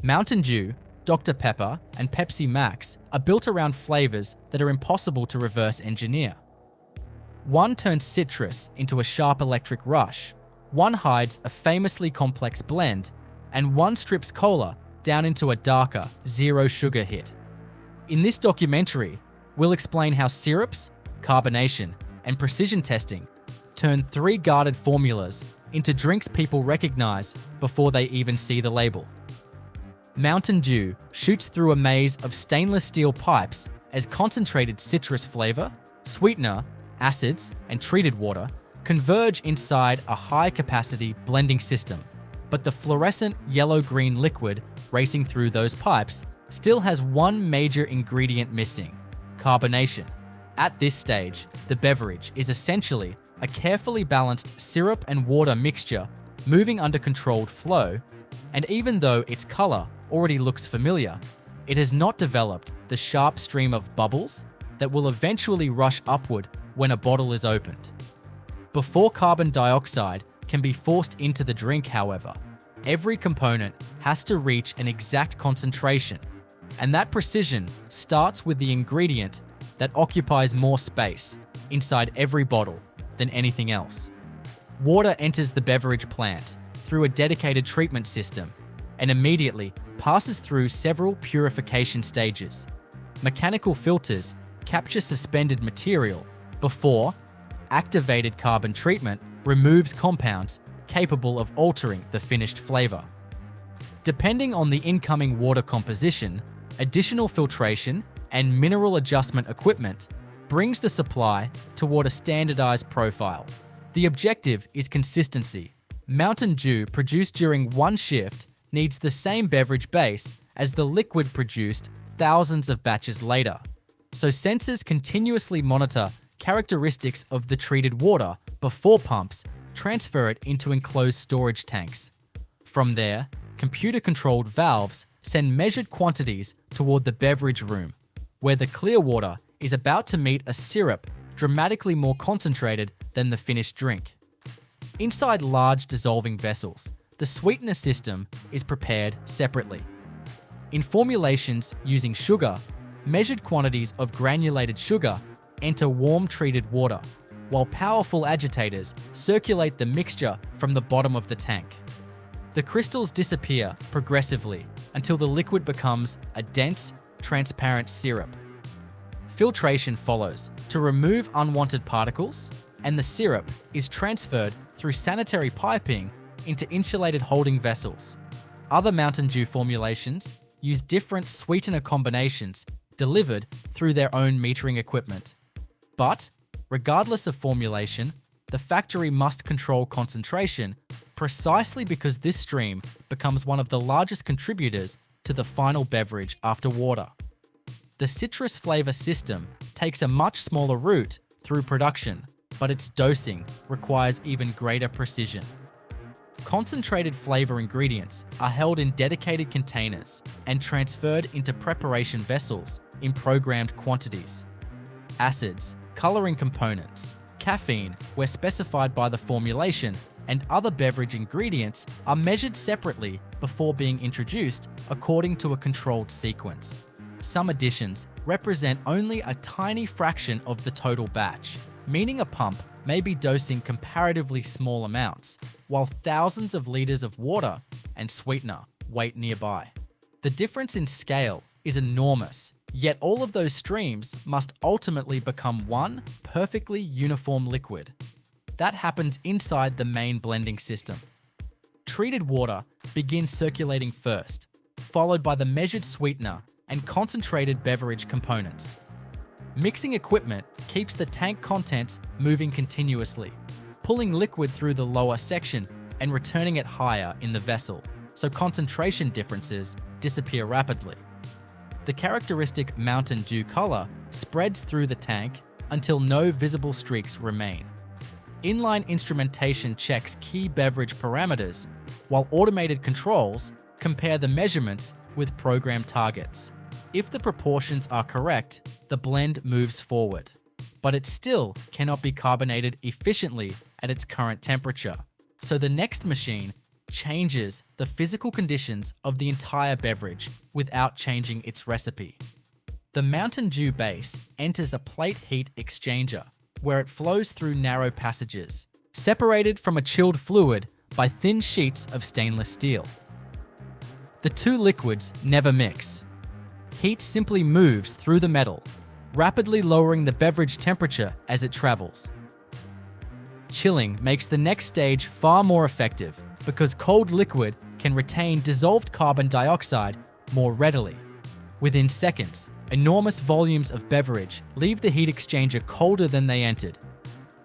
Mountain Dew, Dr. Pepper, and Pepsi Max are built around flavors that are impossible to reverse engineer. One turns citrus into a sharp electric rush, one hides a famously complex blend, and one strips cola down into a darker, zero-sugar hit. In this documentary, we'll explain how syrups, carbonation, and precision testing turn three guarded formulas into drinks people recognize before they even see the label. Mountain Dew shoots through a maze of stainless steel pipes as concentrated citrus flavor, sweetener, acids, and treated water converge inside a high-capacity blending system. But the fluorescent yellow-green liquid racing through those pipes still has one major ingredient missing: carbonation. At this stage, the beverage is essentially a carefully balanced syrup and water mixture moving under controlled flow, and even though its color already looks familiar, it has not developed the sharp stream of bubbles that will eventually rush upward when a bottle is opened. Before carbon dioxide can be forced into the drink, however, every component has to reach an exact concentration, and that precision starts with the ingredient that occupies more space inside every bottle than anything else. Water enters the beverage plant through a dedicated treatment system and immediately passes through several purification stages. Mechanical filters capture suspended material before activated carbon treatment removes compounds capable of altering the finished flavor. Depending on the incoming water composition, additional filtration and mineral adjustment equipment brings the supply toward a standardized profile. The objective is consistency. Mountain Dew produced during one shift needs the same beverage base as the liquid produced thousands of batches later. So sensors continuously monitor characteristics of the treated water before pumps transfer it into enclosed storage tanks. From there, computer-controlled valves send measured quantities toward the beverage room, where the clear water is about to meet a syrup dramatically more concentrated than the finished drink. Inside large dissolving vessels, the sweetener system is prepared separately. In formulations using sugar, measured quantities of granulated sugar enter warm treated water, while powerful agitators circulate the mixture from the bottom of the tank. The crystals disappear progressively until the liquid becomes a dense, transparent syrup. Filtration follows to remove unwanted particles, and the syrup is transferred through sanitary piping into insulated holding vessels. Other Mountain Dew formulations use different sweetener combinations delivered through their own metering equipment. But, regardless of formulation, the factory must control concentration precisely because this stream becomes one of the largest contributors to the final beverage after water. The citrus flavor system takes a much smaller route through production, but its dosing requires even greater precision. Concentrated flavor ingredients are held in dedicated containers and transferred into preparation vessels in programmed quantities. Acids, coloring components, caffeine, where specified by the formulation, and other beverage ingredients are measured separately before being introduced according to a controlled sequence. Some additions represent only a tiny fraction of the total batch, meaning a pump may be dosing comparatively small amounts, while thousands of liters of water and sweetener wait nearby. The difference in scale is enormous, yet all of those streams must ultimately become one perfectly uniform liquid. That happens inside the main blending system. Treated water begins circulating first, followed by the measured sweetener and concentrated beverage components. Mixing equipment keeps the tank contents moving continuously, pulling liquid through the lower section and returning it higher in the vessel, so concentration differences disappear rapidly. The characteristic Mountain Dew color spreads through the tank until no visible streaks remain. Inline instrumentation checks key beverage parameters, while automated controls compare the measurements with programmed targets. If the proportions are correct, the blend moves forward, but it still cannot be carbonated efficiently at its current temperature. So the next machine changes the physical conditions of the entire beverage without changing its recipe. The Mountain Dew base enters a plate heat exchanger, where it flows through narrow passages, separated from a chilled fluid by thin sheets of stainless steel. The two liquids never mix. Heat simply moves through the metal, rapidly lowering the beverage temperature as it travels. Chilling makes the next stage far more effective because cold liquid can retain dissolved carbon dioxide more readily. Within seconds, enormous volumes of beverage leave the heat exchanger colder than they entered,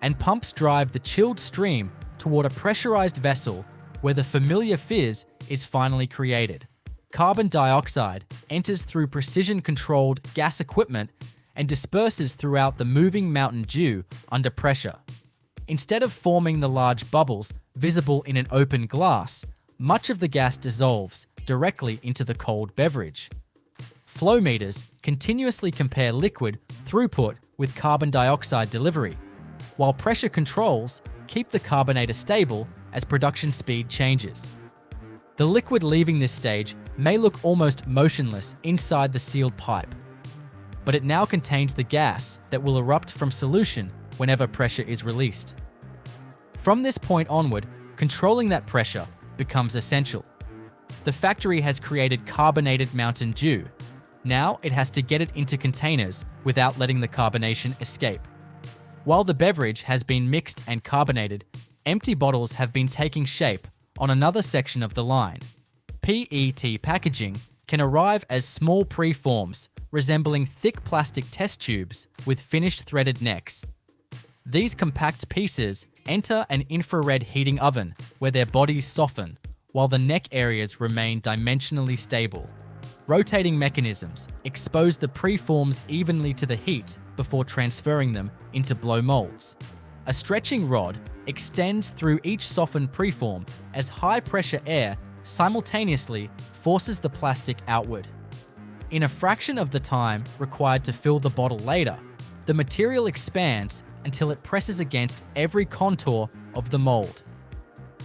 and pumps drive the chilled stream toward a pressurized vessel where the familiar fizz is finally created. Carbon dioxide enters through precision-controlled gas equipment and disperses throughout the moving Mountain Dew under pressure. Instead of forming the large bubbles visible in an open glass, much of the gas dissolves directly into the cold beverage. Flow meters continuously compare liquid throughput with carbon dioxide delivery, while pressure controls keep the carbonator stable as production speed changes. The liquid leaving this stage may look almost motionless inside the sealed pipe, but it now contains the gas that will erupt from solution whenever pressure is released. From this point onward, controlling that pressure becomes essential. The factory has created carbonated Mountain Dew. Now it has to get it into containers without letting the carbonation escape. While the beverage has been mixed and carbonated, empty bottles have been taking shape on another section of the line. PET packaging can arrive as small preforms resembling thick plastic test tubes with finished threaded necks. These compact pieces enter an infrared heating oven where their bodies soften, while the neck areas remain dimensionally stable. Rotating mechanisms expose the preforms evenly to the heat before transferring them into blow molds. A stretching rod extends through each softened preform as high-pressure air simultaneously forces the plastic outward. In a fraction of the time required to fill the bottle later, the material expands until it presses against every contour of the mold.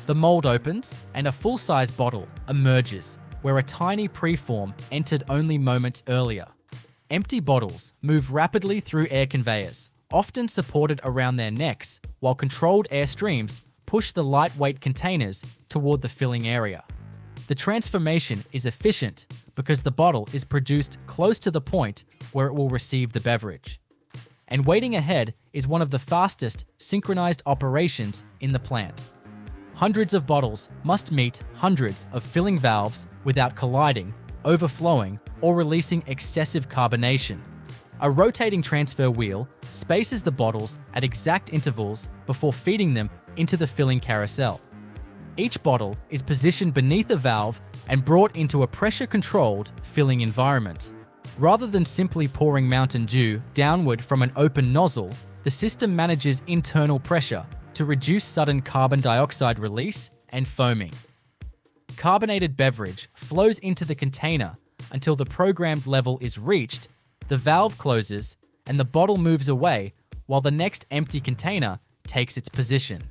The mold opens and a full-size bottle emerges, where a tiny preform entered only moments earlier. Empty bottles move rapidly through air conveyors, often supported around their necks, while controlled air streams push the lightweight containers toward the filling area. The transformation is efficient because the bottle is produced close to the point where it will receive the beverage. And waiting ahead is one of the fastest synchronized operations in the plant. Hundreds of bottles must meet hundreds of filling valves without colliding, overflowing, or releasing excessive carbonation. A rotating transfer wheel spaces the bottles at exact intervals before feeding them into the filling carousel. Each bottle is positioned beneath a valve and brought into a pressure-controlled filling environment. Rather than simply pouring Mountain Dew downward from an open nozzle, the system manages internal pressure to reduce sudden carbon dioxide release and foaming. Carbonated beverage flows into the container until the programmed level is reached, the valve closes, and the bottle moves away while the next empty container takes its position.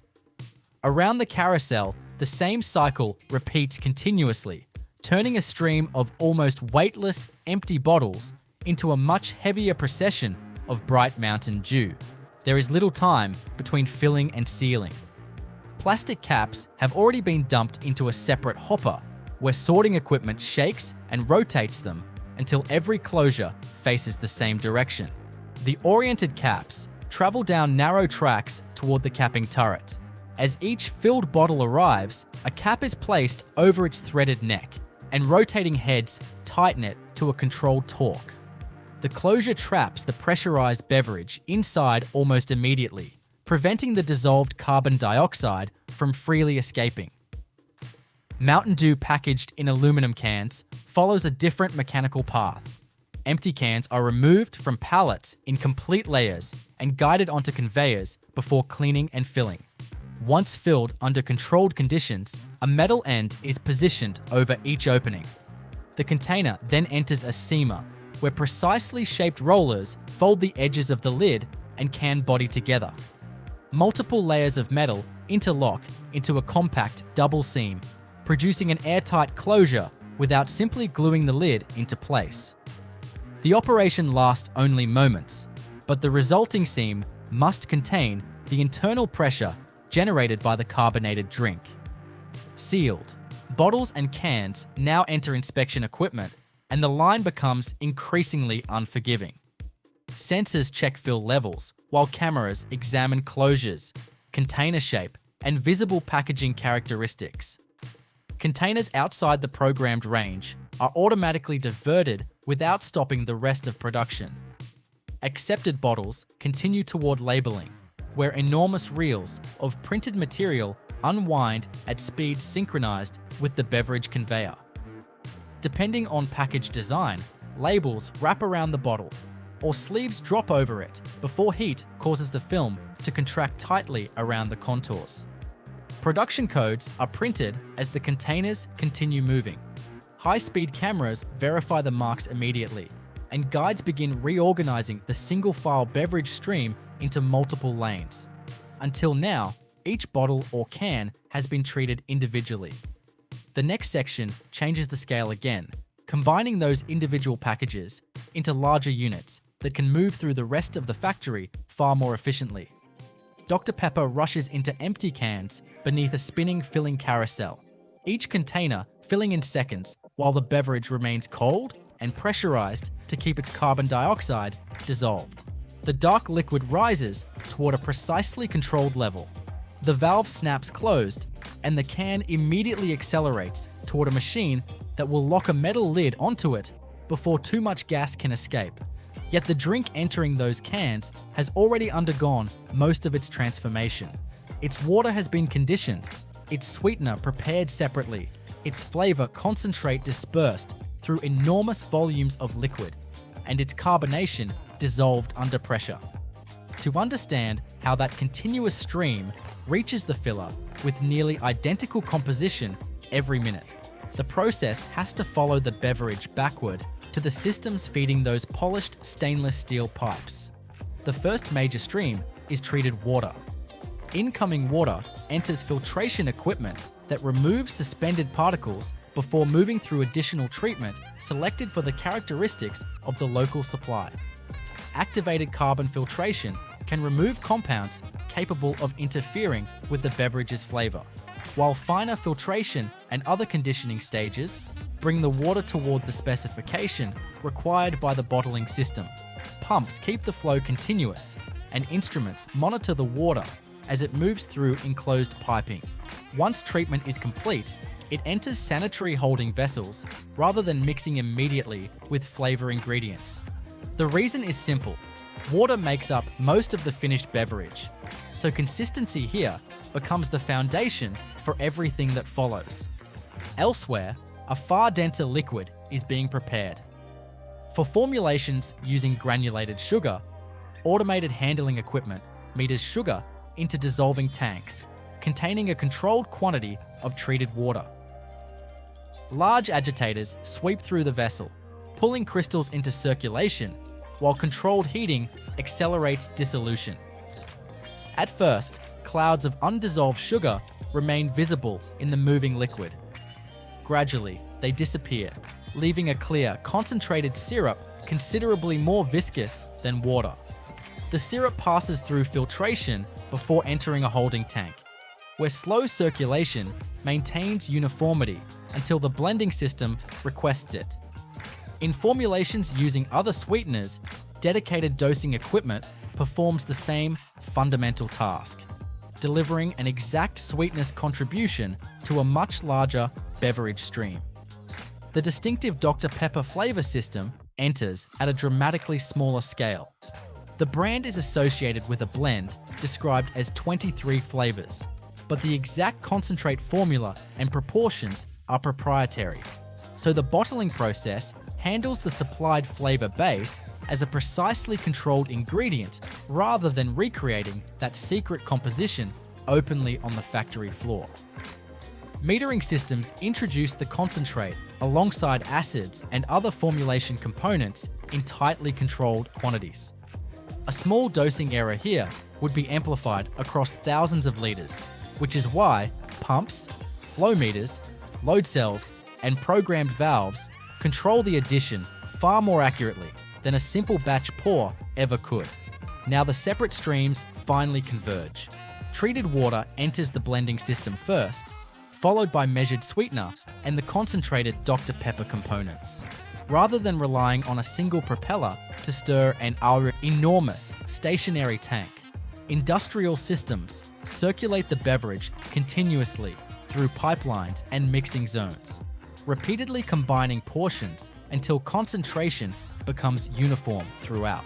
Around the carousel, the same cycle repeats continuously, turning a stream of almost weightless, empty bottles into a much heavier procession of bright Mountain Dew. There is little time between filling and sealing. Plastic caps have already been dumped into a separate hopper, where sorting equipment shakes and rotates them until every closure faces the same direction. The oriented caps travel down narrow tracks toward the capping turret. As each filled bottle arrives, a cap is placed over its threaded neck, and rotating heads tighten it to a controlled torque. The closure traps the pressurized beverage inside almost immediately, preventing the dissolved carbon dioxide from freely escaping. Mountain Dew packaged in aluminum cans follows a different mechanical path. Empty cans are removed from pallets in complete layers and guided onto conveyors before cleaning and filling. Once filled under controlled conditions, a metal end is positioned over each opening. The container then enters a seamer, where precisely shaped rollers fold the edges of the lid and can body together. Multiple layers of metal interlock into a compact double seam, producing an airtight closure without simply gluing the lid into place. The operation lasts only moments, but the resulting seam must contain the internal pressure generated by the carbonated drink. Sealed. Bottles and cans now enter inspection equipment, and the line becomes increasingly unforgiving. Sensors check fill levels, while cameras examine closures, container shape, and visible packaging characteristics. Containers outside the programmed range are automatically diverted without stopping the rest of production. Accepted bottles continue toward labeling, where enormous reels of printed material unwind at speeds synchronized with the beverage conveyor. Depending on package design, labels wrap around the bottle, or sleeves drop over it before heat causes the film to contract tightly around the contours. Production codes are printed as the containers continue moving. High-speed cameras verify the marks immediately, and guides begin reorganizing the single-file beverage stream into multiple lanes. Until now, each bottle or can has been treated individually. The next section changes the scale again, combining those individual packages into larger units that can move through the rest of the factory far more efficiently. Dr. Pepper rushes into empty cans beneath a spinning filling carousel, each container filling in seconds while the beverage remains cold and pressurized to keep its carbon dioxide dissolved. The dark liquid rises toward a precisely controlled level. The valve snaps closed, and the can immediately accelerates toward a machine that will lock a metal lid onto it before too much gas can escape. Yet the drink entering those cans has already undergone most of its transformation. Its water has been conditioned, its sweetener prepared separately, its flavor concentrate dispersed through enormous volumes of liquid, and its carbonation dissolved under pressure. To understand how that continuous stream reaches the filler with nearly identical composition every minute, the process has to follow the beverage backward to the systems feeding those polished stainless steel pipes. The first major stream is treated water. Incoming water enters filtration equipment that removes suspended particles before moving through additional treatment selected for the characteristics of the local supply. Activated carbon filtration can remove compounds capable of interfering with the beverage's flavor, while finer filtration and other conditioning stages bring the water toward the specification required by the bottling system. Pumps keep the flow continuous, and instruments monitor the water as it moves through enclosed piping. Once treatment is complete, it enters sanitary holding vessels rather than mixing immediately with flavor ingredients. The reason is simple. Water makes up most of the finished beverage, so consistency here becomes the foundation for everything that follows. Elsewhere, a far denser liquid is being prepared. For formulations using granulated sugar, automated handling equipment meters sugar into dissolving tanks containing a controlled quantity of treated water. Large agitators sweep through the vessel, pulling crystals into circulation, while controlled heating accelerates dissolution. At first, clouds of undissolved sugar remain visible in the moving liquid. Gradually, they disappear, leaving a clear, concentrated syrup considerably more viscous than water. The syrup passes through filtration before entering a holding tank, where slow circulation maintains uniformity until the blending system requests it. In formulations using other sweeteners, dedicated dosing equipment performs the same fundamental task, delivering an exact sweetness contribution to a much larger beverage stream. The distinctive Dr. Pepper flavor system enters at a dramatically smaller scale. The brand is associated with a blend described as 23 flavors, but the exact concentrate formula and proportions are proprietary, so the bottling process handles the supplied flavor base as a precisely controlled ingredient rather than recreating that secret composition openly on the factory floor. Metering systems introduce the concentrate alongside acids and other formulation components in tightly controlled quantities. A small dosing error here would be amplified across thousands of liters, which is why pumps, flow meters, load cells, and programmed valves control the addition far more accurately than a simple batch pour ever could. Now the separate streams finally converge. Treated water enters the blending system first, followed by measured sweetener and the concentrated Dr. Pepper components. Rather than relying on a single propeller to stir an enormous stationary tank, industrial systems circulate the beverage continuously through pipelines and mixing zones, repeatedly combining portions until concentration becomes uniform throughout.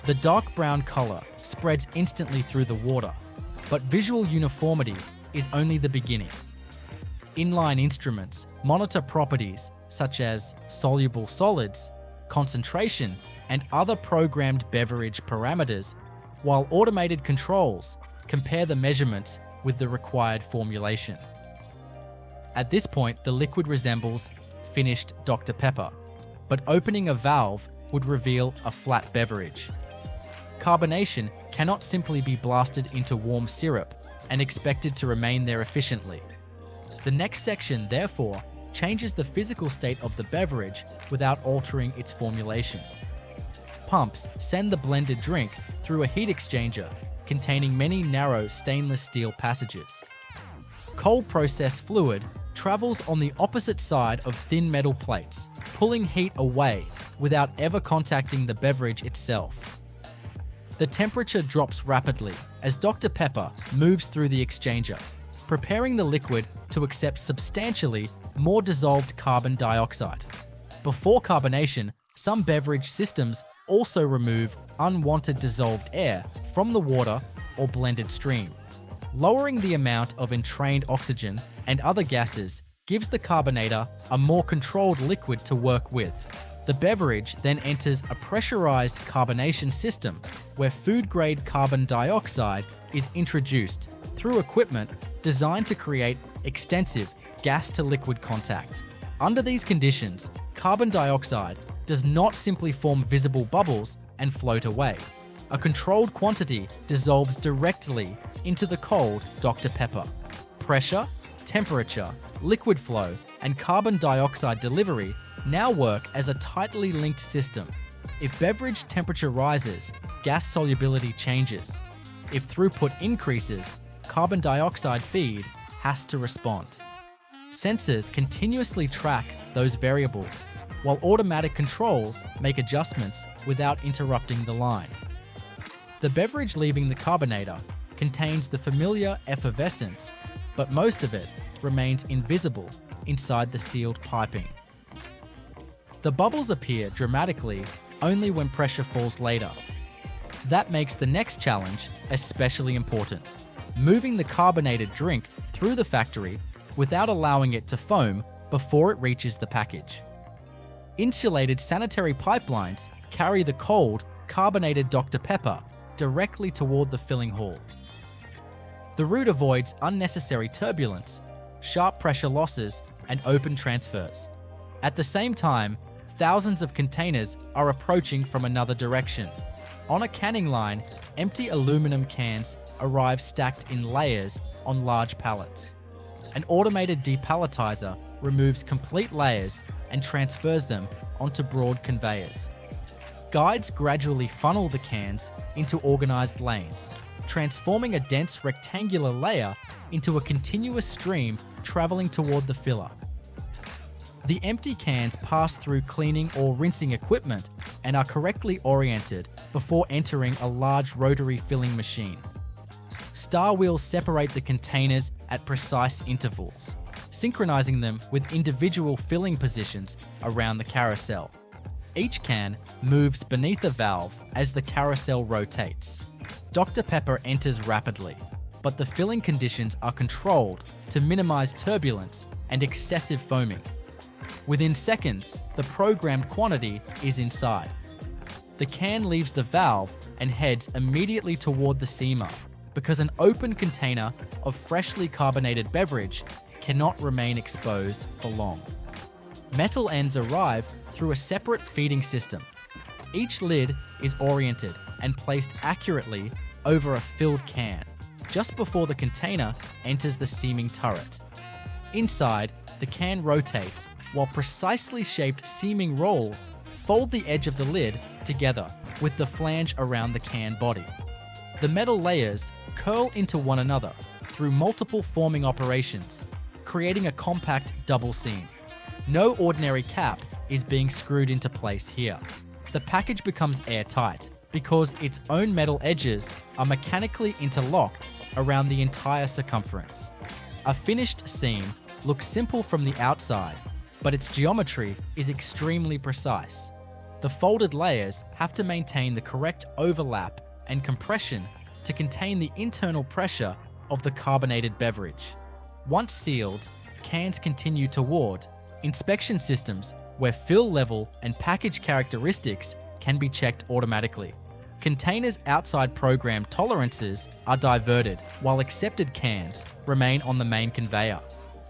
The dark brown color spreads instantly through the water, but visual uniformity is only the beginning. Inline instruments monitor properties such as soluble solids, concentration, and other programmed beverage parameters, while automated controls compare the measurements with the required formulation. At this point, the liquid resembles finished Dr. Pepper, but opening a valve would reveal a flat beverage. Carbonation cannot simply be blasted into warm syrup and expected to remain there efficiently. The next section, therefore, changes the physical state of the beverage without altering its formulation. Pumps send the blended drink through a heat exchanger containing many narrow stainless steel passages. Cold process fluid travels on the opposite side of thin metal plates, pulling heat away without ever contacting the beverage itself. The temperature drops rapidly as Dr. Pepper moves through the exchanger, preparing the liquid to accept substantially more dissolved carbon dioxide. Before carbonation, some beverage systems also remove unwanted dissolved air from the water or blended stream. Lowering the amount of entrained oxygen and other gases gives the carbonator a more controlled liquid to work with. The beverage then enters a pressurized carbonation system where food-grade carbon dioxide is introduced through equipment designed to create extensive gas-to-liquid contact. Under these conditions, carbon dioxide does not simply form visible bubbles and float away. A controlled quantity dissolves directly into the cold Dr. Pepper. Pressure, temperature, liquid flow, and carbon dioxide delivery now work as a tightly linked system. If beverage temperature rises, gas solubility changes. If throughput increases, carbon dioxide feed has to respond. Sensors continuously track those variables, while automatic controls make adjustments without interrupting the line. The beverage leaving the carbonator contains the familiar effervescence, but most of it remains invisible inside the sealed piping. The bubbles appear dramatically only when pressure falls later. That makes the next challenge especially important: moving the carbonated drink through the factory without allowing it to foam before it reaches the package. Insulated sanitary pipelines carry the cold, carbonated Dr. Pepper directly toward the filling hall. The route avoids unnecessary turbulence, sharp pressure losses, and open transfers. At the same time, thousands of containers are approaching from another direction. On a canning line, empty aluminum cans arrive stacked in layers on large pallets. An automated depalletizer removes complete layers and transfers them onto broad conveyors. Guides gradually funnel the cans into organized lanes, transforming a dense rectangular layer into a continuous stream traveling toward the filler. The empty cans pass through cleaning or rinsing equipment and are correctly oriented before entering a large rotary filling machine. Star wheels separate the containers at precise intervals, synchronizing them with individual filling positions around the carousel. Each can moves beneath a valve as the carousel rotates. Dr. Pepper enters rapidly, but the filling conditions are controlled to minimize turbulence and excessive foaming. Within seconds, the programmed quantity is inside. The can leaves the valve and heads immediately toward the seamer, because an open container of freshly carbonated beverage cannot remain exposed for long. Metal ends arrive through a separate feeding system. Each lid is oriented and placed accurately over a filled can, just before the container enters the seaming turret. Inside, the can rotates while precisely shaped seaming rolls fold the edge of the lid together with the flange around the can body. The metal layers curl into one another through multiple forming operations, creating a compact double seam. No ordinary cap is being screwed into place here. The package becomes airtight because its own metal edges are mechanically interlocked around the entire circumference. A finished seam looks simple from the outside, but its geometry is extremely precise. The folded layers have to maintain the correct overlap and compression to contain the internal pressure of the carbonated beverage. Once sealed, cans continue toward inspection systems where fill level and package characteristics can be checked automatically. Containers outside programmed tolerances are diverted while accepted cans remain on the main conveyor.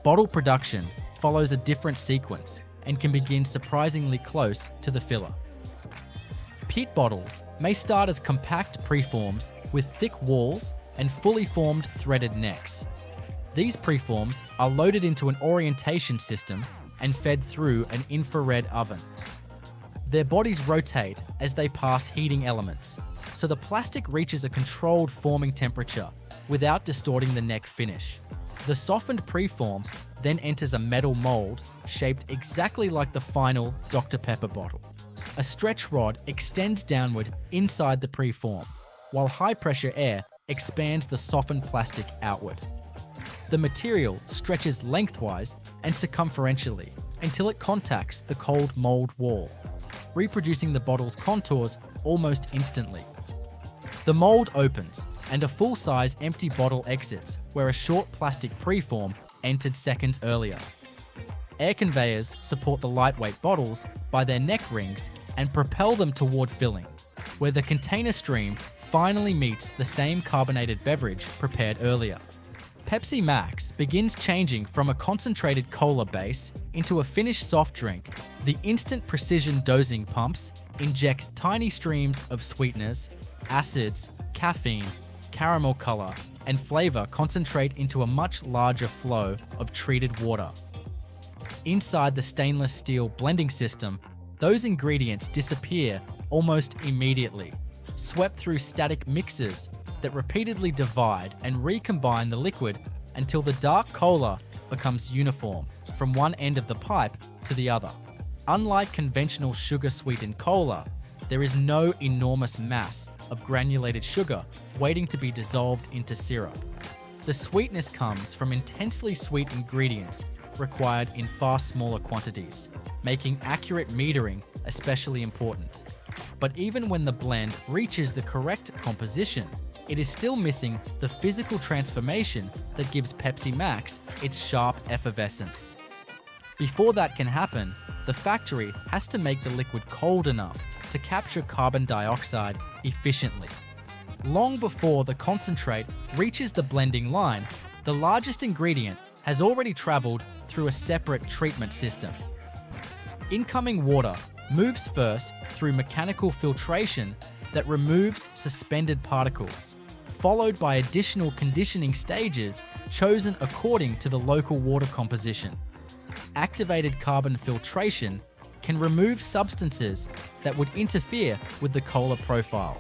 Bottle production follows a different sequence and can begin surprisingly close to the filler. Peat bottles may start as compact preforms with thick walls and fully formed threaded necks. These preforms are loaded into an orientation system and fed through an infrared oven. Their bodies rotate as they pass heating elements, so the plastic reaches a controlled forming temperature without distorting the neck finish. The softened preform then enters a metal mold shaped exactly like the final Dr. Pepper bottle. A stretch rod extends downward inside the preform, while high-pressure air expands the softened plastic outward. The material stretches lengthwise and circumferentially until it contacts the cold mold wall, reproducing the bottle's contours almost instantly. The mold opens and a full-size empty bottle exits where a short plastic preform entered seconds earlier. Air conveyors support the lightweight bottles by their neck rings and propel them toward filling, where the container stream finally meets the same carbonated beverage prepared earlier. Pepsi Max begins changing from a concentrated cola base into a finished soft drink. The instant precision dosing pumps inject tiny streams of sweeteners, acids, caffeine, caramel color, and flavor concentrate into a much larger flow of treated water. Inside the stainless steel blending system, those ingredients disappear almost immediately, swept through static mixers that repeatedly divide and recombine the liquid until the dark cola becomes uniform from one end of the pipe to the other. Unlike conventional sugar-sweetened cola, there is no enormous mass of granulated sugar waiting to be dissolved into syrup. The sweetness comes from intensely sweet ingredients required in far smaller quantities, making accurate metering especially important. But even when the blend reaches the correct composition, it is still missing the physical transformation that gives Pepsi Max its sharp effervescence. Before that can happen, the factory has to make the liquid cold enough to capture carbon dioxide efficiently. Long before the concentrate reaches the blending line, the largest ingredient has already traveled through a separate treatment system. Incoming water moves first through mechanical filtration that removes suspended particles, followed by additional conditioning stages chosen according to the local water composition. Activated carbon filtration can remove substances that would interfere with the cola profile,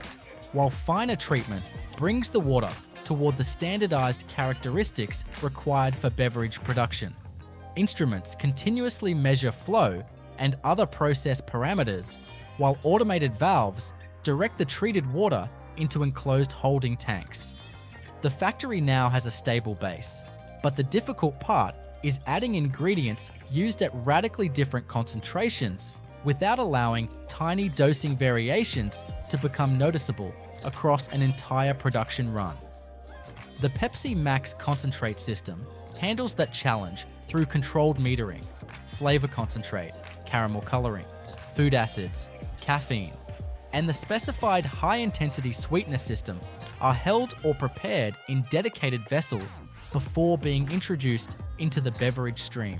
while finer treatment brings the water toward the standardized characteristics required for beverage production. Instruments continuously measure flow and other process parameters, while automated valves direct the treated water into enclosed holding tanks. The factory now has a stable base, but the difficult part is adding ingredients used at radically different concentrations without allowing tiny dosing variations to become noticeable across an entire production run. The Pepsi Max concentrate system handles that challenge through controlled metering, flavor concentrate, caramel coloring, food acids, caffeine, and the specified high-intensity sweetener system are held or prepared in dedicated vessels before being introduced into the beverage stream.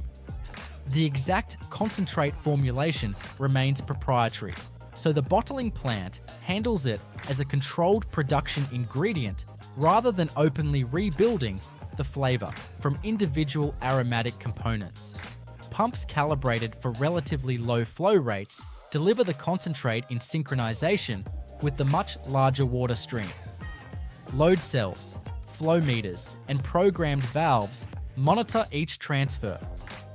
The exact concentrate formulation remains proprietary, so the bottling plant handles it as a controlled production ingredient rather than openly rebuilding the flavor from individual aromatic components. Pumps calibrated for relatively low flow rates deliver the concentrate in synchronization with the much larger water stream. Load cells, flow meters, and programmed valves monitor each transfer,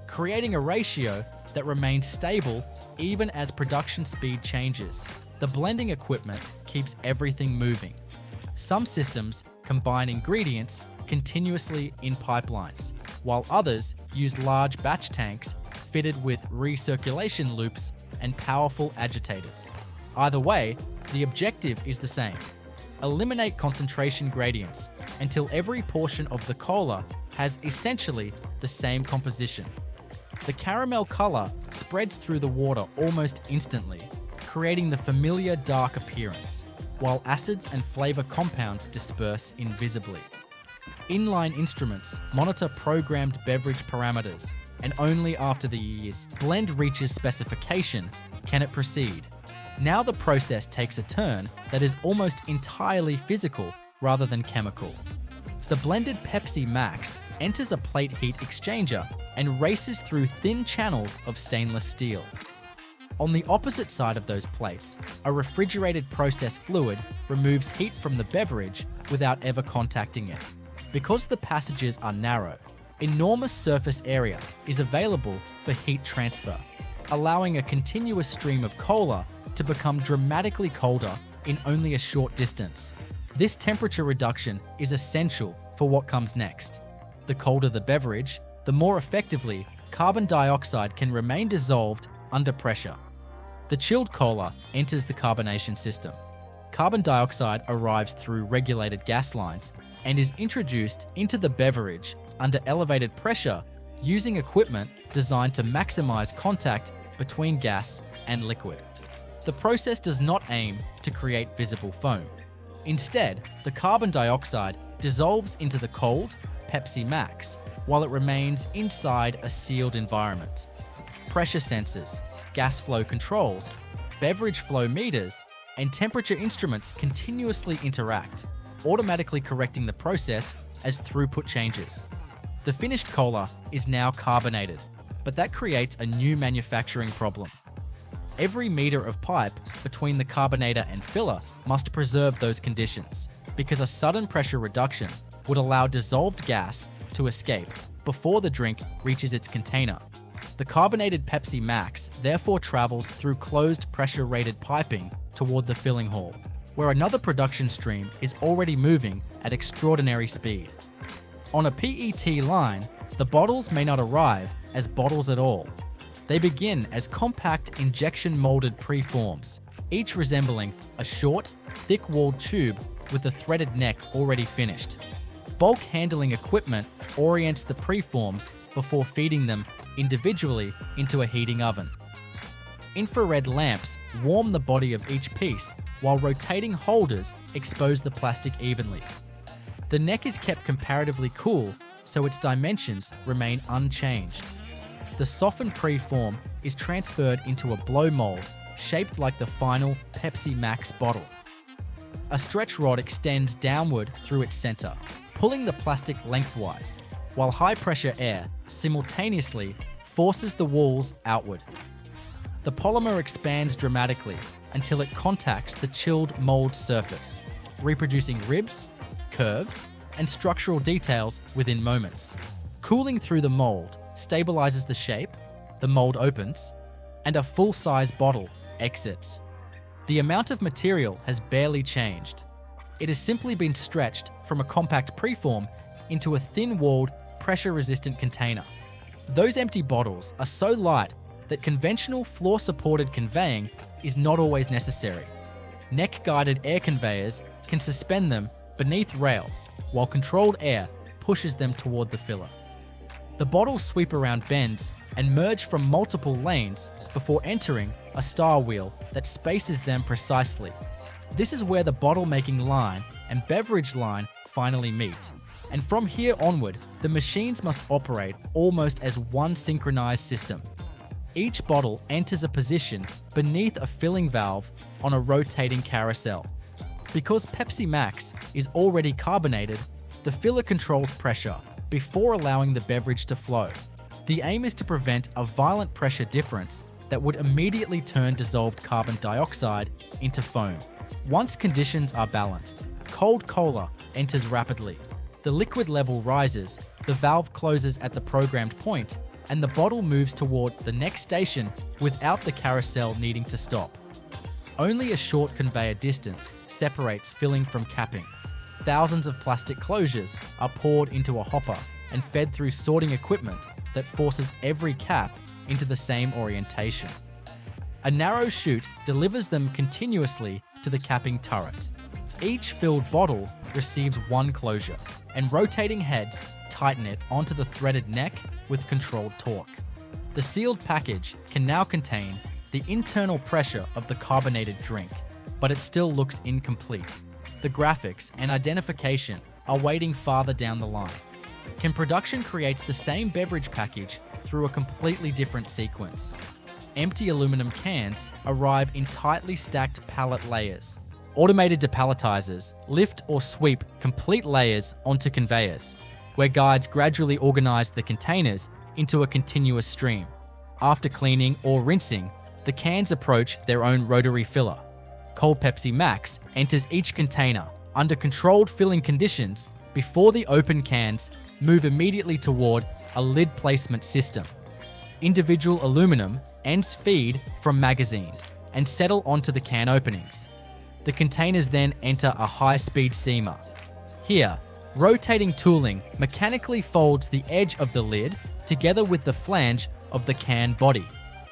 creating a ratio that remains stable even as production speed changes. The blending equipment keeps everything moving. Some systems combine ingredients continuously in pipelines, while others use large batch tanks fitted with recirculation loops and powerful agitators. Either way, the objective is the same: eliminate concentration gradients until every portion of the cola has essentially the same composition. The caramel color spreads through the water almost instantly, creating the familiar dark appearance, while acids and flavor compounds disperse invisibly. Inline instruments monitor programmed beverage parameters, and only after the yeast blend reaches specification can it proceed. Now the process takes a turn that is almost entirely physical rather than chemical. The blended Pepsi Max enters a plate heat exchanger and races through thin channels of stainless steel. On the opposite side of those plates, a refrigerated process fluid removes heat from the beverage without ever contacting it. Because the passages are narrow, enormous surface area is available for heat transfer, allowing a continuous stream of cola to become dramatically colder in only a short distance. This temperature reduction is essential for what comes next. The colder the beverage, the more effectively carbon dioxide can remain dissolved under pressure. The chilled cola enters the carbonation system. Carbon dioxide arrives through regulated gas lines and is introduced into the beverage under elevated pressure using equipment designed to maximize contact between gas and liquid. The process does not aim to create visible foam. Instead, the carbon dioxide dissolves into the cold Pepsi Max while it remains inside a sealed environment. Pressure sensors, gas flow controls, beverage flow meters, and temperature instruments continuously interact, automatically correcting the process as throughput changes. The finished cola is now carbonated, but that creates a new manufacturing problem. Every meter of pipe between the carbonator and filler must preserve those conditions, because a sudden pressure reduction would allow dissolved gas to escape before the drink reaches its container. The carbonated Pepsi Max therefore travels through closed pressure-rated piping toward the filling hall, where another production stream is already moving at extraordinary speed. On a PET line, the bottles may not arrive as bottles at all. They begin as compact injection-molded preforms, each resembling a short, thick-walled tube with a threaded neck already finished. Bulk handling equipment orients the preforms before feeding them individually into a heating oven. Infrared lamps warm the body of each piece, while rotating holders expose the plastic evenly. The neck is kept comparatively cool, so its dimensions remain unchanged. The softened preform is transferred into a blow mold shaped like the final Pepsi Max bottle. A stretch rod extends downward through its center, pulling the plastic lengthwise, while high-pressure air simultaneously forces the walls outward. The polymer expands dramatically until it contacts the chilled mold surface, reproducing ribs, curves, and structural details within moments. Cooling through the mold stabilizes the shape, the mold opens, and a full-size bottle exits. The amount of material has barely changed. It has simply been stretched from a compact preform into a thin-walled, pressure-resistant container. Those empty bottles are so light that conventional floor-supported conveying is not always necessary. Neck-guided air conveyors can suspend them beneath rails, while controlled air pushes them toward the filler. The bottles sweep around bends and merge from multiple lanes before entering a star wheel that spaces them precisely. This is where the bottle-making line and beverage line finally meet. And from here onward, the machines must operate almost as one synchronized system. Each bottle enters a position beneath a filling valve on a rotating carousel. Because Pepsi Max is already carbonated, The filler controls pressure before allowing the beverage to flow. The aim is to prevent a violent pressure difference that would immediately turn dissolved carbon dioxide into foam. Once conditions are balanced, cold cola enters rapidly. The liquid level rises, the valve closes at the programmed point, and the bottle moves toward the next station without the carousel needing to stop. Only a short conveyor distance separates filling from capping. Thousands of plastic closures are poured into a hopper and fed through sorting equipment that forces every cap into the same orientation. A narrow chute delivers them continuously to the capping turret. Each filled bottle receives one closure, and rotating heads tighten it onto the threaded neck with controlled torque. The sealed package can now contain the internal pressure of the carbonated drink, but it still looks incomplete. The graphics and identification are waiting farther down the line. Can production creates the same beverage package through a completely different sequence? Empty aluminum cans arrive in tightly stacked pallet layers. Automated depalletizers lift or sweep complete layers onto conveyors, where guides gradually organize the containers into a continuous stream. After cleaning or rinsing, the cans approach their own rotary filler. Cold Pepsi Max enters each container under controlled filling conditions before the open cans move immediately toward a lid placement system. Individual aluminum ends feed from magazines and settle onto the can openings. The containers then enter a high-speed seamer. Here, rotating tooling mechanically folds the edge of the lid together with the flange of the can body.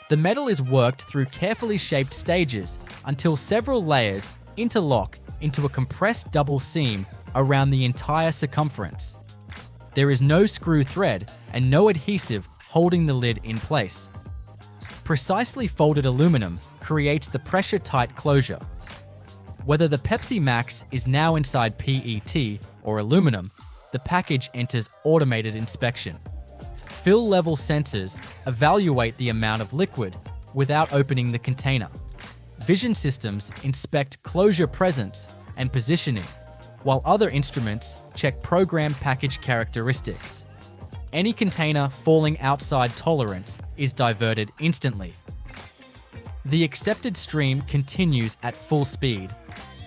The metal is worked through carefully shaped stages until several layers interlock into a compressed double seam around the entire circumference. There is no screw thread and no adhesive holding the lid in place. Precisely folded aluminum creates the pressure-tight closure. Whether the Pepsi Max is now inside PET or aluminum, the package enters automated inspection. Fill level sensors evaluate the amount of liquid without opening the container. Vision systems inspect closure presence and positioning, while other instruments check program package characteristics. Any container falling outside tolerance is diverted instantly. The accepted stream continues at full speed,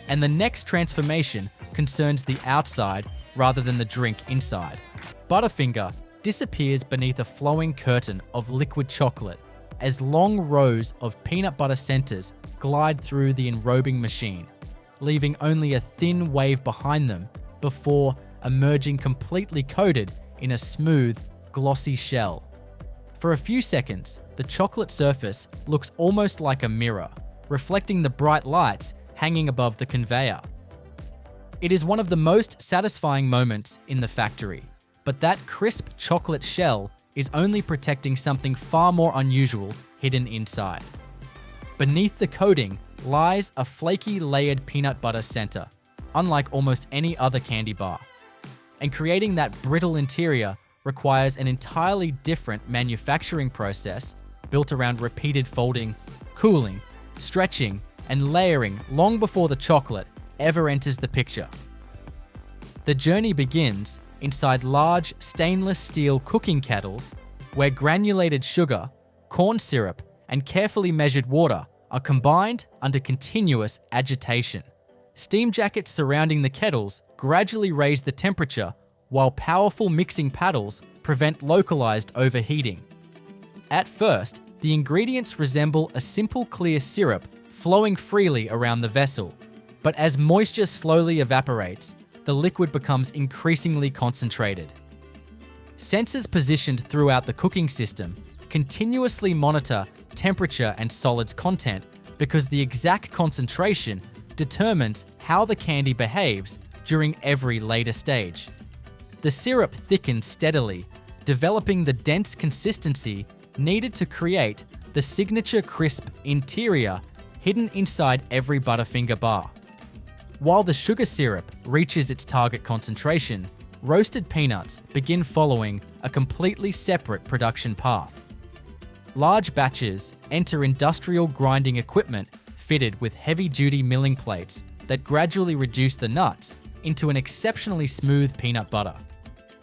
and the next transformation concerns the outside rather than the drink inside. Butterfinger disappears beneath a flowing curtain of liquid chocolate as long rows of peanut butter centers glide through the enrobing machine, leaving only a thin wave behind them before emerging completely coated in a smooth, glossy shell. For a few seconds, the chocolate surface looks almost like a mirror, reflecting the bright lights hanging above the conveyor. It is one of the most satisfying moments in the factory, but that crisp chocolate shell is only protecting something far more unusual hidden inside. Beneath the coating lies a flaky layered peanut butter center, unlike almost any other candy bar. And creating that brittle interior requires an entirely different manufacturing process built around repeated folding, cooling, stretching, and layering long before the chocolate ever enters the picture. The journey begins inside large stainless steel cooking kettles where granulated sugar, corn syrup, and carefully measured water are combined under continuous agitation. Steam jackets surrounding the kettles gradually raise the temperature while powerful mixing paddles prevent localized overheating. At first, the ingredients resemble a simple clear syrup flowing freely around the vessel, but as moisture slowly evaporates, the liquid becomes increasingly concentrated. Sensors positioned throughout the cooking system continuously monitor temperature and solids content because the exact concentration determines how the candy behaves during every later stage. The syrup thickens steadily, developing the dense consistency needed to create the signature crisp interior hidden inside every Butterfinger bar. While the sugar syrup reaches its target concentration, roasted peanuts begin following a completely separate production path. Large batches enter industrial grinding equipment fitted with heavy-duty milling plates that gradually reduce the nuts into an exceptionally smooth peanut butter.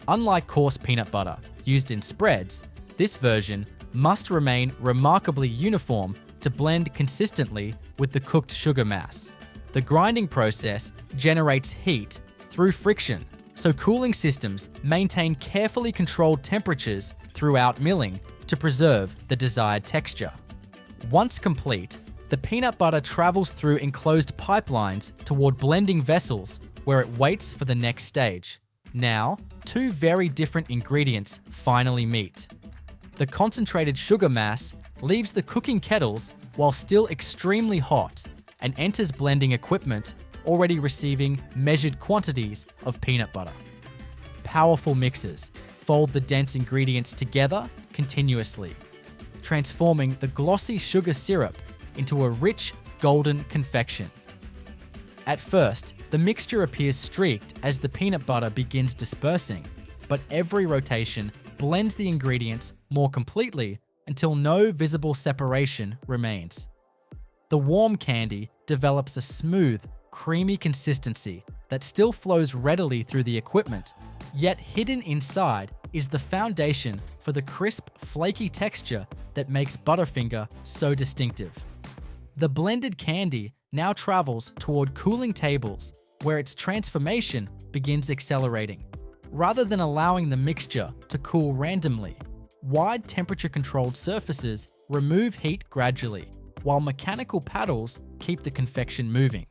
Unlike coarse peanut butter used in spreads, this version must remain remarkably uniform to blend consistently with the cooked sugar mass. The grinding process generates heat through friction, so cooling systems maintain carefully controlled temperatures throughout milling to preserve the desired texture. Once complete, the peanut butter travels through enclosed pipelines toward blending vessels where it waits for the next stage. Now, two very different ingredients finally meet. The concentrated sugar mass leaves the cooking kettles while still extremely hot and enters blending equipment already receiving measured quantities of peanut butter. Powerful mixers fold the dense ingredients together continuously, transforming the glossy sugar syrup into a rich golden confection. At first, the mixture appears streaked as the peanut butter begins dispersing, but every rotation blends the ingredients more completely until no visible separation remains. The warm candy develops a smooth, creamy consistency that still flows readily through the equipment, yet hidden inside is the foundation for the crisp, flaky texture that makes Butterfinger so distinctive. The blended candy now travels toward cooling tables where its transformation begins accelerating. Rather than allowing the mixture to cool randomly, wide temperature-controlled surfaces remove heat gradually, while mechanical paddles keep the confection moving.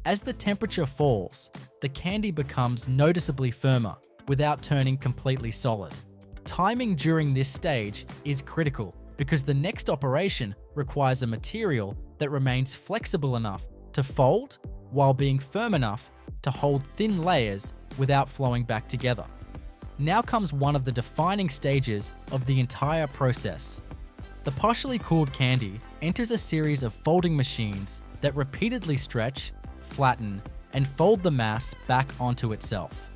As the temperature falls, the candy becomes noticeably firmer without turning completely solid. Timing during this stage is critical because the next operation requires a material that remains flexible enough to fold while being firm enough to hold thin layers without flowing back together. Now comes one of the defining stages of the entire process. The partially cooled candy enters a series of folding machines that repeatedly stretch, flatten, and fold the mass back onto itself.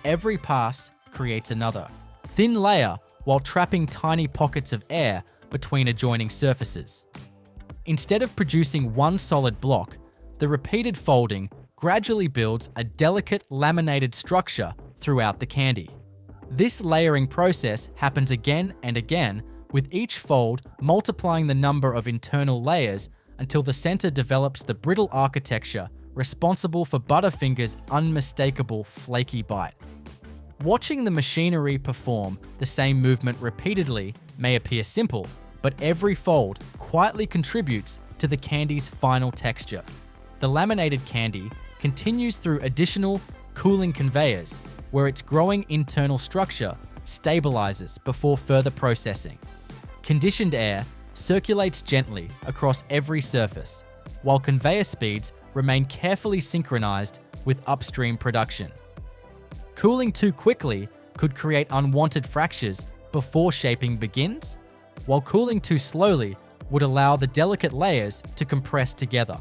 Every pass creates another thin layer while trapping tiny pockets of air between adjoining surfaces. Instead of producing one solid block, the repeated folding gradually builds a delicate laminated structure throughout the candy. This layering process happens again and again, with each fold multiplying the number of internal layers until the center develops the brittle architecture responsible for Butterfinger's unmistakable flaky bite. Watching the machinery perform the same movement repeatedly may appear simple, but every fold quietly contributes to the candy's final texture. The laminated candy continues through additional cooling conveyors, where its growing internal structure stabilizes before further processing. Conditioned air circulates gently across every surface, while conveyor speeds remain carefully synchronized with upstream production. Cooling too quickly could create unwanted fractures before shaping begins, while cooling too slowly would allow the delicate layers to compress together.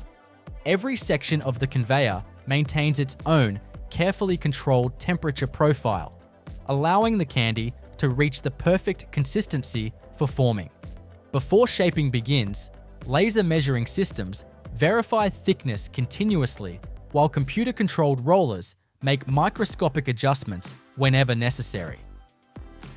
Every section of the conveyor maintains its own carefully controlled temperature profile, allowing the candy to reach the perfect consistency for forming. Before shaping begins, laser measuring systems verify thickness continuously, while computer-controlled rollers make microscopic adjustments whenever necessary.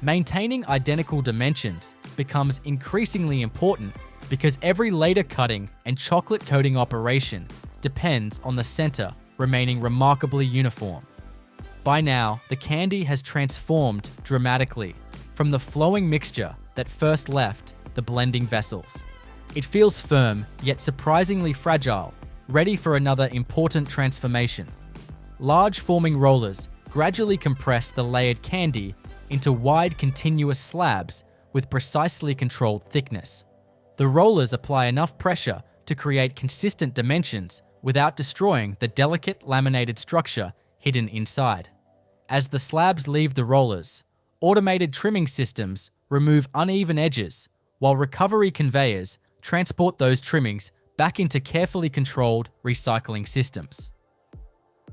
Maintaining identical dimensions becomes increasingly important because every later cutting and chocolate coating operation depends on the center remaining remarkably uniform. By now, the candy has transformed dramatically from the flowing mixture that first left the blending vessels. It feels firm yet surprisingly fragile, ready for another important transformation. Large forming rollers gradually compress the layered candy into wide continuous slabs with precisely controlled thickness. The rollers apply enough pressure to create consistent dimensions without destroying the delicate laminated structure hidden inside. As the slabs leave the rollers, automated trimming systems remove uneven edges, while recovery conveyors transport those trimmings back into carefully controlled recycling systems.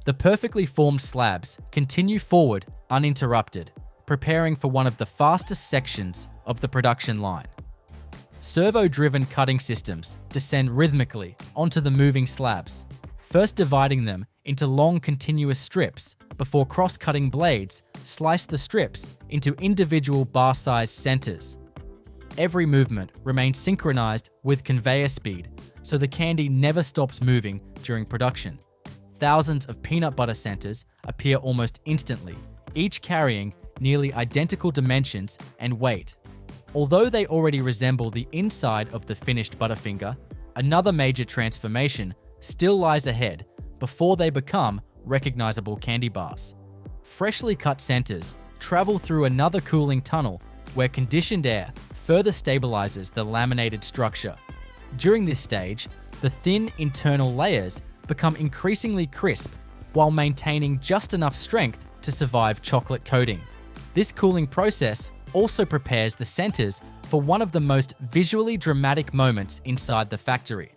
The perfectly formed slabs continue forward uninterrupted, preparing for one of the fastest sections of the production line. Servo-driven cutting systems descend rhythmically onto the moving slabs, first dividing them into long continuous strips before cross-cutting blades slice the strips into individual bar-sized centers. Every movement remains synchronized with conveyor speed, so the candy never stops moving during production. Thousands of peanut butter centers appear almost instantly, each carrying nearly identical dimensions and weight. Although they already resemble the inside of the finished Butterfinger, another major transformation still lies ahead before they become recognizable candy bars. Freshly cut centers travel through another cooling tunnel where conditioned air further stabilizes the laminated structure. During this stage, the thin internal layers become increasingly crisp while maintaining just enough strength to survive chocolate coating. This cooling process also prepares the centers for one of the most visually dramatic moments inside the factory.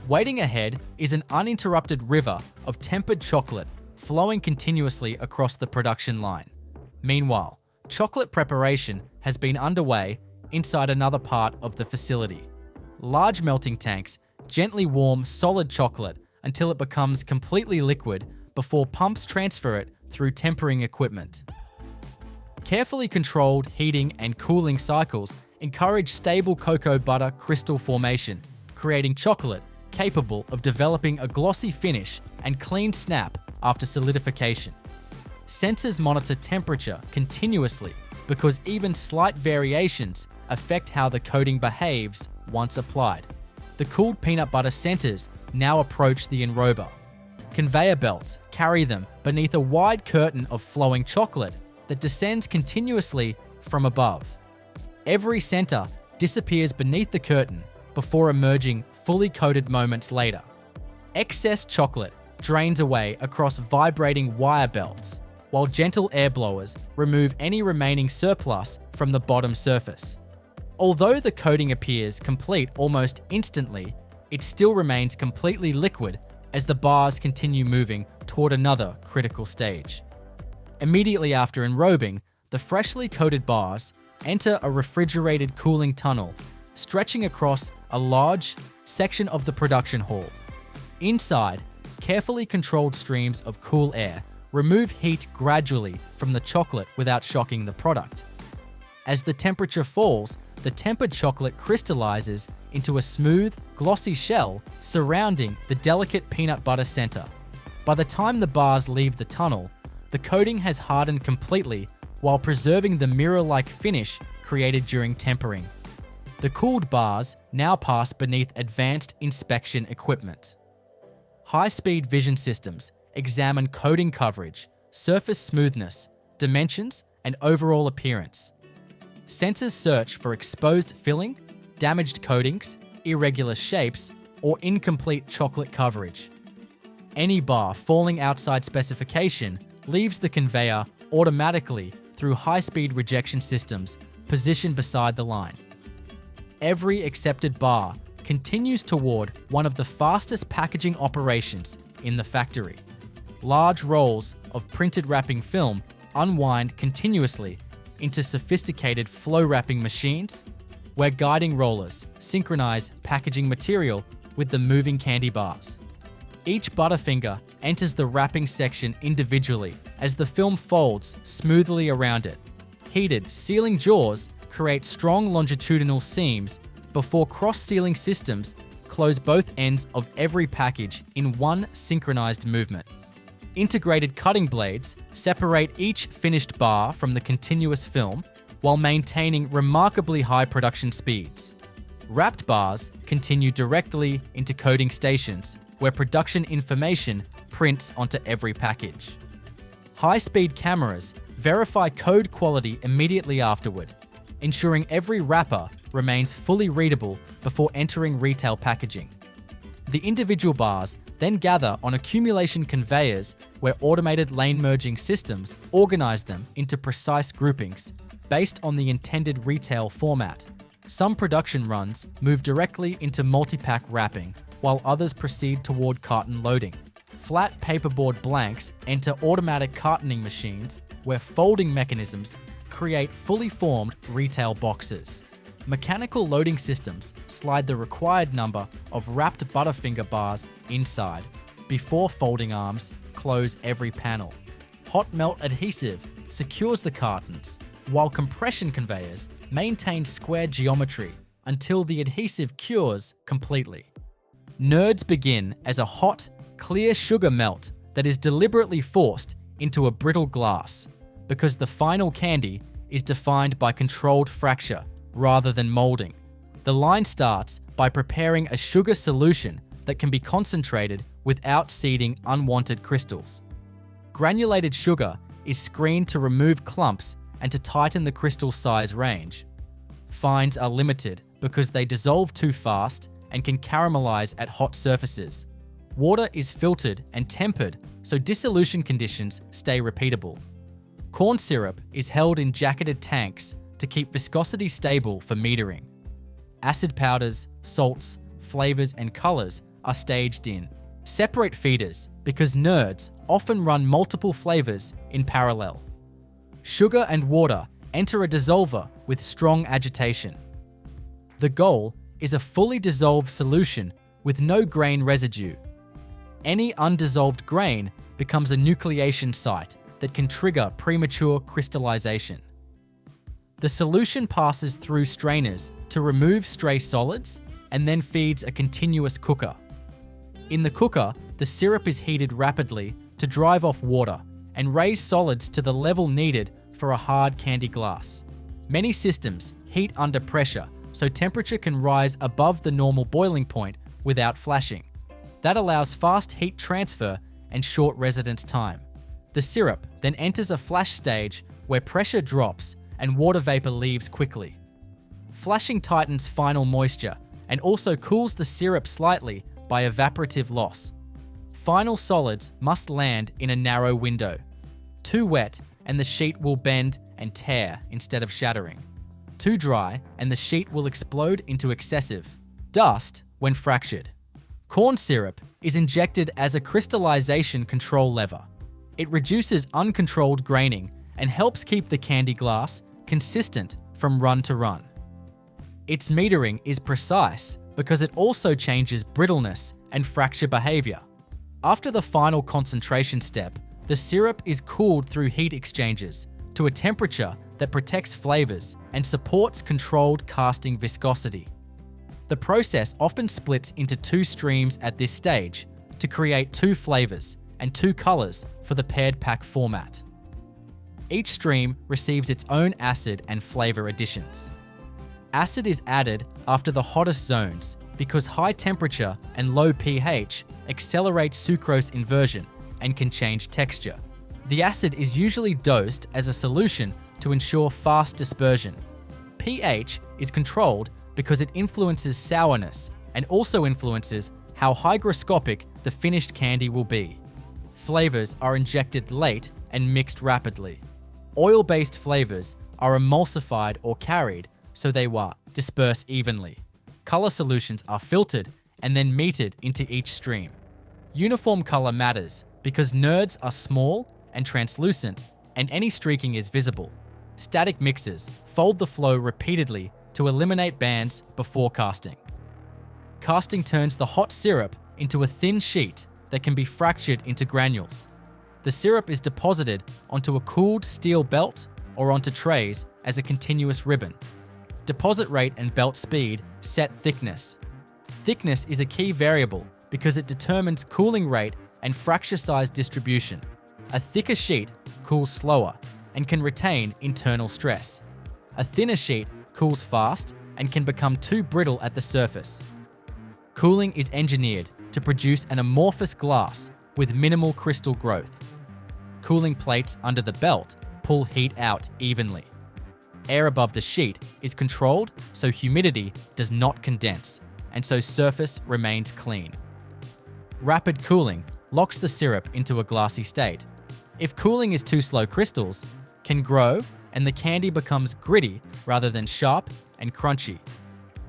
Waiting ahead is an uninterrupted river of tempered chocolate flowing continuously across the production line. Meanwhile, chocolate preparation has been underway inside another part of the facility. Large melting tanks gently warm solid chocolate until it becomes completely liquid before pumps transfer it through tempering equipment. Carefully controlled heating and cooling cycles encourage stable cocoa butter crystal formation, creating chocolate capable of developing a glossy finish and clean snap after solidification. Sensors monitor temperature continuously because even slight variations affect how the coating behaves once applied. The cooled peanut butter centers now approach the enrober. Conveyor belts carry them beneath a wide curtain of flowing chocolate that descends continuously from above. Every center disappears beneath the curtain before emerging fully coated moments later. Excess chocolate drains away across vibrating wire belts, while gentle air blowers remove any remaining surplus from the bottom surface. Although the coating appears complete almost instantly, it still remains completely liquid as the bars continue moving toward another critical stage. Immediately after enrobing, the freshly coated bars enter a refrigerated cooling tunnel, stretching across a large section of the production hall. Inside, carefully controlled streams of cool air remove heat gradually from the chocolate without shocking the product. As the temperature falls, the tempered chocolate crystallizes into a smooth, glossy shell surrounding the delicate peanut butter center. By the time the bars leave the tunnel, the coating has hardened completely while preserving the mirror-like finish created during tempering. The cooled bars now pass beneath advanced inspection equipment. High-speed vision systems examine coating coverage, surface smoothness, dimensions, and overall appearance. Sensors search for exposed filling, damaged coatings, irregular shapes, or incomplete chocolate coverage. Any bar falling outside specification leaves the conveyor automatically through high-speed rejection systems positioned beside the line. Every accepted bar continues toward one of the fastest packaging operations in the factory. Large rolls of printed wrapping film unwind continuously into sophisticated flow wrapping machines, where guiding rollers synchronize packaging material with the moving candy bars. Each Butterfinger enters the wrapping section individually as the film folds smoothly around it. Heated sealing jaws create strong longitudinal seams before cross-sealing systems close both ends of every package in one synchronized movement. Integrated cutting blades separate each finished bar from the continuous film while maintaining remarkably high production speeds. Wrapped bars continue directly into coding stations where production information prints onto every package. High-speed cameras verify code quality immediately afterward, ensuring every wrapper remains fully readable before entering retail packaging. The individual bars then gather on accumulation conveyors where automated lane merging systems organize them into precise groupings based on the intended retail format. Some production runs move directly into multi-pack wrapping, while others proceed toward carton loading. Flat paperboard blanks enter automatic cartoning machines where folding mechanisms create fully formed retail boxes. Mechanical loading systems slide the required number of wrapped Butterfinger bars inside. before folding arms close every panel. Hot melt adhesive secures the cartons, while compression conveyors maintain square geometry until the adhesive cures completely. Nerds begin as a hot, clear sugar melt that is deliberately forced into a brittle glass because the final candy is defined by controlled fracture rather than molding. The line starts by preparing a sugar solution that can be concentrated without seeding unwanted crystals. Granulated sugar is screened to remove clumps and to tighten the crystal size range. Fines are limited because they dissolve too fast and can caramelize at hot surfaces. Water is filtered and tempered so dissolution conditions stay repeatable. Corn syrup is held in jacketed tanks to keep viscosity stable for metering. Acid powders, salts, flavors, and colors are staged in separate feeders because nerds often run multiple flavors in parallel. Sugar and water enter a dissolver with strong agitation. The goal is a fully dissolved solution with no grain residue. Any undissolved grain becomes a nucleation site that can trigger premature crystallization. The solution passes through strainers to remove stray solids and then feeds a continuous cooker. In the cooker, the syrup is heated rapidly to drive off water and raise solids to the level needed for a hard candy glass. Many systems heat under pressure so temperature can rise above the normal boiling point without flashing. That allows fast heat transfer and short residence time. The syrup then enters a flash stage where pressure drops and water vapor leaves quickly. Flashing tightens final moisture and also cools the syrup slightly by evaporative loss. Final solids must land in a narrow window. Too wet and the sheet will bend and tear instead of shattering. Too dry and the sheet will explode into excessive dust when fractured. Corn syrup is injected as a crystallization control lever. It reduces uncontrolled graining and helps keep the candy glass consistent from run to run. Its metering is precise because it also changes brittleness and fracture behavior. After the final concentration step, the syrup is cooled through heat exchangers to a temperature that protects flavors and supports controlled casting viscosity. The process often splits into two streams at this stage to create two flavors and two colors for the paired pack format. Each stream receives its own acid and flavor additions. Acid is added after the hottest zones because high temperature and low pH accelerate sucrose inversion and can change texture. The acid is usually dosed as a solution to ensure fast dispersion. pH is controlled because it influences sourness and also influences how hygroscopic the finished candy will be. Flavors are injected late and mixed rapidly. Oil-based flavors are emulsified or carried so they will disperse evenly. Color solutions are filtered and then metered into each stream. Uniform color matters because nerds are small and translucent and any streaking is visible. Static mixers fold the flow repeatedly to eliminate bands before casting. Casting turns the hot syrup into a thin sheet that can be fractured into granules. The syrup is deposited onto a cooled steel belt or onto trays as a continuous ribbon. Deposit rate and belt speed set thickness. Thickness is a key variable because it determines cooling rate and fracture size distribution. A thicker sheet cools slower and can retain internal stress. A thinner sheet cools fast and can become too brittle at the surface. Cooling is engineered to produce an amorphous glass with minimal crystal growth. Cooling plates under the belt pull heat out evenly. Air above the sheet is controlled so humidity does not condense, and so surface remains clean. Rapid cooling locks the syrup into a glassy state. If cooling is too slow, crystals can grow and the candy becomes gritty rather than sharp and crunchy.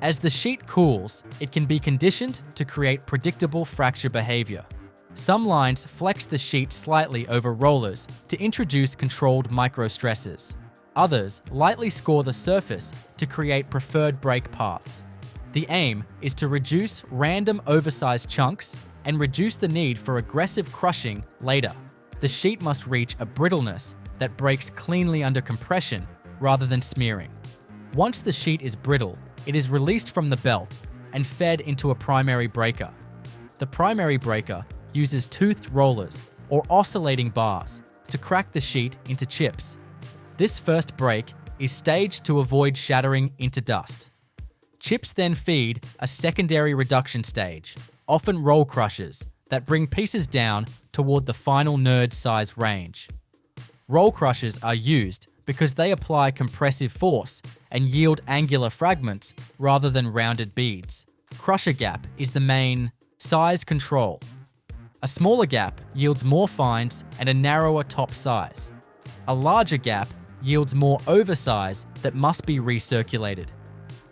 As the sheet cools, it can be conditioned to create predictable fracture behavior. Some lines flex the sheet slightly over rollers to introduce controlled microstresses. Others lightly score the surface to create preferred break paths. The aim is to reduce random oversized chunks and reduce the need for aggressive crushing later. The sheet must reach a brittleness that breaks cleanly under compression rather than smearing. Once the sheet is brittle, it is released from the belt and fed into a primary breaker. The primary breaker uses toothed rollers or oscillating bars to crack the sheet into chips. This first break is staged to avoid shattering into dust. Chips then feed a secondary reduction stage, often roll crushers, that bring pieces down toward the final nerd size range. Roll crushers are used because they apply compressive force and yield angular fragments rather than rounded beads. Crusher gap is the main size control. A smaller gap yields more fines and a narrower top size. A larger gap yields more oversize that must be recirculated.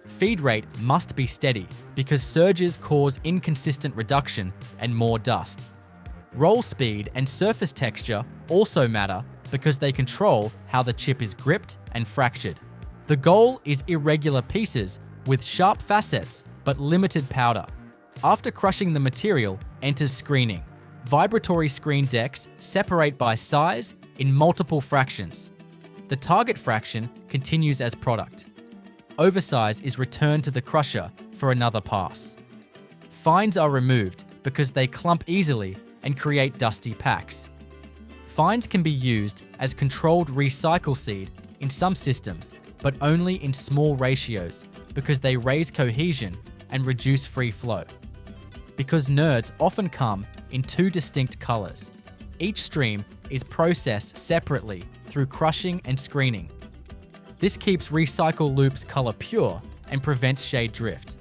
Feed rate must be steady because surges cause inconsistent reduction and more dust. Roll speed and surface texture also matter because they control how the chip is gripped and fractured. The goal is irregular pieces with sharp facets but limited powder. After crushing, the material enters screening. Vibratory screen decks separate by size in multiple fractions. The target fraction continues as product. Oversize is returned to the crusher for another pass. Fines are removed because they clump easily and create dusty packs. Fines can be used as controlled recycle seed in some systems, but only in small ratios because they raise cohesion and reduce free flow. Because nerds often come in two distinct colors, each stream is processed separately through crushing and screening. This keeps recycle loops color pure and prevents shade drift.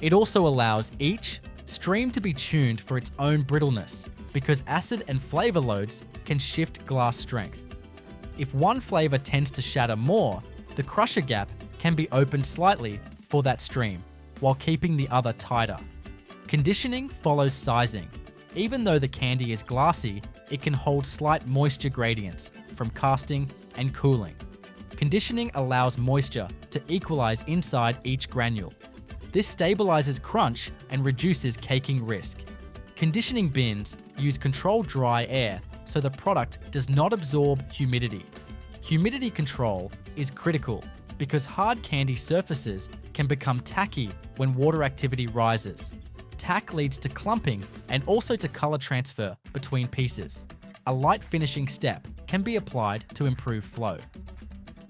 It also allows each stream to be tuned for its own brittleness because acid and flavor loads can shift glass strength. If one flavor tends to shatter more, the crusher gap can be opened slightly for that stream while keeping the other tighter. Conditioning follows sizing. Even though the candy is glassy, it can hold slight moisture gradients from casting and cooling. Conditioning allows moisture to equalize inside each granule. This stabilizes crunch and reduces caking risk. Conditioning bins use controlled dry air so the product does not absorb humidity. Humidity control is critical because hard candy surfaces can become tacky when water activity rises. Tack leads to clumping and also to color transfer between pieces. A light finishing step can be applied to improve flow.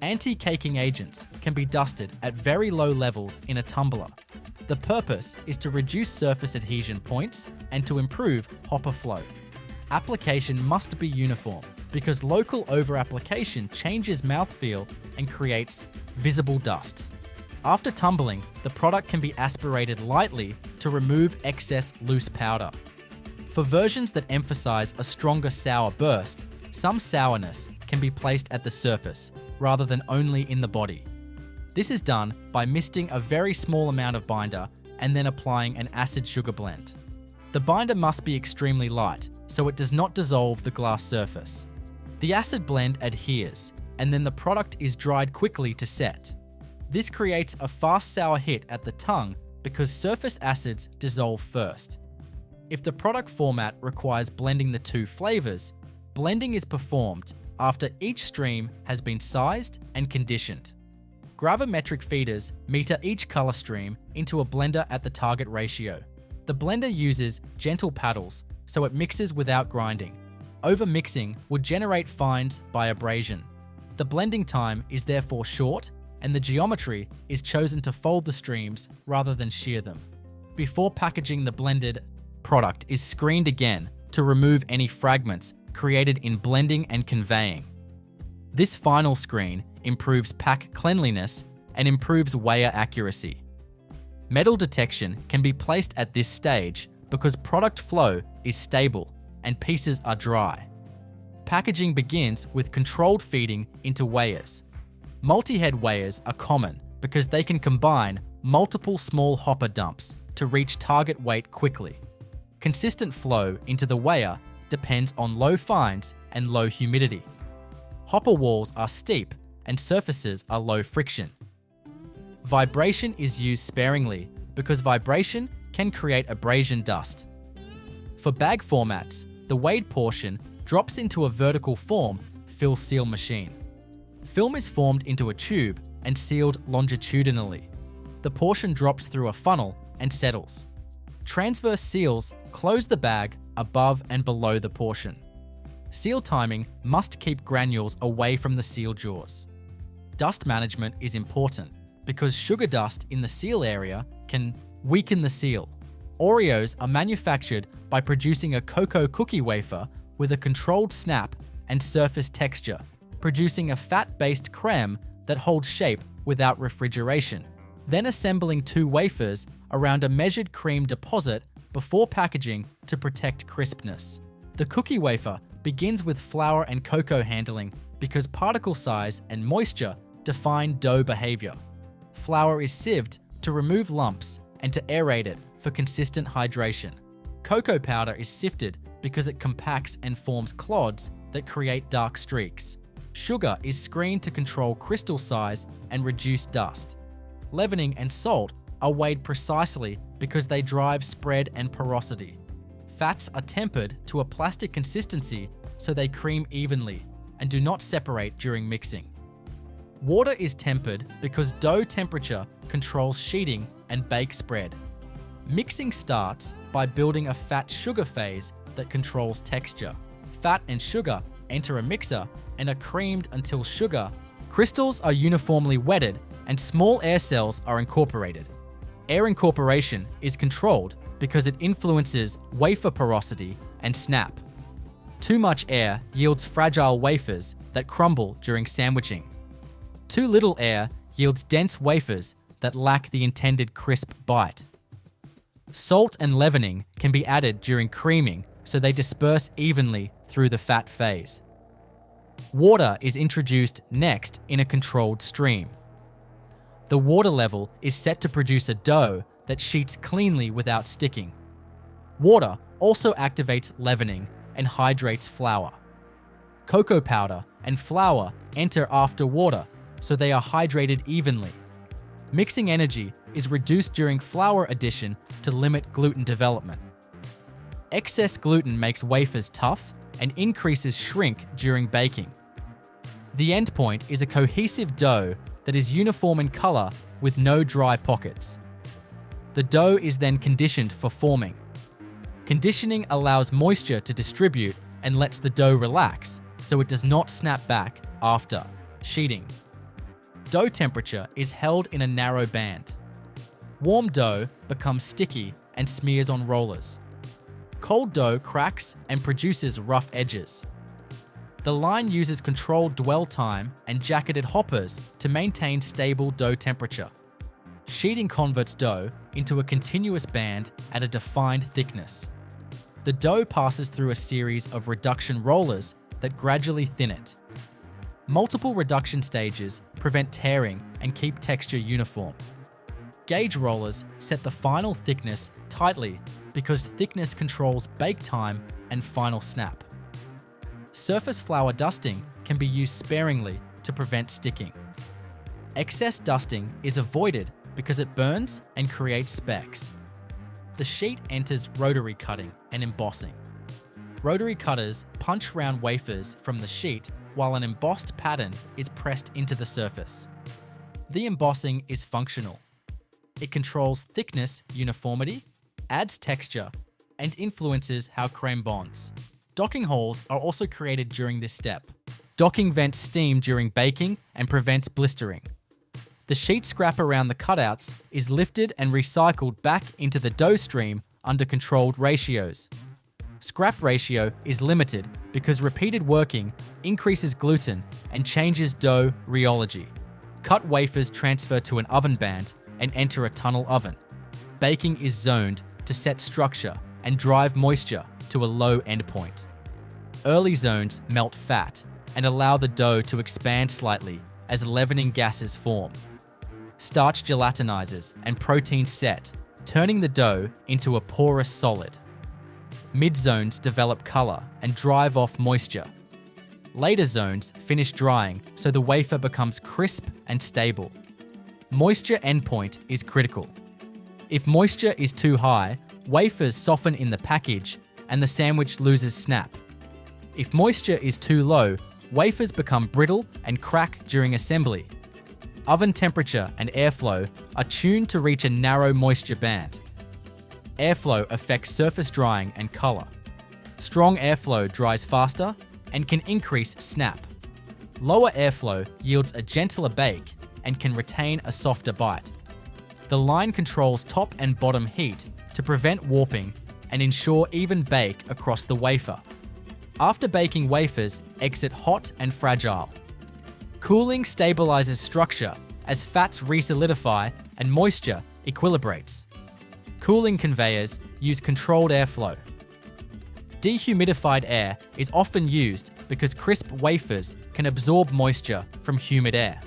Anti-caking agents can be dusted at very low levels in a tumbler. The purpose is to reduce surface adhesion points and to improve hopper flow. Application must be uniform because local over-application changes mouthfeel and creates visible dust. After tumbling, the product can be aspirated lightly to remove excess loose powder. For versions that emphasize a stronger sour burst, some sourness can be placed at the surface rather than only in the body. This is done by misting a very small amount of binder and then applying an acid-sugar blend. The binder must be extremely light so it does not dissolve the glass surface. The acid blend adheres, and then the product is dried quickly to set. This creates a fast sour hit at the tongue because surface acids dissolve first. If the product format requires blending the two flavors, blending is performed after each stream has been sized and conditioned. Gravimetric feeders meter each color stream into a blender at the target ratio. The blender uses gentle paddles so it mixes without grinding. Over-mixing would generate fines by abrasion. The blending time is therefore short, and the geometry is chosen to fold the streams rather than shear them. Before packaging, the blended product is screened again to remove any fragments created in blending and conveying. This final screen improves pack cleanliness and improves weigher accuracy. Metal detection can be placed at this stage because product flow is stable and pieces are dry. Packaging begins with controlled feeding into weighers. Multi-head weighers are common because they can combine multiple small hopper dumps to reach target weight quickly. Consistent flow into the weigher depends on low fines and low humidity. Hopper walls are steep and surfaces are low friction. Vibration is used sparingly because vibration can create abrasion dust. For bag formats, the weighed portion drops into a vertical form fill-seal machine. Film is formed into a tube and sealed longitudinally. The portion drops through a funnel and settles. Transverse seals close the bag above and below the portion. Seal timing must keep granules away from the seal jaws. Dust management is important because sugar dust in the seal area can weaken the seal. Oreos are manufactured by producing a cocoa cookie wafer with a controlled snap and surface texture, producing a fat-based creme that holds shape without refrigeration, then assembling 2 wafers around a measured cream deposit before packaging to protect crispness. The cookie wafer begins with flour and cocoa handling because particle size and moisture define dough behavior. Flour is sieved to remove lumps and to aerate it for consistent hydration. Cocoa powder is sifted because it compacts and forms clods that create dark streaks. Sugar is screened to control crystal size and reduce dust. Leavening and salt are weighed precisely because they drive spread and porosity. Fats are tempered to a plastic consistency so they cream evenly and do not separate during mixing. Water is tempered because dough temperature controls sheeting and bake spread. Mixing starts by building a fat-sugar phase that controls texture. Fat and sugar enter a mixer and are creamed until sugar crystals are uniformly wetted and small air cells are incorporated. Air incorporation is controlled because it influences wafer porosity and snap. Too much air yields fragile wafers that crumble during sandwiching. Too little air yields dense wafers that lack the intended crisp bite. Salt and leavening can be added during creaming so they disperse evenly through the fat phase. Water is introduced next in a controlled stream. The water level is set to produce a dough that sheets cleanly without sticking. Water also activates leavening and hydrates flour. Cocoa powder and flour enter after water, so they are hydrated evenly. Mixing energy is reduced during flour addition to limit gluten development. Excess gluten makes wafers tough and increases shrink during baking. The endpoint is a cohesive dough that is uniform in color with no dry pockets. The dough is then conditioned for forming. Conditioning allows moisture to distribute and lets the dough relax so it does not snap back after sheeting. Dough temperature is held in a narrow band. Warm dough becomes sticky and smears on rollers. Cold dough cracks and produces rough edges. The line uses controlled dwell time and jacketed hoppers to maintain stable dough temperature. Sheeting converts dough into a continuous band at a defined thickness. The dough passes through a series of reduction rollers that gradually thin it. Multiple reduction stages prevent tearing and keep texture uniform. Gauge rollers set the final thickness tightly because thickness controls bake time and final snap. Surface flour dusting can be used sparingly to prevent sticking. Excess dusting is avoided because it burns and creates specks. The sheet enters rotary cutting and embossing. Rotary cutters punch round wafers from the sheet while an embossed pattern is pressed into the surface. The embossing is functional. It controls thickness uniformity, adds texture, and influences how creme bonds. Docking holes are also created during this step. Docking vents steam during baking and prevents blistering. The sheet scrap around the cutouts is lifted and recycled back into the dough stream under controlled ratios. Scrap ratio is limited because repeated working increases gluten and changes dough rheology. Cut wafers transfer to an oven band and enter a tunnel oven. Baking is zoned to set structure and drive moisture to a low endpoint. Early zones melt fat and allow the dough to expand slightly as leavening gases form. Starch gelatinizes and protein set, turning the dough into a porous solid. Mid-zones develop color and drive off moisture. Later zones finish drying so the wafer becomes crisp and stable. Moisture endpoint is critical. If moisture is too high, wafers soften in the package, and the sandwich loses snap. If moisture is too low, wafers become brittle and crack during assembly. Oven temperature and airflow are tuned to reach a narrow moisture band. Airflow affects surface drying and color. Strong airflow dries faster and can increase snap. Lower airflow yields a gentler bake and can retain a softer bite. The line controls top and bottom heat to prevent warping and ensure even bake across the wafer. After baking, wafers exit hot and fragile. Cooling stabilizes structure as fats resolidify and moisture equilibrates. Cooling conveyors use controlled airflow. Dehumidified air is often used because crisp wafers can absorb moisture from humid air.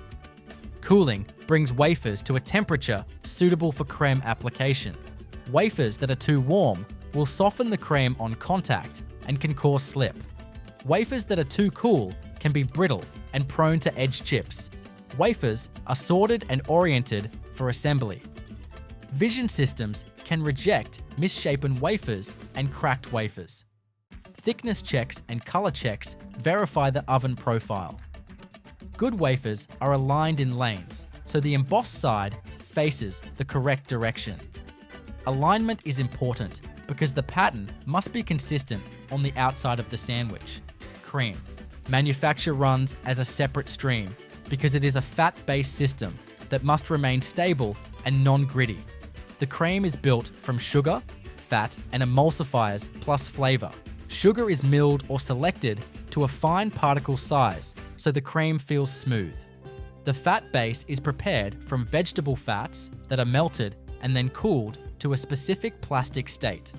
Cooling brings wafers to a temperature suitable for creme application. Wafers that are too warm will soften the creme on contact and can cause slip. Wafers that are too cool can be brittle and prone to edge chips. Wafers are sorted and oriented for assembly. Vision systems can reject misshapen wafers and cracked wafers. Thickness checks and color checks verify the oven profile. Good wafers are aligned in lanes, so the embossed side faces the correct direction. Alignment is important because the pattern must be consistent on the outside of the sandwich. Cream. Manufacture runs as a separate stream because it is a fat-based system that must remain stable and non-gritty. The cream is built from sugar, fat, and emulsifiers plus flavor. Sugar is milled or selected to a fine particle size so the cream feels smooth. The fat base is prepared from vegetable fats that are melted and then cooled to a specific plastic state.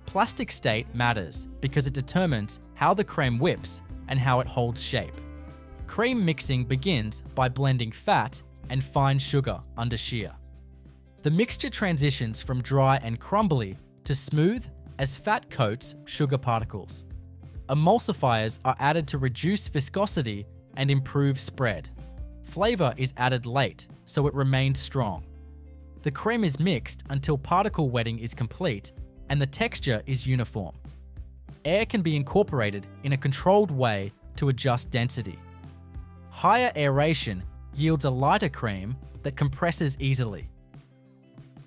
Plastic state matters because it determines how the creme whips and how it holds shape. Cream mixing begins by blending fat and fine sugar under shear. The mixture transitions from dry and crumbly to smooth as fat coats sugar particles. Emulsifiers are added to reduce viscosity and improve spread. Flavor is added late so it remains strong. The creme is mixed until particle wetting is complete and the texture is uniform. Air can be incorporated in a controlled way to adjust density. Higher aeration yields a lighter cream that compresses easily.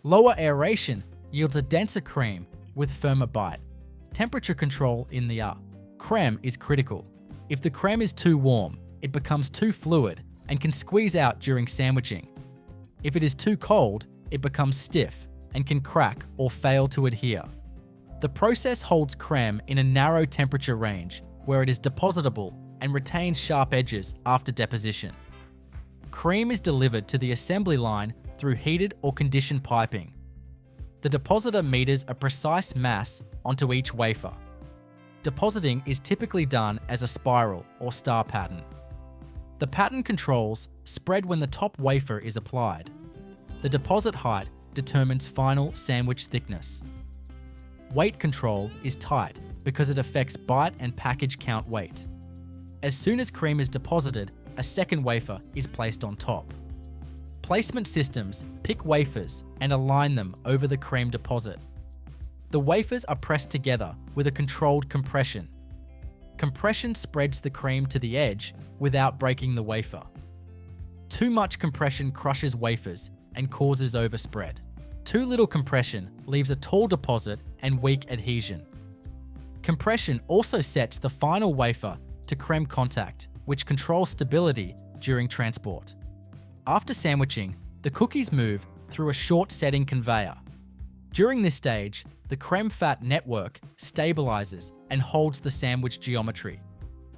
Lower aeration yields a denser cream with firmer bite. Temperature control in the creme is critical. If the creme is too warm, it becomes too fluid and can squeeze out during sandwiching. If it is too cold, it becomes stiff and can crack or fail to adhere. The process holds creme in a narrow temperature range where it is depositable and retains sharp edges after deposition. Cream is delivered to the assembly line through heated or conditioned piping. The depositor meters a precise mass onto each wafer. Depositing is typically done as a spiral or star pattern. The pattern controls spread when the top wafer is applied. The deposit height determines final sandwich thickness. Weight control is tight because it affects bite and package count weight. As soon as cream is deposited, a second wafer is placed on top. Placement systems pick wafers and align them over the cream deposit. The wafers are pressed together with a controlled compression. Compression spreads the cream to the edge without breaking the wafer. Too much compression crushes wafers and causes overspread. Too little compression leaves a tall deposit and weak adhesion. Compression also sets the final wafer to creme contact, which controls stability during transport. After sandwiching, the cookies move through a short setting conveyor. During this stage, the creme fat network stabilizes and holds the sandwich geometry.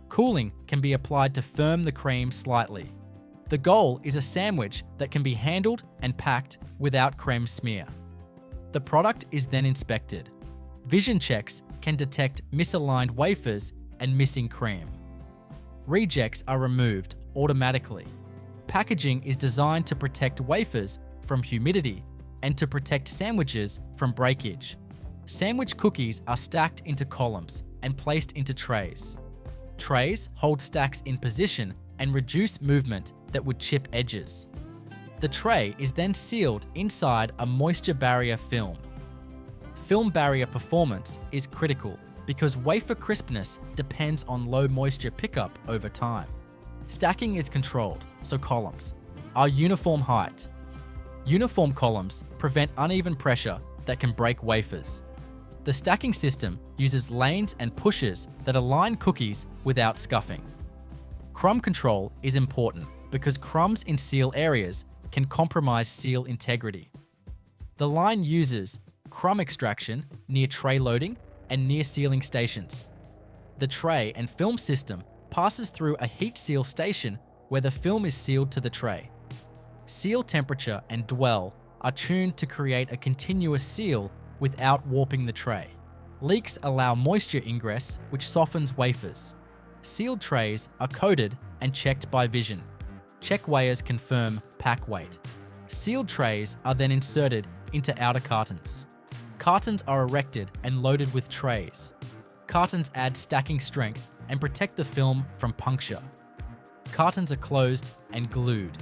Cooling can be applied to firm the cream slightly. The goal is a sandwich that can be handled and packed without creme smear. The product is then inspected. Vision checks can detect misaligned wafers and missing cream. Rejects are removed automatically. Packaging is designed to protect wafers from humidity and to protect sandwiches from breakage. Sandwich cookies are stacked into columns and placed into trays. Trays hold stacks in position and reduce movement that would chip edges. The tray is then sealed inside a moisture barrier film. film barrier performance is critical because wafer crispness depends on low moisture pickup over time. Stacking is controlled, so columns are uniform height. Uniform columns prevent uneven pressure that can break wafers. The stacking system uses lanes and pushes that align cookies without scuffing. Crumb control is important because crumbs in seal areas can compromise seal integrity. The line uses crumb extraction near tray loading and near sealing stations. The tray and film system passes through a heat seal station where the film is sealed to the tray. Seal temperature and dwell are tuned to create a continuous seal without warping the tray. Leaks allow moisture ingress, which softens wafers. Sealed trays are coated and checked by vision. Check weighers confirm pack weight. Sealed trays are then inserted into outer cartons. Cartons are erected and loaded with trays. Cartons add stacking strength and protect the film from puncture. Cartons are closed and glued.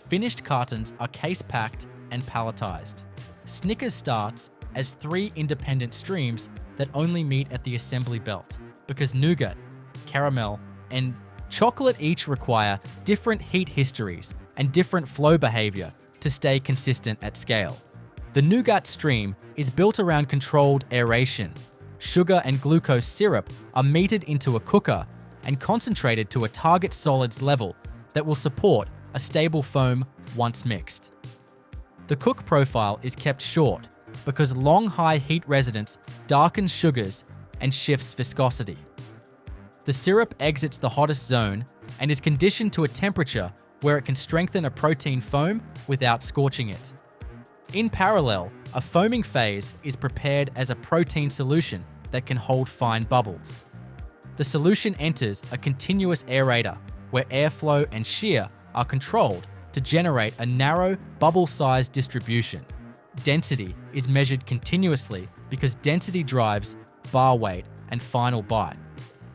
Finished cartons are case-packed and palletized. Snickers starts as 3 independent streams that only meet at the assembly belt because nougat, caramel, and chocolate each require different heat histories and different flow behavior to stay consistent at scale. The nougat stream is built around controlled aeration. Sugar and glucose syrup are metered into a cooker and concentrated to a target solids level that will support a stable foam once mixed. The cook profile is kept short because long high heat residence darkens sugars and shifts viscosity. The syrup exits the hottest zone and is conditioned to a temperature where it can strengthen a protein foam without scorching it. In parallel, a foaming phase is prepared as a protein solution that can hold fine bubbles. The solution enters a continuous aerator where airflow and shear are controlled to generate a narrow, bubble-sized distribution. Density is measured continuously because density drives bar weight and final bite.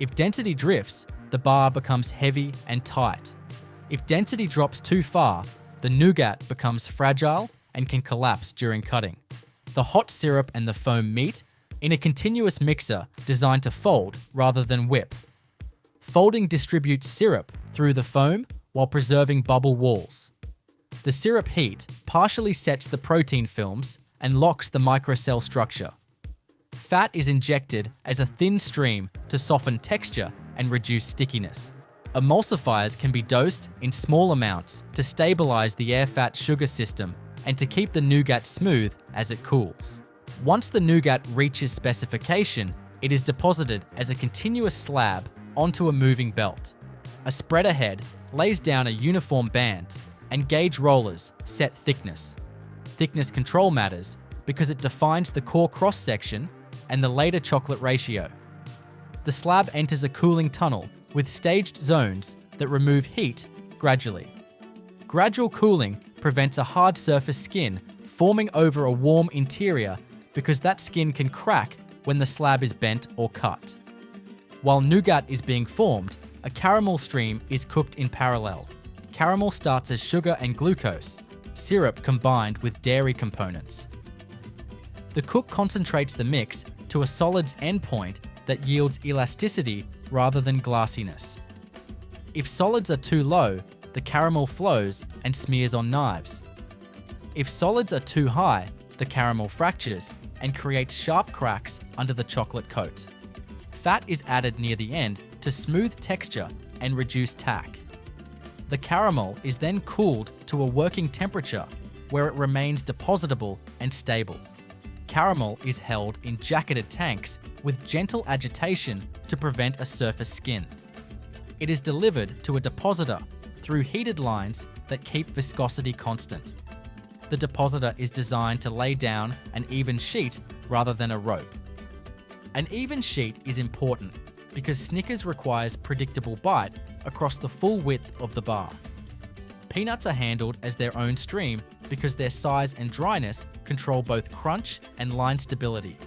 If density drifts, the bar becomes heavy and tight. If density drops too far, the nougat becomes fragile and can collapse during cutting. The hot syrup and the foam meet in a continuous mixer designed to fold rather than whip. Folding distributes syrup through the foam while preserving bubble walls. The syrup heat partially sets the protein films and locks the microcell structure. Fat is injected as a thin stream to soften texture and reduce stickiness. Emulsifiers can be dosed in small amounts to stabilize the air-fat sugar system and to keep the nougat smooth as it cools. Once the nougat reaches specification, it is deposited as a continuous slab onto a moving belt. A spreader head lays down a uniform band, and gauge rollers set thickness. Thickness control matters because it defines the core cross-section and the later chocolate ratio. The slab enters a cooling tunnel with staged zones that remove heat gradually. Gradual cooling prevents a hard surface skin forming over a warm interior because that skin can crack when the slab is bent or cut. While nougat is being formed, a caramel stream is cooked in parallel. Caramel starts as sugar and glucose, syrup combined with dairy components. The cook concentrates the mix to a solids endpoint that yields elasticity rather than glassiness. If solids are too low, the caramel flows and smears on knives. If solids are too high, the caramel fractures and creates sharp cracks under the chocolate coat. Fat is added near the end to smooth texture and reduce tack. The caramel is then cooled to a working temperature where it remains depositable and stable. Caramel is held in jacketed tanks with gentle agitation to prevent a surface skin. It is delivered to a depositor through heated lines that keep viscosity constant. The depositor is designed to lay down an even sheet rather than a rope. An even sheet is important because Snickers requires predictable bite across the full width of the bar. Peanuts are handled as their own stream because their size and dryness control both crunch and line stability.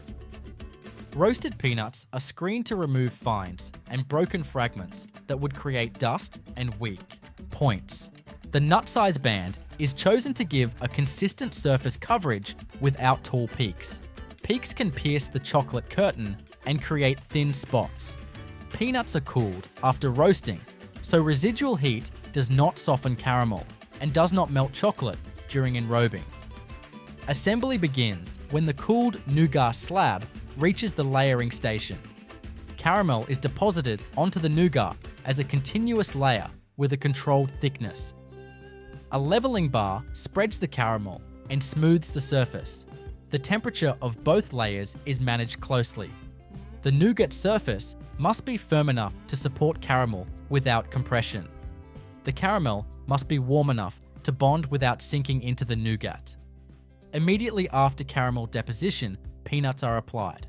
Roasted peanuts are screened to remove fines and broken fragments that would create dust and weak points. The nut size band is chosen to give a consistent surface coverage without tall peaks. Peaks can pierce the chocolate curtain and create thin spots. Peanuts are cooled after roasting, so residual heat does not soften caramel and does not melt chocolate during enrobing. Assembly begins when the cooled nougat slab reaches the layering station. Caramel is deposited onto the nougat as a continuous layer with a controlled thickness. A leveling bar spreads the caramel and smooths the surface. The temperature of both layers is managed closely. The nougat surface must be firm enough to support caramel without compression. The caramel must be warm enough to bond without sinking into the nougat. Immediately after caramel deposition, peanuts are applied.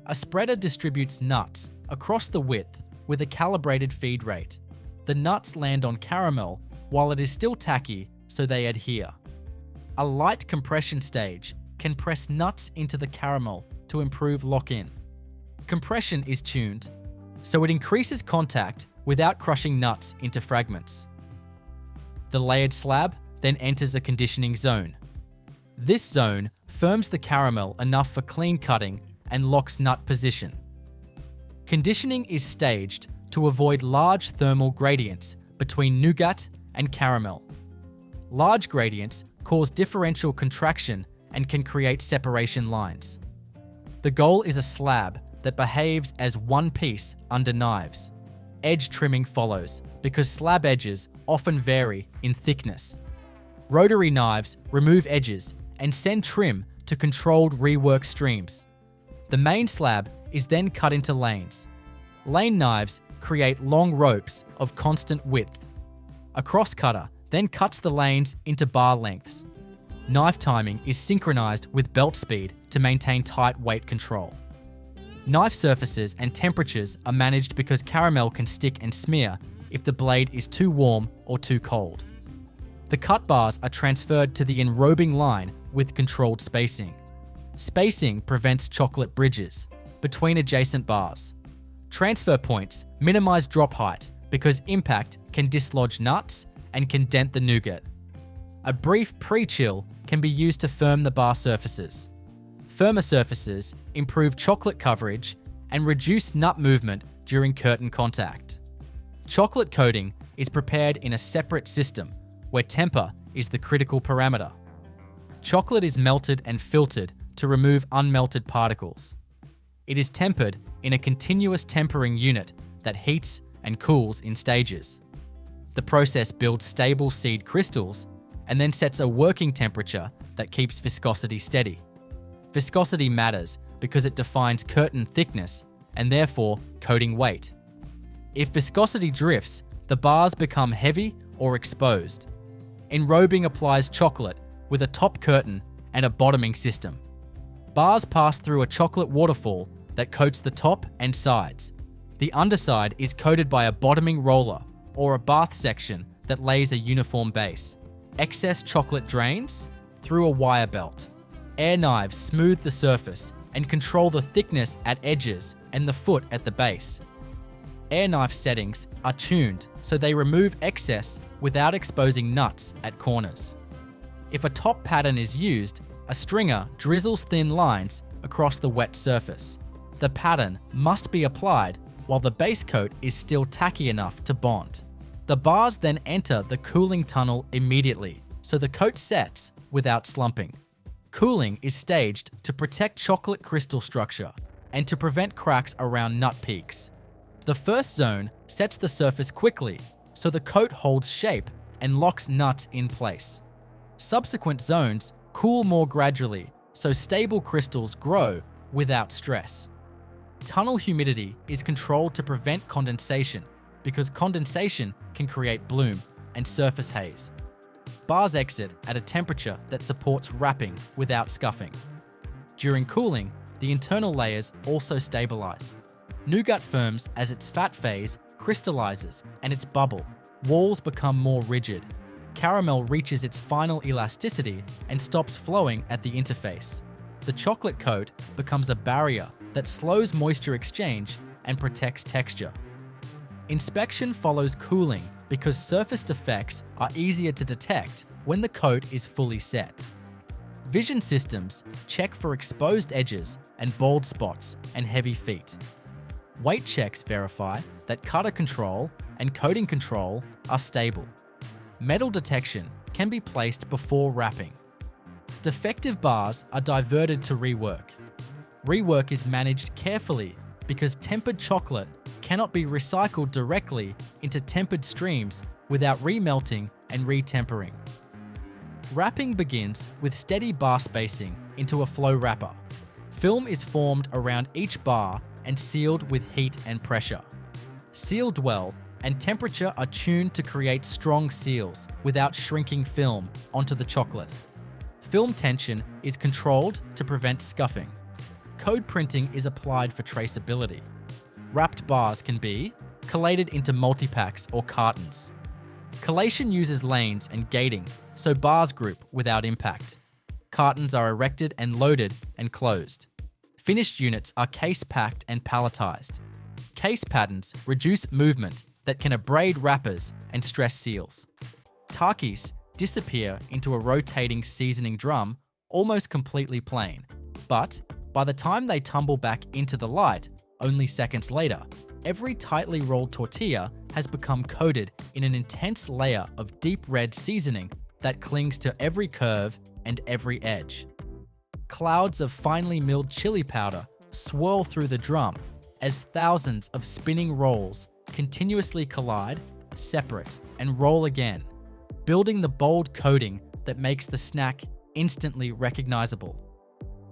A spreader distributes nuts across the width with a calibrated feed rate. The nuts land on caramel while it is still tacky, so they adhere. A light compression stage can press nuts into the caramel to improve lock-in. Compression is tuned, so it increases contact without crushing nuts into fragments. The layered slab then enters a conditioning zone. This zone firms the caramel enough for clean cutting and locks nut position. Conditioning is staged to avoid large thermal gradients between nougat and caramel. Large gradients cause differential contraction and can create separation lines. The goal is a slab that behaves as one piece under knives. Edge trimming follows because slab edges often vary in thickness. Rotary knives remove edges and send trim to controlled rework streams. The main slab is then cut into lanes. Lane knives create long ropes of constant width. A crosscutter then cuts the lanes into bar lengths. Knife timing is synchronized with belt speed to maintain tight weight control. Knife surfaces and temperatures are managed because caramel can stick and smear if the blade is too warm or too cold. The cut bars are transferred to the enrobing line with controlled spacing. Spacing prevents chocolate bridges between adjacent bars. Transfer points minimize drop height because impact can dislodge nuts and can dent the nougat. A brief pre-chill can be used to firm the bar surfaces. Firmer surfaces improve chocolate coverage and reduce nut movement during curtain contact. Chocolate coating is prepared in a separate system where temper is the critical parameter. Chocolate is melted and filtered to remove unmelted particles. It is tempered in a continuous tempering unit that heats and cools in stages. The process builds stable seed crystals and then sets a working temperature that keeps viscosity steady. Viscosity matters because it defines curtain thickness and therefore coating weight. If viscosity drifts, the bars become heavy or exposed. Enrobing applies chocolate with a top curtain and a bottoming system. Bars pass through a chocolate waterfall that coats the top and sides. The underside is coated by a bottoming roller or a bath section that lays a uniform base. Excess chocolate drains through a wire belt. Air knives smooth the surface and control the thickness at edges and the foot at the base. Air knife settings are tuned so they remove excess without exposing nuts at corners. If a top pattern is used, a stringer drizzles thin lines across the wet surface. The pattern must be applied while the base coat is still tacky enough to bond. The bars then enter the cooling tunnel immediately, so the coat sets without slumping. Cooling is staged to protect chocolate crystal structure and to prevent cracks around nut peaks. The first zone sets the surface quickly, so the coat holds shape and locks nuts in place. Subsequent zones cool more gradually, so stable crystals grow without stress. Tunnel humidity is controlled to prevent condensation because condensation can create bloom and surface haze. Bars exit at a temperature that supports wrapping without scuffing. During cooling, the internal layers also stabilize. Nougat firms as its fat phase crystallizes and its bubble. Walls become more rigid. Caramel reaches its final elasticity and stops flowing at the interface. The chocolate coat becomes a barrier that slows moisture exchange and protects texture. Inspection follows cooling because surface defects are easier to detect when the coat is fully set. Vision systems check for exposed edges and bald spots and heavy feet. Weight checks verify that cutter control and coating control are stable. Metal detection can be placed before wrapping. Defective bars are diverted to rework. Rework is managed carefully because tempered chocolate cannot be recycled directly into tempered streams without remelting and retempering. Wrapping begins with steady bar spacing into a flow wrapper. Film is formed around each bar and sealed with heat and pressure. Sealed well and temperature are tuned to create strong seals without shrinking film onto the chocolate. Film tension is controlled to prevent scuffing. Code printing is applied for traceability. Wrapped bars can be collated into multi-packs or cartons. Collation uses lanes and gating, so bars group without impact. Cartons are erected and loaded and closed. Finished units are case-packed and palletized. Case patterns reduce movement that can abrade wrappers and stress seals. Takis disappear into a rotating seasoning drum almost completely plain, but by the time they tumble back into the light, only seconds later, every tightly rolled tortilla has become coated in an intense layer of deep red seasoning that clings to every curve and every edge. Clouds of finely milled chili powder swirl through the drum as thousands of spinning rolls continuously collide, separate, and roll again, building the bold coating that makes the snack instantly recognizable.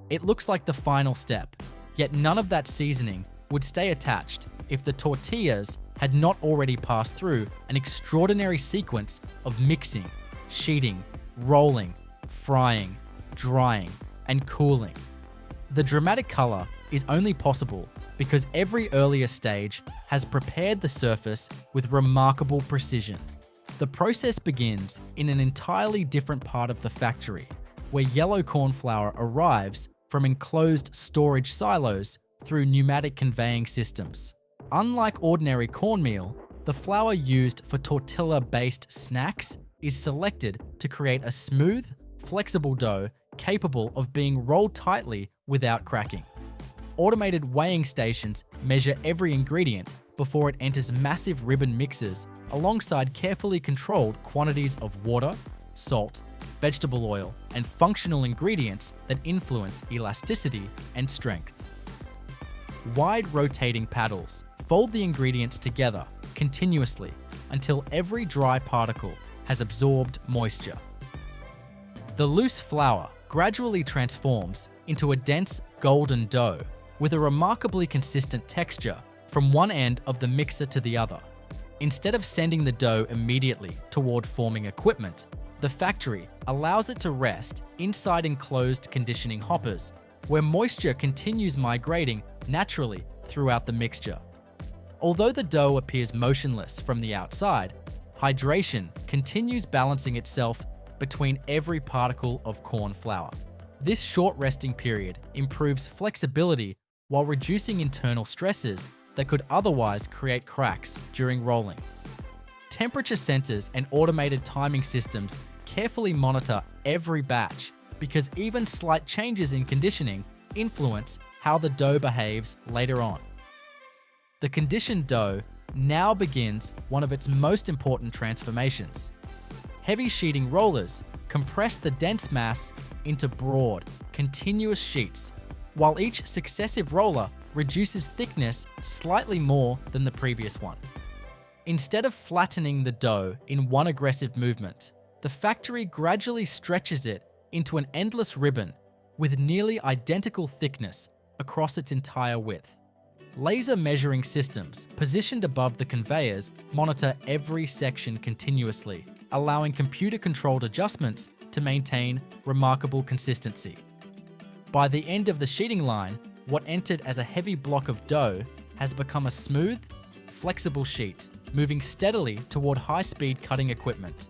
It looks like the final step, yet none of that seasoning would stay attached if the tortillas had not already passed through an extraordinary sequence of mixing, sheeting, rolling, frying, drying, and cooling. The dramatic color is only possible because every earlier stage has prepared the surface with remarkable precision. The process begins in an entirely different part of the factory, where yellow corn flour arrives from enclosed storage silos through pneumatic conveying systems. Unlike ordinary cornmeal, the flour used for tortilla-based snacks is selected to create a smooth, flexible dough capable of being rolled tightly without cracking. Automated weighing stations measure every ingredient before it enters massive ribbon mixers alongside carefully controlled quantities of water, salt, vegetable oil, and functional ingredients that influence elasticity and strength. Wide rotating paddles fold the ingredients together continuously until every dry particle has absorbed moisture. The loose flour gradually transforms into a dense golden dough with a remarkably consistent texture from one end of the mixer to the other. Instead of sending the dough immediately toward forming equipment, the factory allows it to rest inside enclosed conditioning hoppers, where moisture continues migrating naturally throughout the mixture. Although the dough appears motionless from the outside, hydration continues balancing itself between every particle of corn flour. This short resting period improves flexibility while reducing internal stresses that could otherwise create cracks during rolling. Temperature sensors and automated timing systems carefully monitor every batch because even slight changes in conditioning influence how the dough behaves later on. The conditioned dough now begins one of its most important transformations. Heavy sheeting rollers compress the dense mass into broad, continuous sheets, while each successive roller reduces thickness slightly more than the previous one. Instead of flattening the dough in one aggressive movement, the factory gradually stretches it into an endless ribbon with nearly identical thickness across its entire width. Laser measuring systems positioned above the conveyors monitor every section continuously, allowing computer-controlled adjustments to maintain remarkable consistency. By the end of the sheeting line, what entered as a heavy block of dough has become a smooth, flexible sheet, moving steadily toward high-speed cutting equipment.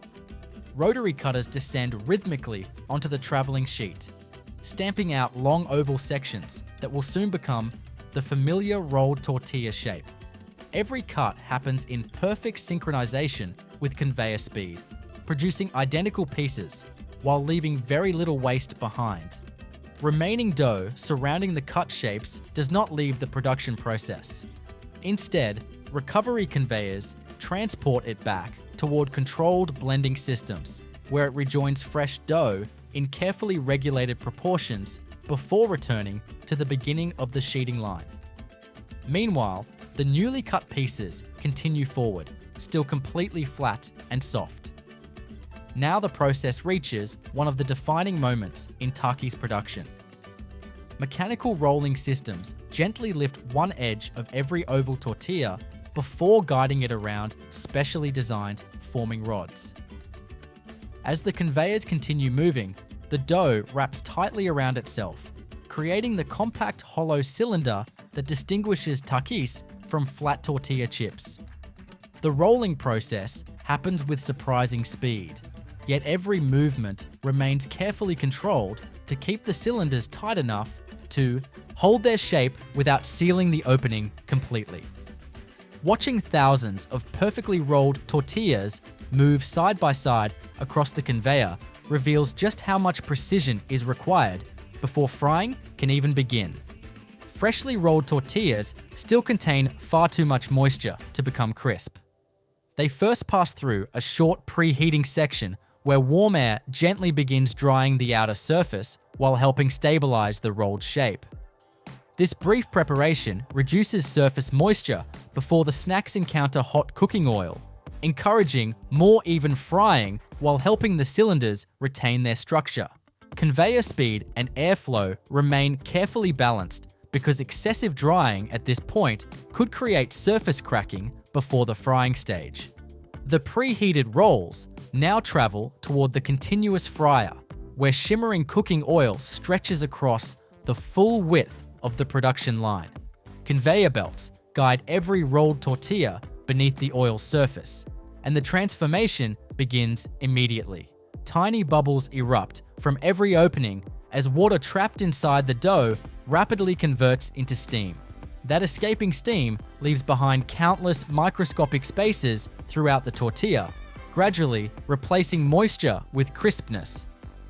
Rotary cutters descend rhythmically onto the traveling sheet, stamping out long oval sections that will soon become the familiar rolled tortilla shape. Every cut happens in perfect synchronization with conveyor speed, producing identical pieces, while leaving very little waste behind. Remaining dough surrounding the cut shapes does not leave the production process. Instead, recovery conveyors transport it back toward controlled blending systems, where it rejoins fresh dough in carefully regulated proportions before returning to the beginning of the sheeting line. Meanwhile, the newly cut pieces continue forward, still completely flat and soft. Now the process reaches one of the defining moments in Takis production. Mechanical rolling systems gently lift one edge of every oval tortilla before guiding it around specially designed forming rods. As the conveyors continue moving, the dough wraps tightly around itself, creating the compact hollow cylinder that distinguishes Takis from flat tortilla chips. The rolling process happens with surprising speed, yet every movement remains carefully controlled to keep the cylinders tight enough to hold their shape without sealing the opening completely. Watching thousands of perfectly rolled tortillas move side by side across the conveyor reveals just how much precision is required before frying can even begin. Freshly rolled tortillas still contain far too much moisture to become crisp. They first pass through a short preheating section where warm air gently begins drying the outer surface while helping stabilize the rolled shape. This brief preparation reduces surface moisture before the snacks encounter hot cooking oil, encouraging more even frying while helping the cylinders retain their structure. Conveyor speed and airflow remain carefully balanced because excessive drying at this point could create surface cracking before the frying stage. The preheated rolls now travel toward the continuous fryer, where shimmering cooking oil stretches across the full width of the production line. Conveyor belts guide every rolled tortilla beneath the oil's surface, and the transformation begins immediately. Tiny bubbles erupt from every opening as water trapped inside the dough rapidly converts into steam. That escaping steam leaves behind countless microscopic spaces throughout the tortilla, gradually replacing moisture with crispness.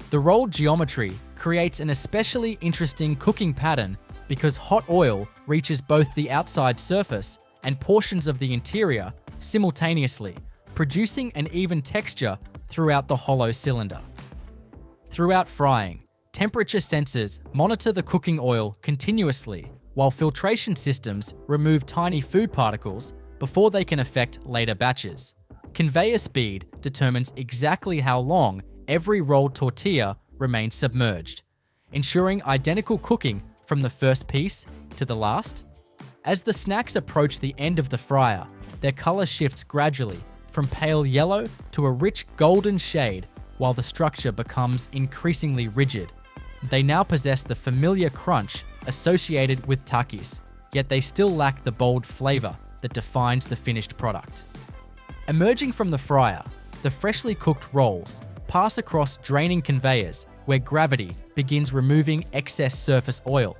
The rolled geometry creates an especially interesting cooking pattern because hot oil reaches both the outside surface and portions of the interior simultaneously, producing an even texture throughout the hollow cylinder. Throughout frying, temperature sensors monitor the cooking oil continuously, while filtration systems remove tiny food particles before they can affect later batches. Conveyor speed determines exactly how long every rolled tortilla remains submerged, ensuring identical cooking from the first piece to the last. As the snacks approach the end of the fryer, their color shifts gradually from pale yellow to a rich golden shade while the structure becomes increasingly rigid. They now possess the familiar crunch associated with Takis, yet they still lack the bold flavor that defines the finished product. Emerging from the fryer, the freshly cooked rolls pass across draining conveyors where gravity begins removing excess surface oil.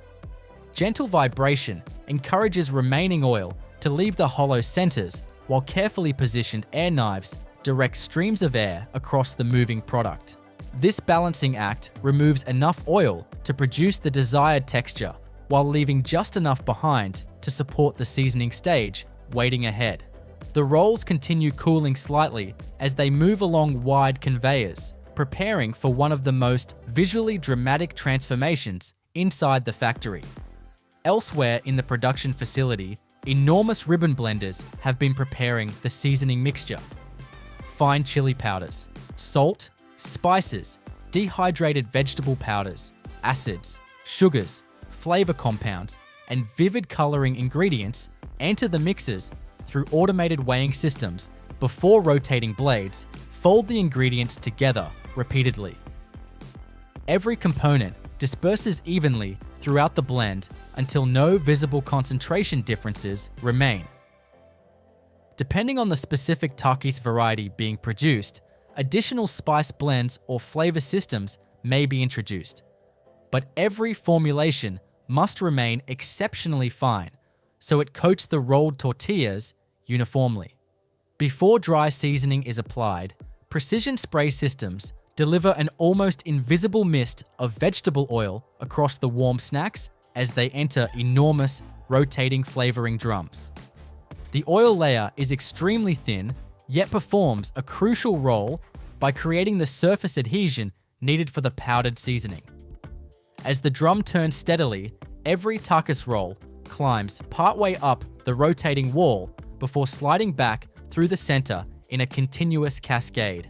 Gentle vibration encourages remaining oil to leave the hollow centers, while carefully positioned air knives direct streams of air across the moving product. This balancing act removes enough oil to produce the desired texture, while leaving just enough behind to support the seasoning stage waiting ahead. The rolls continue cooling slightly as they move along wide conveyors, preparing for one of the most visually dramatic transformations inside the factory. Elsewhere in the production facility, enormous ribbon blenders have been preparing the seasoning mixture. Fine chili powders, salt, spices, dehydrated vegetable powders, acids, sugars, flavor compounds, and vivid coloring ingredients enter the mixers through automated weighing systems before rotating blades fold the ingredients together repeatedly. Every component disperses evenly throughout the blend until no visible concentration differences remain. Depending on the specific Takis variety being produced, additional spice blends or flavor systems may be introduced, but every formulation must remain exceptionally fine so it coats the rolled tortillas uniformly. Before dry seasoning is applied, precision spray systems deliver an almost invisible mist of vegetable oil across the warm snacks as they enter enormous, rotating flavoring drums. The oil layer is extremely thin, yet performs a crucial role by creating the surface adhesion needed for the powdered seasoning. As the drum turns steadily, every takas roll climbs partway up the rotating wall before sliding back through the center in a continuous cascade.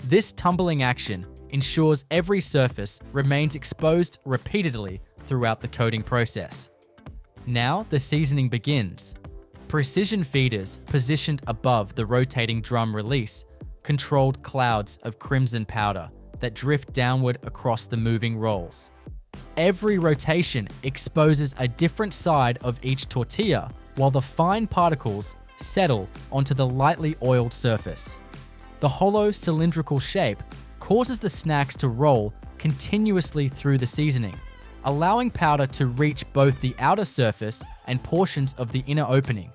This tumbling action ensures every surface remains exposed repeatedly throughout the coating process. Now the seasoning begins. Precision feeders positioned above the rotating drum release controlled clouds of crimson powder that drift downward across the moving rolls. Every rotation exposes a different side of each tortilla, while the fine particles settle onto the lightly oiled surface. The hollow cylindrical shape causes the snacks to roll continuously through the seasoning, allowing powder to reach both the outer surface and portions of the inner opening.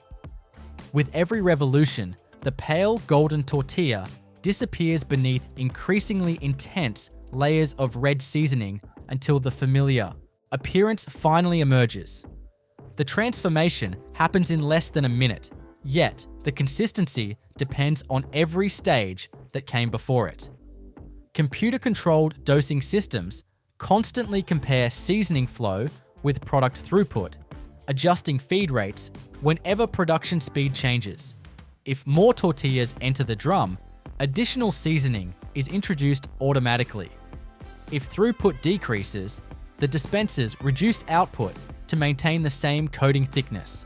With every revolution, the pale golden tortilla disappears beneath increasingly intense layers of red seasoning until the familiar appearance finally emerges. The transformation happens in less than a minute, yet the consistency depends on every stage that came before it. Computer-controlled dosing systems constantly compare seasoning flow with product throughput, adjusting feed rates whenever production speed changes. If more tortillas enter the drum, additional seasoning is introduced automatically. If throughput decreases, the dispensers reduce output to maintain the same coating thickness.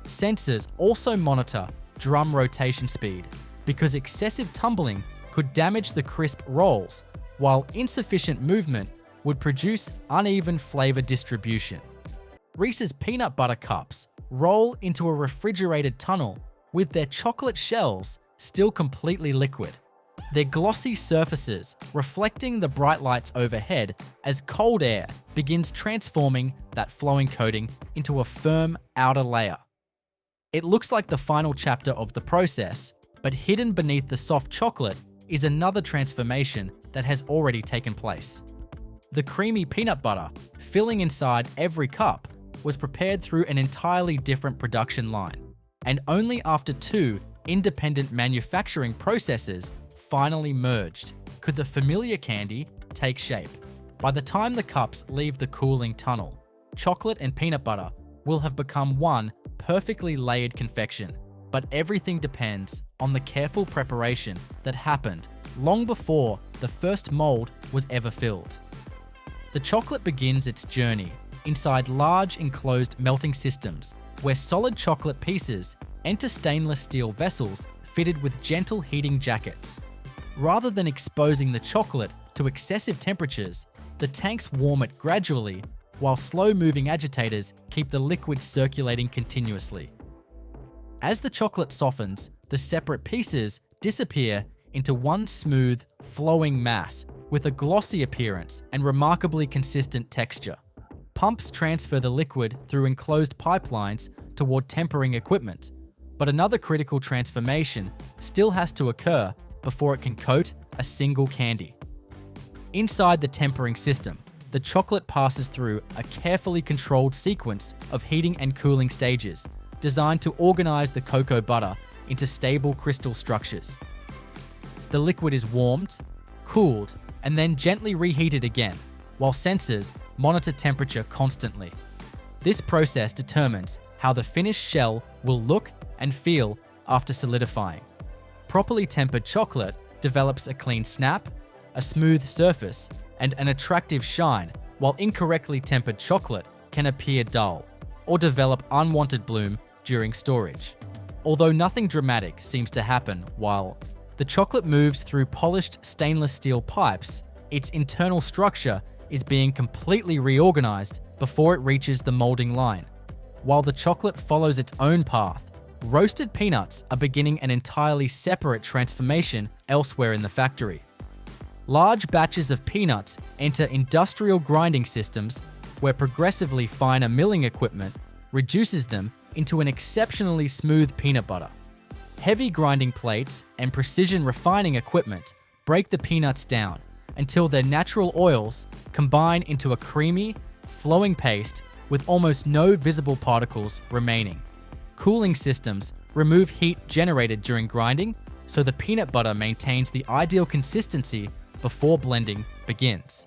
Sensors also monitor drum rotation speed because excessive tumbling could damage the crisp rolls, while insufficient movement would produce uneven flavor distribution. Reese's peanut butter cups roll into a refrigerated tunnel with their chocolate shells still completely liquid. Their glossy surfaces reflecting the bright lights overhead as cold air begins transforming that flowing coating into a firm outer layer. It looks like the final chapter of the process, but hidden beneath the soft chocolate is another transformation that has already taken place. The creamy peanut butter filling inside every cup was prepared through an entirely different production line, and only after two independent manufacturing processes finally merged could the familiar candy take shape. By the time the cups leave the cooling tunnel, chocolate and peanut butter will have become one perfectly layered confection, but everything depends on the careful preparation that happened long before the first mold was ever filled. The chocolate begins its journey inside large enclosed melting systems where solid chocolate pieces enter stainless steel vessels fitted with gentle heating jackets. Rather than exposing the chocolate to excessive temperatures, the tanks warm it gradually, while slow-moving agitators keep the liquid circulating continuously. As the chocolate softens, the separate pieces disappear into one smooth, flowing mass with a glossy appearance and remarkably consistent texture. Pumps transfer the liquid through enclosed pipelines toward tempering equipment, but another critical transformation still has to occur before it can coat a single candy. Inside the tempering system, the chocolate passes through a carefully controlled sequence of heating and cooling stages designed to organize the cocoa butter into stable crystal structures. The liquid is warmed, cooled, and then gently reheated again, while sensors monitor temperature constantly. This process determines how the finished shell will look and feel after solidifying. Properly tempered chocolate develops a clean snap, a smooth surface, and an attractive shine, while incorrectly tempered chocolate can appear dull or develop unwanted bloom during storage. Although nothing dramatic seems to happen while the chocolate moves through polished stainless steel pipes, its internal structure is being completely reorganized before it reaches the molding line. While the chocolate follows its own path, roasted peanuts are beginning an entirely separate transformation elsewhere in the factory. Large batches of peanuts enter industrial grinding systems where progressively finer milling equipment reduces them into an exceptionally smooth peanut butter. Heavy grinding plates and precision refining equipment break the peanuts down until their natural oils combine into a creamy, flowing paste with almost no visible particles remaining. Cooling systems remove heat generated during grinding, so the peanut butter maintains the ideal consistency before blending begins.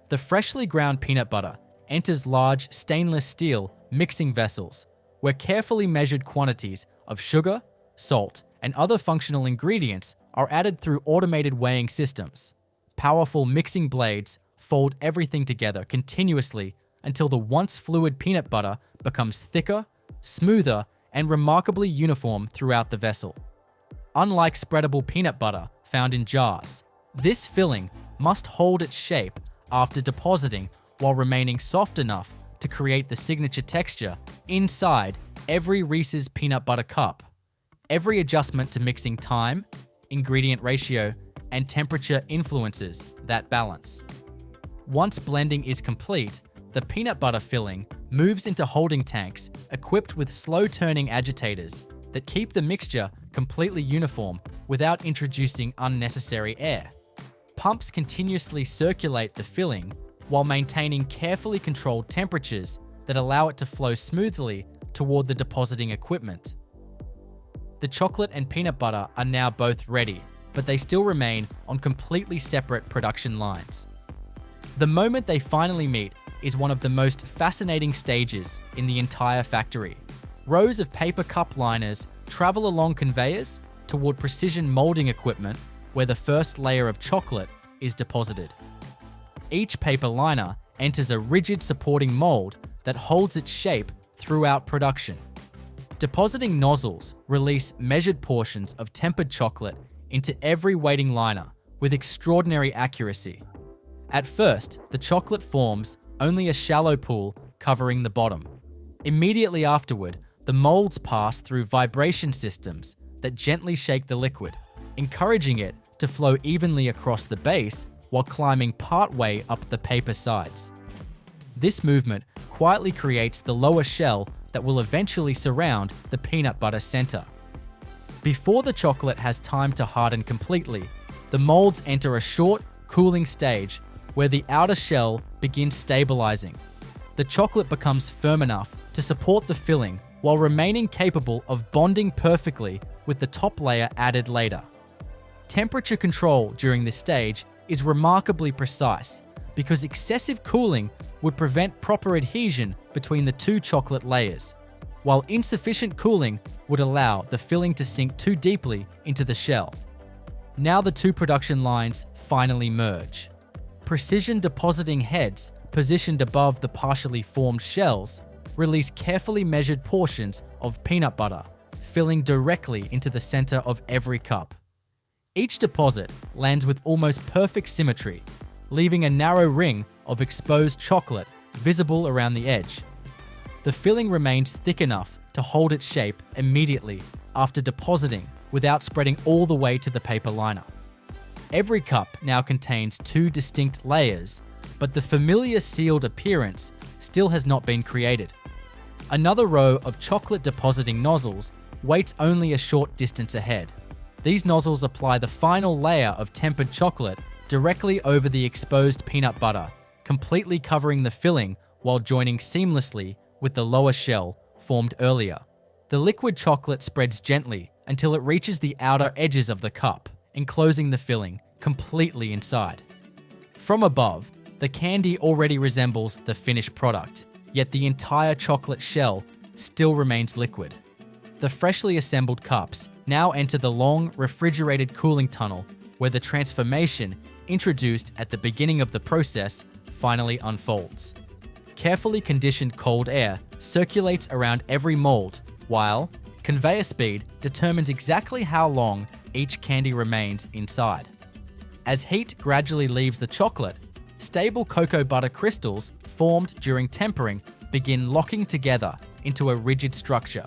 The freshly ground peanut butter enters large stainless steel mixing vessels, where carefully measured quantities of sugar, salt, and other functional ingredients are added through automated weighing systems. Powerful mixing blades fold everything together continuously until the once fluid peanut butter becomes thicker, smoother, and remarkably uniform throughout the vessel. Unlike spreadable peanut butter found in jars, this filling must hold its shape after depositing while remaining soft enough to create the signature texture inside every Reese's peanut butter cup. Every adjustment to mixing time, ingredient ratio, and temperature influences that balance. Once blending is complete, the peanut butter filling moves into holding tanks equipped with slow-turning agitators that keep the mixture completely uniform without introducing unnecessary air. Pumps continuously circulate the filling while maintaining carefully controlled temperatures that allow it to flow smoothly toward the depositing equipment. The chocolate and peanut butter are now both ready, but they still remain on completely separate production lines. The moment they finally meet is one of the most fascinating stages in the entire factory. Rows of paper cup liners travel along conveyors toward precision molding equipment where the first layer of chocolate is deposited. Each paper liner enters a rigid supporting mold that holds its shape throughout production. Depositing nozzles release measured portions of tempered chocolate into every waiting liner with extraordinary accuracy. At first, the chocolate forms only a shallow pool covering the bottom. Immediately afterward, the molds pass through vibration systems that gently shake the liquid, encouraging it to flow evenly across the base while climbing partway up the paper sides. This movement quietly creates the lower shell that will eventually surround the peanut butter center. Before the chocolate has time to harden completely, the molds enter a short, cooling stage where the outer shell begins stabilizing. The chocolate becomes firm enough to support the filling while remaining capable of bonding perfectly with the top layer added later. Temperature control during this stage is remarkably precise because excessive cooling would prevent proper adhesion between the two chocolate layers, while insufficient cooling would allow the filling to sink too deeply into the shell. Now the two production lines finally merge. Precision depositing heads positioned above the partially formed shells release carefully measured portions of peanut butter, filling directly into the center of every cup. Each deposit lands with almost perfect symmetry, leaving a narrow ring of exposed chocolate visible around the edge. The filling remains thick enough to hold its shape immediately after depositing without spreading all the way to the paper liner. Every cup now contains two distinct layers, but the familiar sealed appearance still has not been created. Another row of chocolate depositing nozzles waits only a short distance ahead. These nozzles apply the final layer of tempered chocolate directly over the exposed peanut butter, completely covering the filling while joining seamlessly with the lower shell formed earlier. The liquid chocolate spreads gently until it reaches the outer edges of the cup, enclosing the filling completely inside. From above, the candy already resembles the finished product, yet the entire chocolate shell still remains liquid. The freshly assembled cups now enter the long, refrigerated cooling tunnel where the transformation introduced at the beginning of the process finally unfolds. Carefully conditioned cold air circulates around every mold, while conveyor speed determines exactly how long each candy remains inside. As heat gradually leaves the chocolate, stable cocoa butter crystals formed during tempering begin locking together into a rigid structure.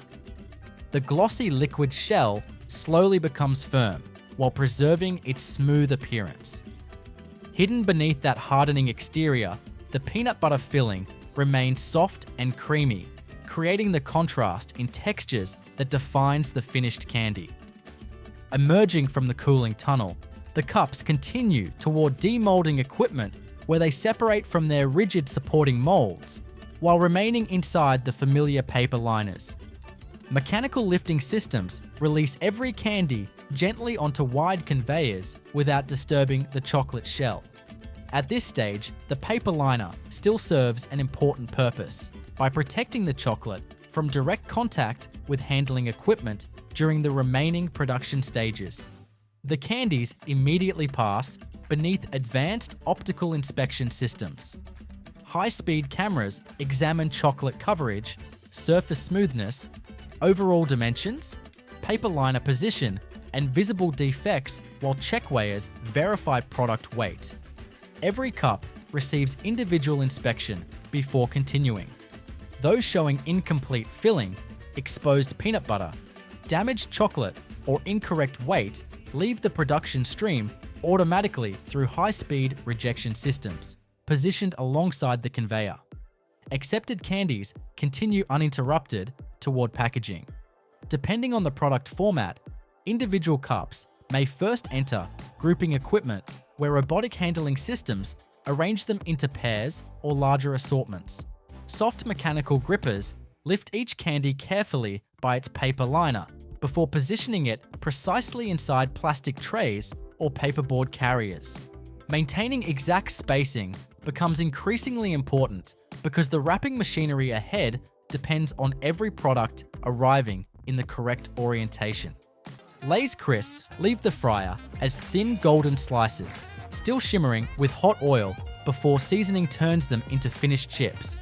The glossy liquid shell slowly becomes firm while preserving its smooth appearance. Hidden beneath that hardening exterior, the peanut butter filling remains soft and creamy, creating the contrast in textures that defines the finished candy. Emerging from the cooling tunnel, The cups continue toward demolding equipment where they separate from their rigid supporting molds, while remaining inside the familiar paper liners. Mechanical lifting systems release every candy gently onto wide conveyors without disturbing the chocolate shell. At this stage, the paper liner still serves an important purpose by protecting the chocolate from direct contact with handling equipment during the remaining production stages. The candies immediately pass beneath advanced optical inspection systems. High-speed cameras examine chocolate coverage, surface smoothness, overall dimensions, paper liner position, and visible defects, while check weighers verify product weight. Every cup receives individual inspection before continuing. Those showing incomplete filling, exposed peanut butter, damaged chocolate, or incorrect weight leave the production stream automatically through high-speed rejection systems, positioned alongside the conveyor. Accepted candies continue uninterrupted toward packaging. Depending on the product format, individual cups may first enter grouping equipment where robotic handling systems arrange them into pairs or larger assortments. Soft mechanical grippers lift each candy carefully by its paper liner before positioning it precisely inside plastic trays or paperboard carriers. Maintaining exact spacing becomes increasingly important because the wrapping machinery ahead depends on every product arriving in the correct orientation. Lay's crisps leave the fryer as thin golden slices, still shimmering with hot oil before seasoning turns them into finished chips.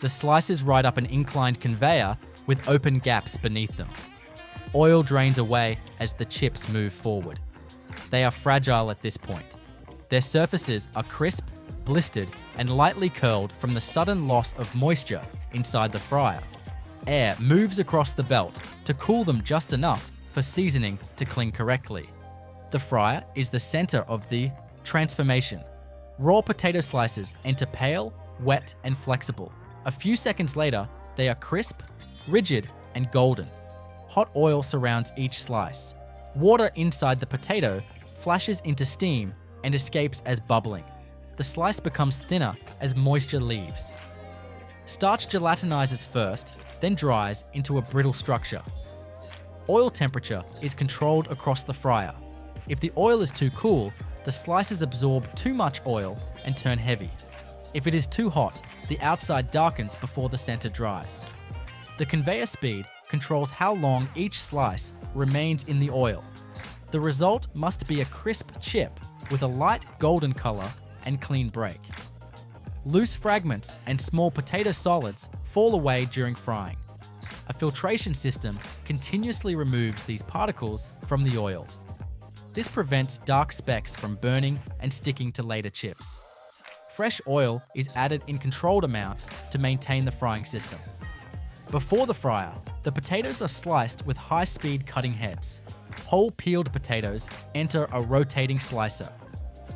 The slices ride up an inclined conveyor with open gaps beneath them. Oil drains away as the chips move forward. They are fragile at this point. Their surfaces are crisp, blistered, and lightly curled from the sudden loss of moisture inside the fryer. Air moves across the belt to cool them just enough for seasoning to cling correctly. The fryer is the center of the transformation. Raw potato slices enter pale, wet, and flexible. A few seconds later, they are crisp, rigid, and golden. Hot oil surrounds each slice. Water inside the potato flashes into steam and escapes as bubbling. The slice becomes thinner as moisture leaves. Starch gelatinizes first, then dries into a brittle structure. Oil temperature is controlled across the fryer. If the oil is too cool, the slices absorb too much oil and turn heavy. If it is too hot, the outside darkens before the center dries. The conveyor speed controls how long each slice remains in the oil. The result must be a crisp chip with a light golden color and clean break. Loose fragments and small potato solids fall away during frying. A filtration system continuously removes these particles from the oil. This prevents dark specks from burning and sticking to later chips. Fresh oil is added in controlled amounts to maintain the frying system. Before the fryer, the potatoes are sliced with high-speed cutting heads. Whole peeled potatoes enter a rotating slicer.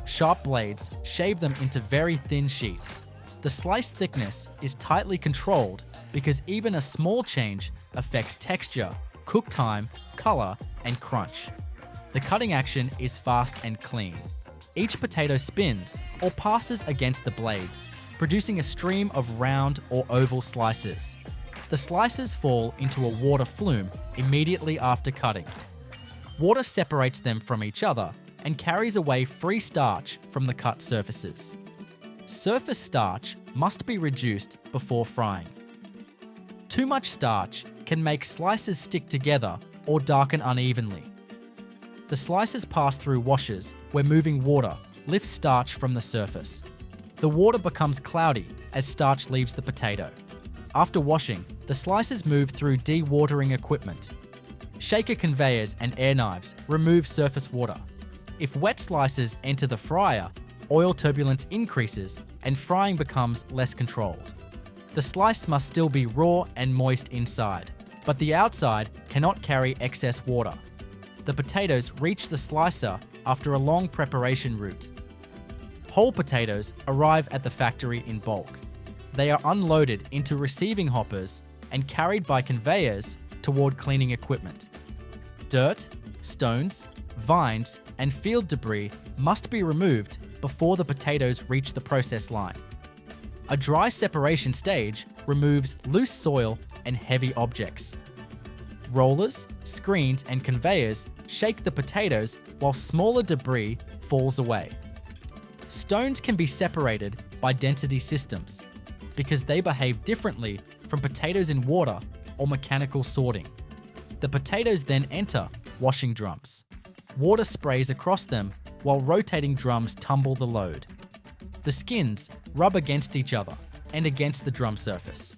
Sharp blades shave them into very thin sheets. The slice thickness is tightly controlled because even a small change affects texture, cook time, color, and crunch. The cutting action is fast and clean. Each potato spins or passes against the blades, producing a stream of round or oval slices. The slices fall into a water flume immediately after cutting. Water separates them from each other and carries away free starch from the cut surfaces. Surface starch must be reduced before frying. Too much starch can make slices stick together or darken unevenly. The slices pass through washers where moving water lifts starch from the surface. The water becomes cloudy as starch leaves the potato. After washing, the slices move through dewatering equipment. Shaker conveyors and air knives remove surface water. If wet slices enter the fryer, oil turbulence increases and frying becomes less controlled. The slice must still be raw and moist inside, but the outside cannot carry excess water. The potatoes reach the slicer after a long preparation route. Whole potatoes arrive at the factory in bulk. They are unloaded into receiving hoppers and carried by conveyors toward cleaning equipment. Dirt, stones, vines, and field debris must be removed before the potatoes reach the process line. A dry separation stage removes loose soil and heavy objects. Rollers, screens, and conveyors shake the potatoes while smaller debris falls away. Stones can be separated by density systems because they behave differently from potatoes in water or mechanical sorting. The potatoes then enter washing drums. Water sprays across them while rotating drums tumble the load. The skins rub against each other and against the drum surface.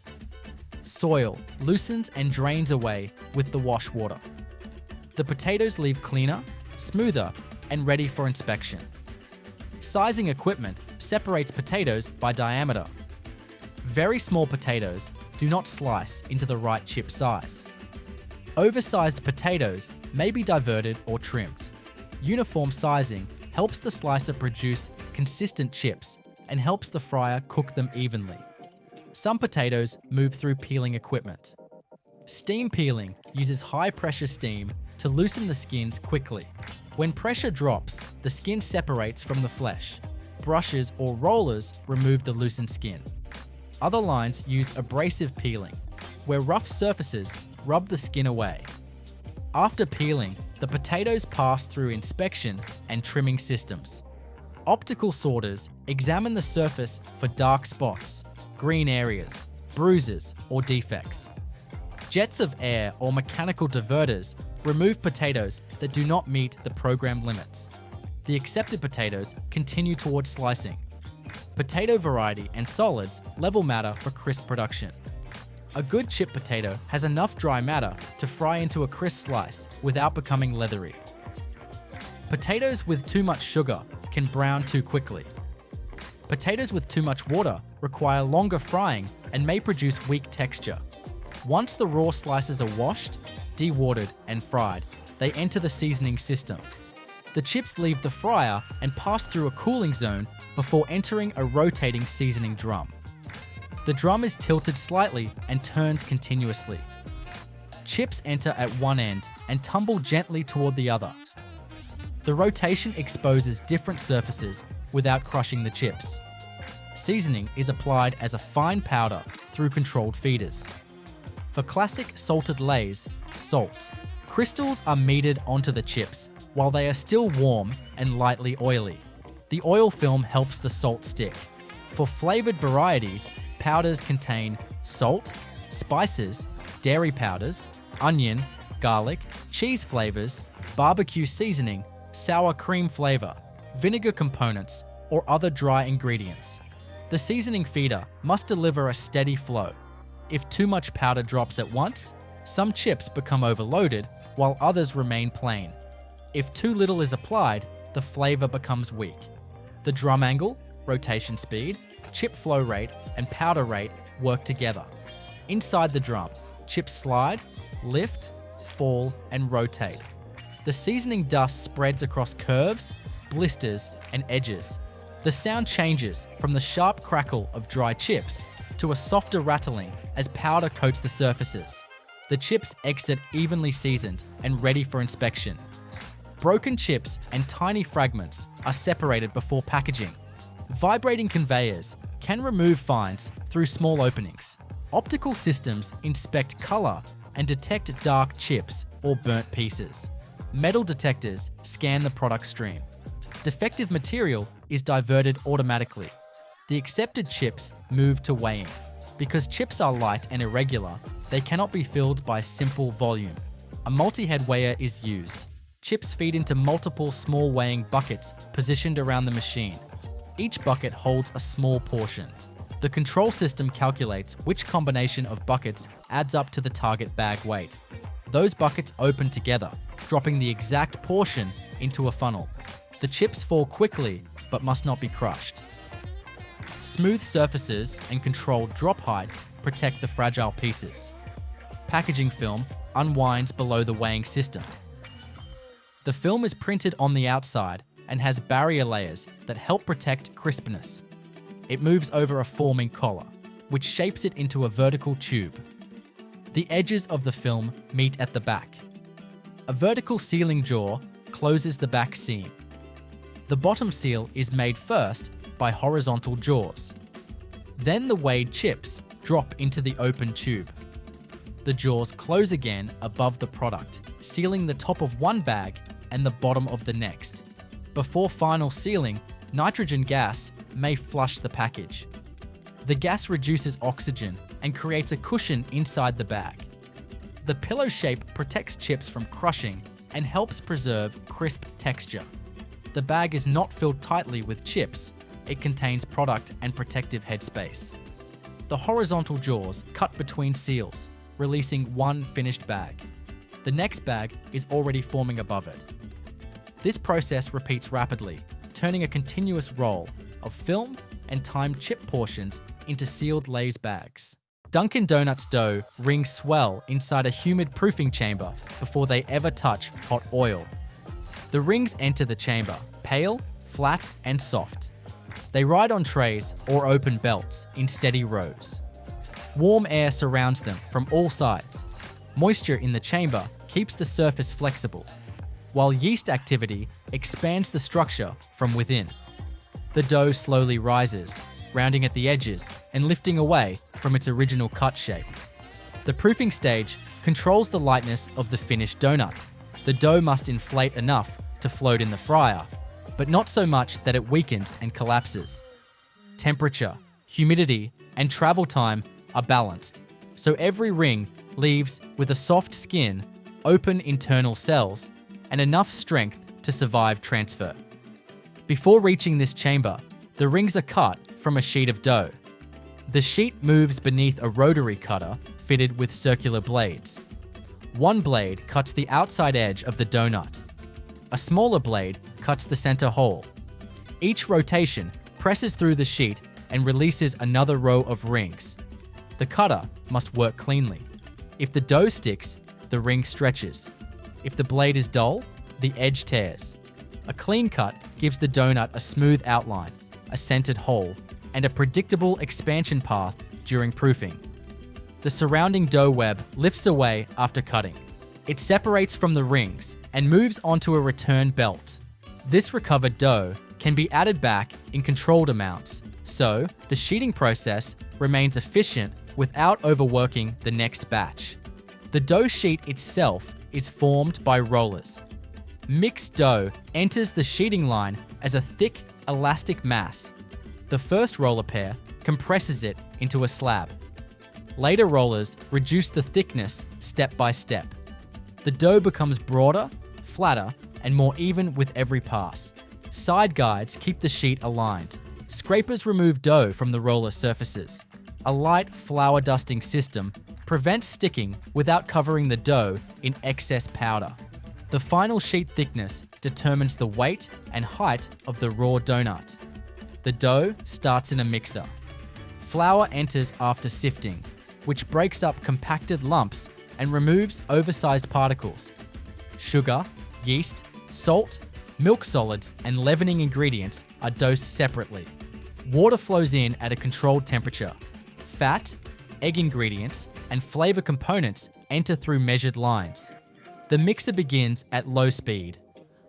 Soil loosens and drains away with the wash water. The potatoes leave cleaner, smoother, and ready for inspection. Sizing equipment separates potatoes by diameter. Very small potatoes do not slice into the right chip size. Oversized potatoes may be diverted or trimmed. Uniform sizing helps the slicer produce consistent chips and helps the fryer cook them evenly. Some potatoes move through peeling equipment. Steam peeling uses high-pressure steam to loosen the skins quickly. When pressure drops, the skin separates from the flesh. Brushes or rollers remove the loosened skin. Other lines use abrasive peeling, where rough surfaces rub the skin away. After peeling, the potatoes pass through inspection and trimming systems. Optical sorters examine the surface for dark spots, green areas, bruises, or defects. Jets of air or mechanical diverters remove potatoes that do not meet the programmed limits. The accepted potatoes continue towards slicing. Potato variety and solids level matter for crisp production. A good chip potato has enough dry matter to fry into a crisp slice without becoming leathery. Potatoes with too much sugar can brown too quickly. Potatoes with too much water require longer frying and may produce weak texture. Once the raw slices are washed, dewatered, and fried, they enter the seasoning system. The chips leave the fryer and pass through a cooling zone before entering a rotating seasoning drum. The drum is tilted slightly and turns continuously. Chips enter at one end and tumble gently toward the other. The rotation exposes different surfaces without crushing the chips. Seasoning is applied as a fine powder through controlled feeders. For classic salted lays, salt. Crystals are metered onto the chips while they are still warm and lightly oily. The oil film helps the salt stick. For flavored varieties, powders contain salt, spices, dairy powders, onion, garlic, cheese flavors, barbecue seasoning, sour cream flavor, vinegar components, or other dry ingredients. The seasoning feeder must deliver a steady flow. If too much powder drops at once, some chips become overloaded while others remain plain. If too little is applied, the flavor becomes weak. The drum angle, rotation speed, chip flow rate, and powder rate work together. Inside the drum, chips slide, lift, fall, and rotate. The seasoning dust spreads across curves, blisters, and edges. The sound changes from the sharp crackle of dry chips to a softer rattling as powder coats the surfaces. The chips exit evenly seasoned and ready for inspection. Broken chips and tiny fragments are separated before packaging. Vibrating conveyors can remove fines through small openings. Optical systems inspect color and detect dark chips or burnt pieces. Metal detectors scan the product stream. Defective material is diverted automatically. The accepted chips move to weighing. Because chips are light and irregular, they cannot be filled by simple volume. A multi-head weigher is used. Chips feed into multiple small weighing buckets positioned around the machine. Each bucket holds a small portion. The control system calculates which combination of buckets adds up to the target bag weight. Those buckets open together, dropping the exact portion into a funnel. The chips fall quickly, but must not be crushed. Smooth surfaces and controlled drop heights protect the fragile pieces. Packaging film unwinds below the weighing system. The film is printed on the outside and has barrier layers that help protect crispness. It moves over a forming collar, which shapes it into a vertical tube. The edges of the film meet at the back. A vertical sealing jaw closes the back seam. The bottom seal is made first by horizontal jaws. Then the weighed chips drop into the open tube. The jaws close again above the product, sealing the top of one bag and the bottom of the next. Before final sealing, nitrogen gas may flush the package. The gas reduces oxygen and creates a cushion inside the bag. The pillow shape protects chips from crushing and helps preserve crisp texture. The bag is not filled tightly with chips. It contains product and protective headspace. The horizontal jaws cut between seals, releasing one finished bag. The next bag is already forming above it. This process repeats rapidly, turning a continuous roll of film and timed chip portions into sealed Lay's bags. Dunkin' Donuts dough rings swell inside a humid proofing chamber before they ever touch hot oil. The rings enter the chamber, pale, flat, and soft. They ride on trays or open belts in steady rows. Warm air surrounds them from all sides. Moisture in the chamber keeps the surface flexible, while yeast activity expands the structure from within. The dough slowly rises, rounding at the edges and lifting away from its original cut shape. The proofing stage controls the lightness of the finished donut. The dough must inflate enough to float in the fryer, but not so much that it weakens and collapses. Temperature, humidity, and travel time are balanced, so every ring leaves with a soft skin, open internal cells, and enough strength to survive transfer. Before reaching this chamber, the rings are cut from a sheet of dough. The sheet moves beneath a rotary cutter fitted with circular blades. One blade cuts the outside edge of the donut. A smaller blade cuts the center hole. Each rotation presses through the sheet and releases another row of rings. The cutter must work cleanly. If the dough sticks, the ring stretches. If the blade is dull, the edge tears. A clean cut gives the donut a smooth outline, a centered hole, and a predictable expansion path during proofing. The surrounding dough web lifts away after cutting. It separates from the rings and moves onto a return belt. This recovered dough can be added back in controlled amounts, so the sheeting process remains efficient without overworking the next batch. The dough sheet itself is formed by rollers. Mixed dough enters the sheeting line as a thick, elastic mass. The first roller pair compresses it into a slab. Later rollers reduce the thickness step by step. The dough becomes broader, flatter, and more even with every pass. Side guides keep the sheet aligned. Scrapers remove dough from the roller surfaces. A light flour dusting system prevents sticking without covering the dough in excess powder. The final sheet thickness determines the weight and height of the raw donut. The dough starts in a mixer. Flour enters after sifting, which breaks up compacted lumps and removes oversized particles. Sugar, yeast, salt, milk solids, and leavening ingredients are dosed separately. Water flows in at a controlled temperature. Fat, egg ingredients, and flavor components enter through measured lines. The mixer begins at low speed.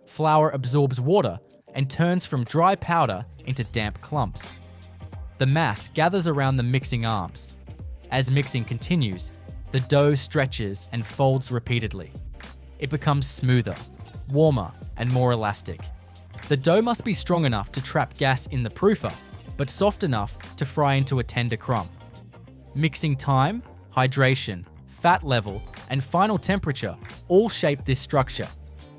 Flour absorbs water and turns from dry powder into damp clumps. The mass gathers around the mixing arms. As mixing continues, the dough stretches and folds repeatedly. It becomes smoother, warmer, and more elastic. The dough must be strong enough to trap gas in the proofer, but soft enough to fry into a tender crumb. Mixing time, hydration, fat level, and final temperature all shape this structure.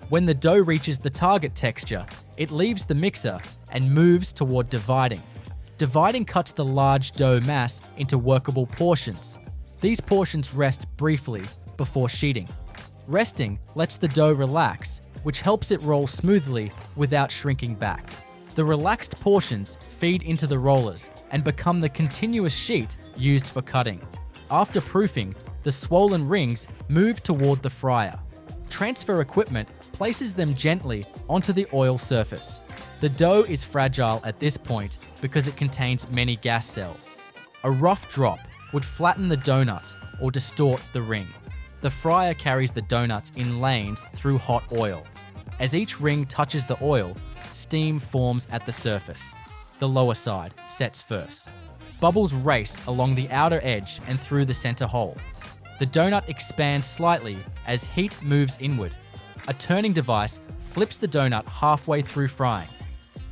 When the dough reaches the target texture, it leaves the mixer and moves toward dividing. Dividing cuts the large dough mass into workable portions. These portions rest briefly before sheeting. Resting lets the dough relax, which helps it roll smoothly without shrinking back. The relaxed portions feed into the rollers and become the continuous sheet used for cutting. After proofing, the swollen rings move toward the fryer. Transfer equipment places them gently onto the oil surface. The dough is fragile at this point because it contains many gas cells. A rough drop would flatten the donut or distort the ring. The fryer carries the donuts in lanes through hot oil. As each ring touches the oil, steam forms at the surface. The lower side sets first. Bubbles race along the outer edge and through the center hole. The donut expands slightly as heat moves inward. A turning device flips the donut halfway through frying.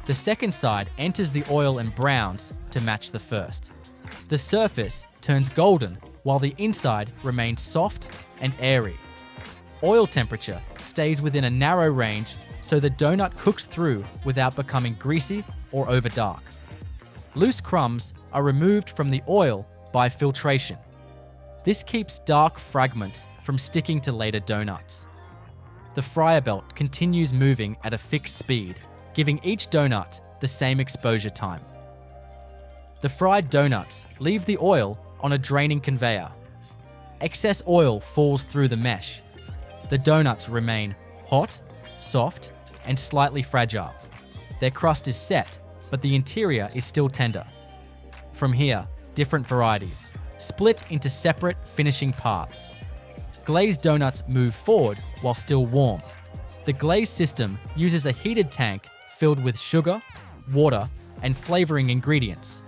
The second side enters the oil and browns to match the first. The surface turns golden while the inside remains soft and airy. Oil temperature stays within a narrow range so the donut cooks through without becoming greasy or overdark. Loose crumbs are removed from the oil by filtration. This keeps dark fragments from sticking to later donuts. The fryer belt continues moving at a fixed speed, giving each donut the same exposure time. The fried donuts leave the oil on a draining conveyor. Excess oil falls through the mesh. The donuts remain hot, soft, and slightly fragile. Their crust is set, but the interior is still tender. From here, different varieties, split into separate finishing paths. Glazed donuts move forward while still warm. The glaze system uses a heated tank filled with sugar, water, and flavoring ingredients.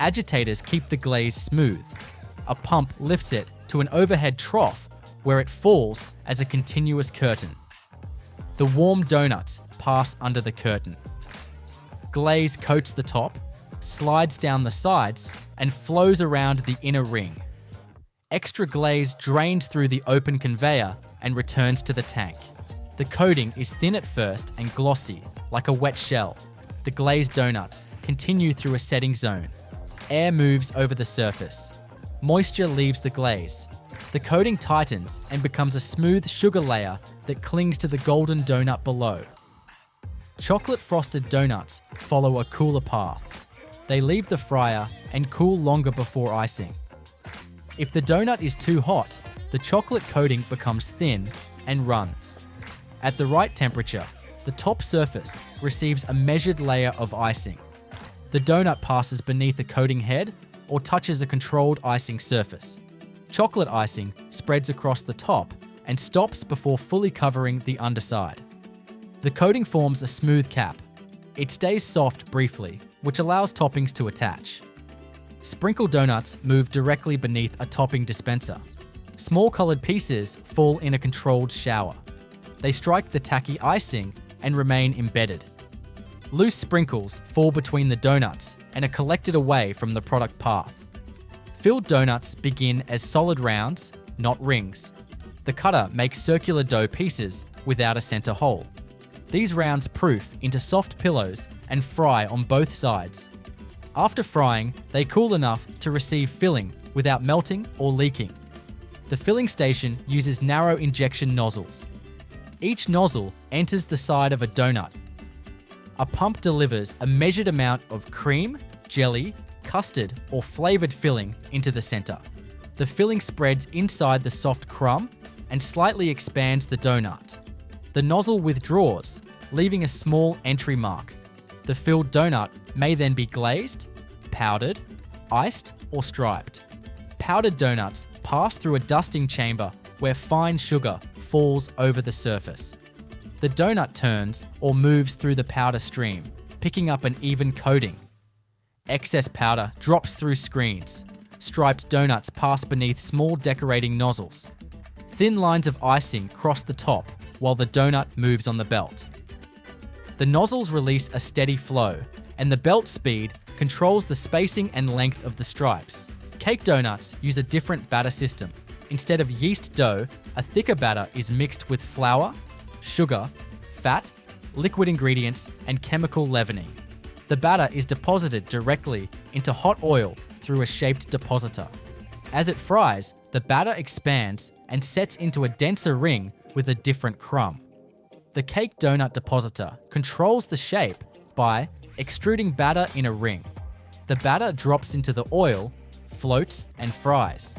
Agitators keep the glaze smooth. A pump lifts it to an overhead trough where it falls as a continuous curtain. The warm donuts pass under the curtain. Glaze coats the top, slides down the sides, and flows around the inner ring. Extra glaze drains through the open conveyor and returns to the tank. The coating is thin at first and glossy, like a wet shell. The glazed donuts continue through a setting zone. Air moves over the surface. Moisture leaves the glaze. The coating tightens and becomes a smooth sugar layer that clings to the golden donut below. Chocolate frosted donuts follow a cooler path. They leave the fryer and cool longer before icing. If the donut is too hot, the chocolate coating becomes thin and runs. At the right temperature, the top surface receives a measured layer of icing. The donut passes beneath a coating head or touches a controlled icing surface. Chocolate icing spreads across the top and stops before fully covering the underside. The coating forms a smooth cap. It stays soft briefly, which allows toppings to attach. Sprinkle donuts move directly beneath a topping dispenser. Small colored pieces fall in a controlled shower. They strike the tacky icing and remain embedded. Loose sprinkles fall between the donuts and are collected away from the product path. Filled donuts begin as solid rounds, not rings. The cutter makes circular dough pieces without a center hole. These rounds proof into soft pillows and fry on both sides. After frying, they cool enough to receive filling without melting or leaking. The filling station uses narrow injection nozzles. Each nozzle enters the side of a donut. A pump delivers a measured amount of cream, jelly, custard, or flavored filling into the center. The filling spreads inside the soft crumb and slightly expands the donut. The nozzle withdraws, leaving a small entry mark. The filled donut may then be glazed, powdered, iced, or striped. Powdered donuts pass through a dusting chamber where fine sugar falls over the surface. The donut turns or moves through the powder stream, picking up an even coating. Excess powder drops through screens. Striped donuts pass beneath small decorating nozzles. Thin lines of icing cross the top while the donut moves on the belt. The nozzles release a steady flow, and the belt speed controls the spacing and length of the stripes. Cake donuts use a different batter system. Instead of yeast dough, a thicker batter is mixed with flour, sugar, fat, liquid ingredients, and chemical leavening. The batter is deposited directly into hot oil through a shaped depositor. As it fries, the batter expands and sets into a denser ring with a different crumb. The cake donut depositor controls the shape by extruding batter in a ring. The batter drops into the oil, floats, and fries.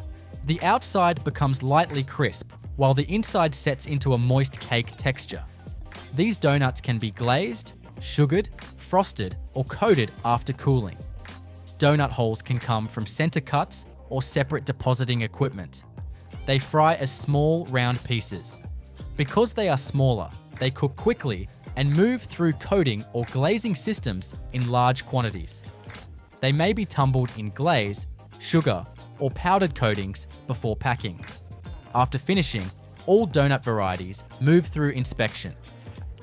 The outside becomes lightly crisp, while the inside sets into a moist cake texture. These donuts can be glazed, sugared, frosted, or coated after cooling. Donut holes can come from center cuts or separate depositing equipment. They fry as small, round pieces. Because they are smaller, They cook quickly and move through coating or glazing systems in large quantities. They may be tumbled in glaze, sugar, or powdered coatings before packing. After finishing, all donut varieties move through inspection.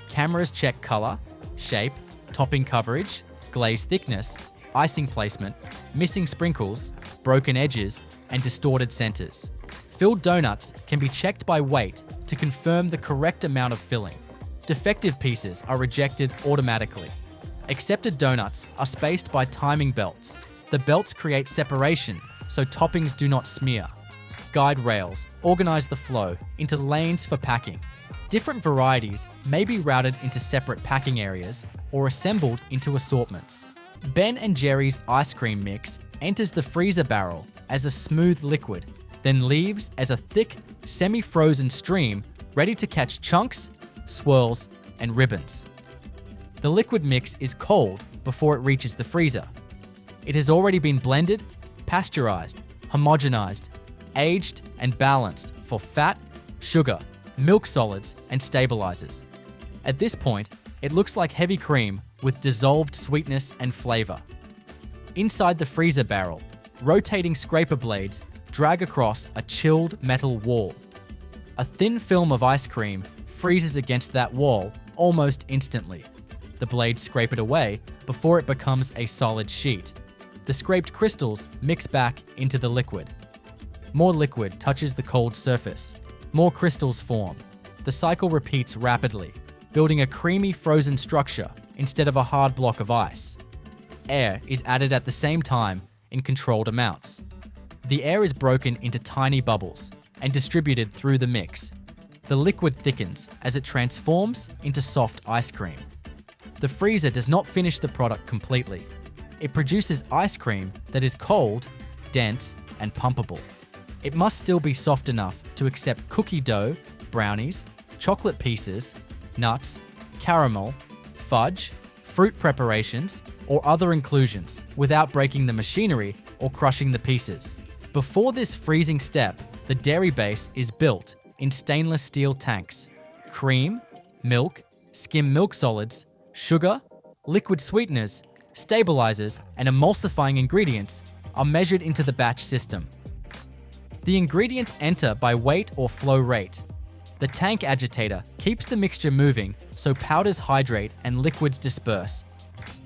Cameras check color, shape, topping coverage, glaze thickness, icing placement, missing sprinkles, broken edges, and distorted centers. Filled donuts can be checked by weight to confirm the correct amount of filling. Defective pieces are rejected automatically. Accepted donuts are spaced by timing belts. The belts create separation so toppings do not smear. Guide rails organize the flow into lanes for packing. Different varieties may be routed into separate packing areas or assembled into assortments. Ben & Jerry's ice cream mix enters the freezer barrel as a smooth liquid, then leaves as a thick, semi-frozen stream ready to catch chunks, swirls, and ribbons. The liquid mix is cold before it reaches the freezer. It has already been blended, pasteurized, homogenized, aged, and balanced for fat, sugar, milk solids, and stabilizers. At this point, it looks like heavy cream with dissolved sweetness and flavor. Inside the freezer barrel, rotating scraper blades drag across a chilled metal wall. A thin film of ice cream freezes against that wall almost instantly. The blades scrape it away before it becomes a solid sheet. The scraped crystals mix back into the liquid. More liquid touches the cold surface. More crystals form. The cycle repeats rapidly, building a creamy frozen structure instead of a hard block of ice. Air is added at the same time in controlled amounts. The air is broken into tiny bubbles and distributed through the mix. The liquid thickens as it transforms into soft ice cream. The freezer does not finish the product completely. It produces ice cream that is cold, dense, and pumpable. It must still be soft enough to accept cookie dough, brownies, chocolate pieces, nuts, caramel, fudge, fruit preparations, or other inclusions without breaking the machinery or crushing the pieces. Before this freezing step, the dairy base is built in stainless steel tanks. Cream, milk, skim milk solids, sugar, liquid sweeteners, stabilizers, and emulsifying ingredients are measured into the batch system. The ingredients enter by weight or flow rate. The tank agitator keeps the mixture moving so powders hydrate and liquids disperse.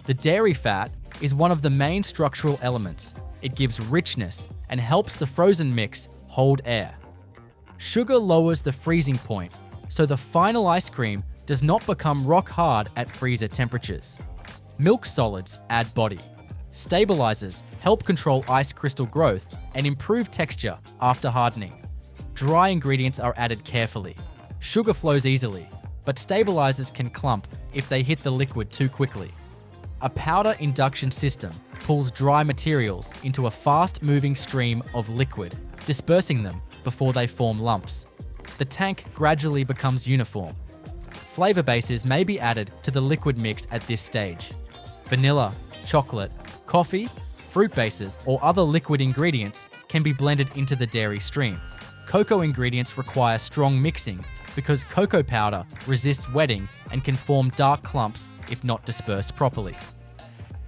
The dairy fat is one of the main structural elements. It gives richness and helps the frozen mix hold air. Sugar lowers the freezing point, so the final ice cream does not become rock hard at freezer temperatures. Milk solids add body. Stabilizers help control ice crystal growth and improve texture after hardening. Dry ingredients are added carefully. Sugar flows easily, but stabilizers can clump if they hit the liquid too quickly. A powder induction system pulls dry materials into a fast-moving stream of liquid, dispersing them before they form lumps. The tank gradually becomes uniform. Flavor bases may be added to the liquid mix at this stage. Vanilla, chocolate, coffee, fruit bases, or other liquid ingredients can be blended into the dairy stream. Cocoa ingredients require strong mixing because cocoa powder resists wetting and can form dark clumps if not dispersed properly.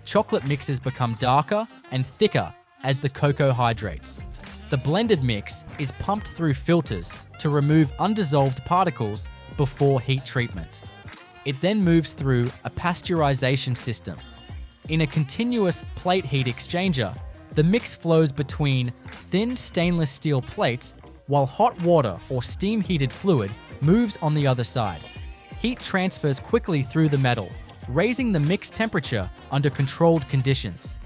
Chocolate mixes become darker and thicker as the cocoa hydrates. The blended mix is pumped through filters to remove undissolved particles before heat treatment. It then moves through a pasteurization system. In a continuous plate heat exchanger, the mix flows between thin stainless steel plates while hot water or steam-heated fluid moves on the other side. Heat transfers quickly through the metal, raising the mix temperature under controlled conditions.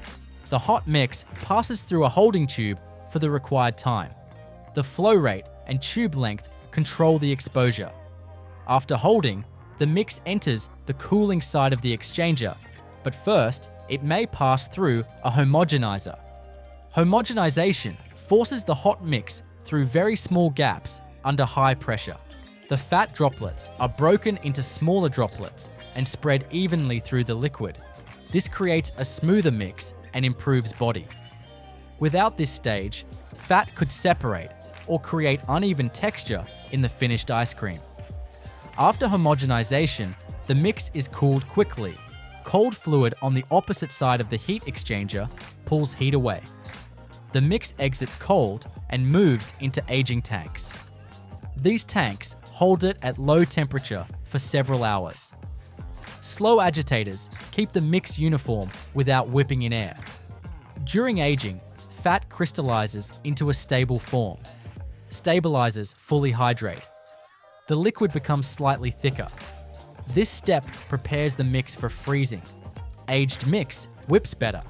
The hot mix passes through a holding tube for the required time. The flow rate and tube length control the exposure. After holding, the mix enters the cooling side of the exchanger, but first, it may pass through a homogenizer. Homogenization forces the hot mix through very small gaps under high pressure. The fat droplets are broken into smaller droplets and spread evenly through the liquid. This creates a smoother mix and improves body. Without this stage, fat could separate or create uneven texture in the finished ice cream. After homogenization, the mix is cooled quickly. Cold fluid on the opposite side of the heat exchanger pulls heat away. The mix exits cold and moves into aging tanks. These tanks hold it at low temperature for several hours. Slow agitators keep the mix uniform without whipping in air. During aging, fat crystallizes into a stable form. Stabilizers fully hydrate. The liquid becomes slightly thicker. This step prepares the mix for freezing. Aged mix whips better,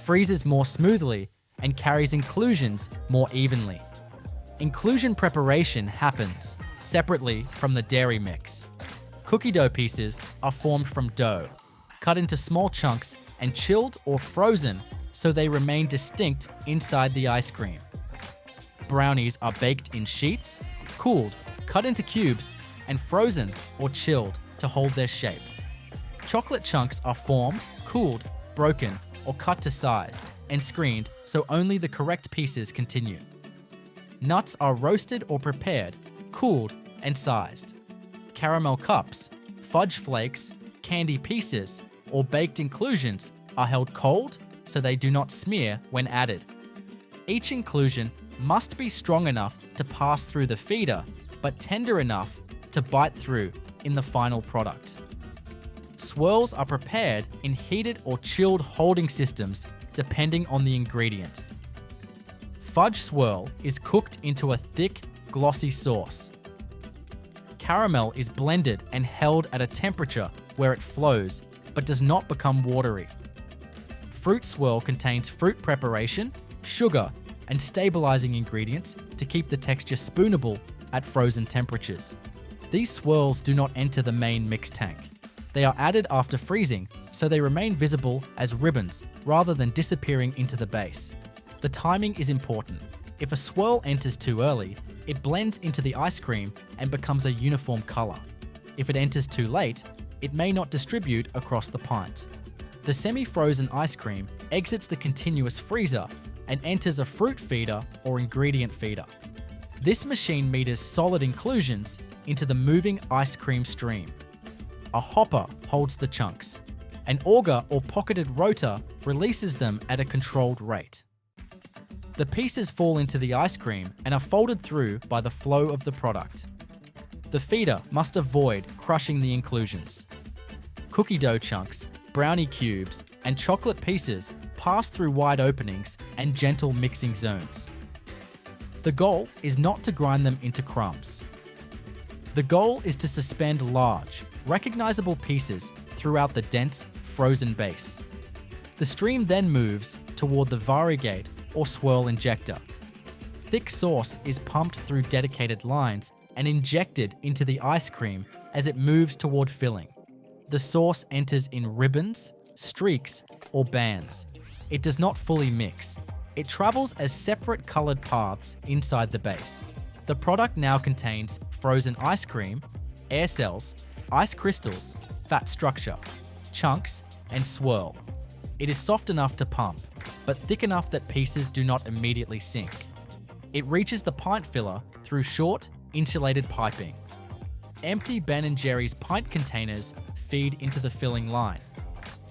freezes more smoothly, and carries inclusions more evenly. Inclusion preparation happens separately from the dairy mix. Cookie dough pieces are formed from dough, cut into small chunks and chilled or frozen so they remain distinct inside the ice cream. Brownies are baked in sheets, cooled, cut into cubes, and frozen or chilled to hold their shape. Chocolate chunks are formed, cooled, broken, or cut to size and screened so only the correct pieces continue. Nuts are roasted or prepared, cooled, and sized. Caramel cups, fudge flakes, candy pieces, or baked inclusions are held cold so they do not smear when added. Each inclusion must be strong enough to pass through the feeder, but tender enough to bite through in the final product. Swirls are prepared in heated or chilled holding systems depending on the ingredient. Fudge swirl is cooked into a thick, glossy sauce. Caramel is blended and held at a temperature where it flows but does not become watery. Fruit swirl contains fruit preparation, sugar, and stabilizing ingredients to keep the texture spoonable at frozen temperatures. These swirls do not enter the main mix tank. They are added after freezing, so they remain visible as ribbons rather than disappearing into the base. The timing is important. If a swirl enters too early, it blends into the ice cream and becomes a uniform color. If it enters too late, it may not distribute across the pint. The semi-frozen ice cream exits the continuous freezer and enters a fruit feeder or ingredient feeder. This machine meters solid inclusions into the moving ice cream stream. A hopper holds the chunks. An auger or pocketed rotor releases them at a controlled rate. The pieces fall into the ice cream and are folded through by the flow of the product. The feeder must avoid crushing the inclusions. Cookie dough chunks, brownie cubes, and chocolate pieces pass through wide openings and gentle mixing zones. The goal is not to grind them into crumbs. The goal is to suspend large, recognizable pieces throughout the dense, frozen base. The stream then moves toward the variegate or swirl injector. Thick sauce is pumped through dedicated lines and injected into the ice cream as it moves toward filling. The sauce enters in ribbons, streaks, or bands. It does not fully mix. It travels as separate colored paths inside the base. The product now contains frozen ice cream, air cells, ice crystals, fat structure, chunks, and swirl. It is soft enough to pump, but thick enough that pieces do not immediately sink. It reaches the pint filler through short, insulated piping. Empty Ben & Jerry's pint containers feed into the filling line.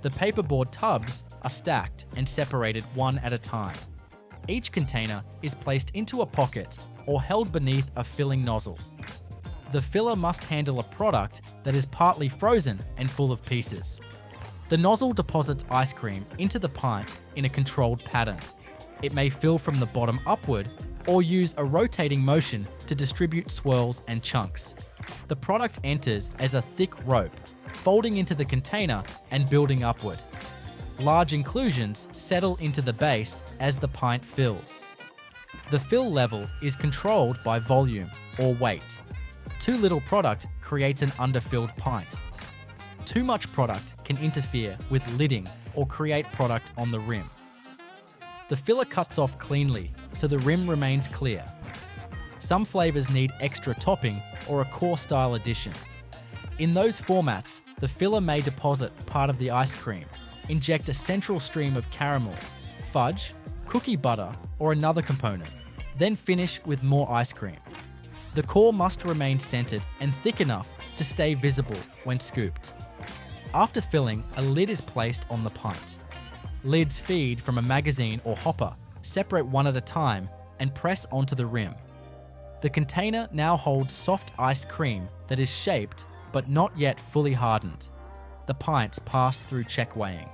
The paperboard tubs are stacked and separated one at a time. Each container is placed into a pocket or held beneath a filling nozzle. The filler must handle a product that is partly frozen and full of pieces. The nozzle deposits ice cream into the pint in a controlled pattern. It may fill from the bottom upward or use a rotating motion to distribute swirls and chunks. The product enters as a thick rope, folding into the container and building upward. Large inclusions settle into the base as the pint fills. The fill level is controlled by volume or weight. Too little product creates an underfilled pint. Too much product can interfere with lidding or create product on the rim. The filler cuts off cleanly so the rim remains clear. Some flavors need extra topping or a core style addition. In those formats, the filler may deposit part of the ice cream, inject a central stream of caramel, fudge, cookie butter, or another component, then finish with more ice cream. The core must remain centered and thick enough to stay visible when scooped. After filling, a lid is placed on the pint. Lids feed from a magazine or hopper, separate one at a time, and press onto the rim. The container now holds soft ice cream that is shaped but not yet fully hardened. The pints pass through check weighing.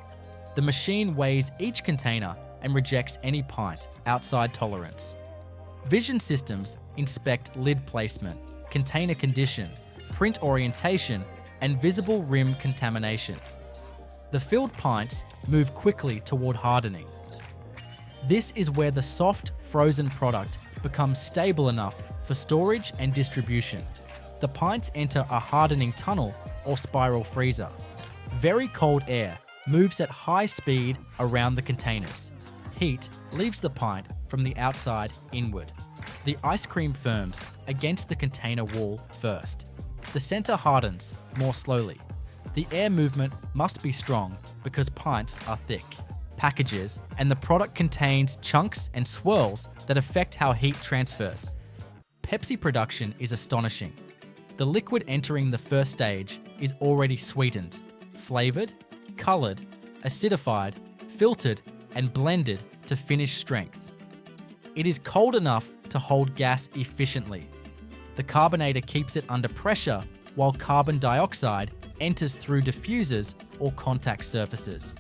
The machine weighs each container and rejects any pint outside tolerance. Vision systems inspect lid placement, container condition, print orientation, and visible rim contamination. The filled pints move quickly toward hardening. This is where the soft, frozen product becomes stable enough for storage and distribution. The pints enter a hardening tunnel or spiral freezer. Very cold air moves at high speed around the containers. Heat leaves the pint from the outside inward. The ice cream firms against the container wall first. The center hardens more slowly. The air movement must be strong because pints are thick packages and the product contains chunks and swirls that affect how heat transfers. Pepsi production is astonishing. The liquid entering the first stage is already sweetened, flavored, colored, acidified, filtered, and blended to finish strength. It is cold enough to hold gas efficiently. The carbonator keeps it under pressure while carbon dioxide enters through diffusers or contact surfaces.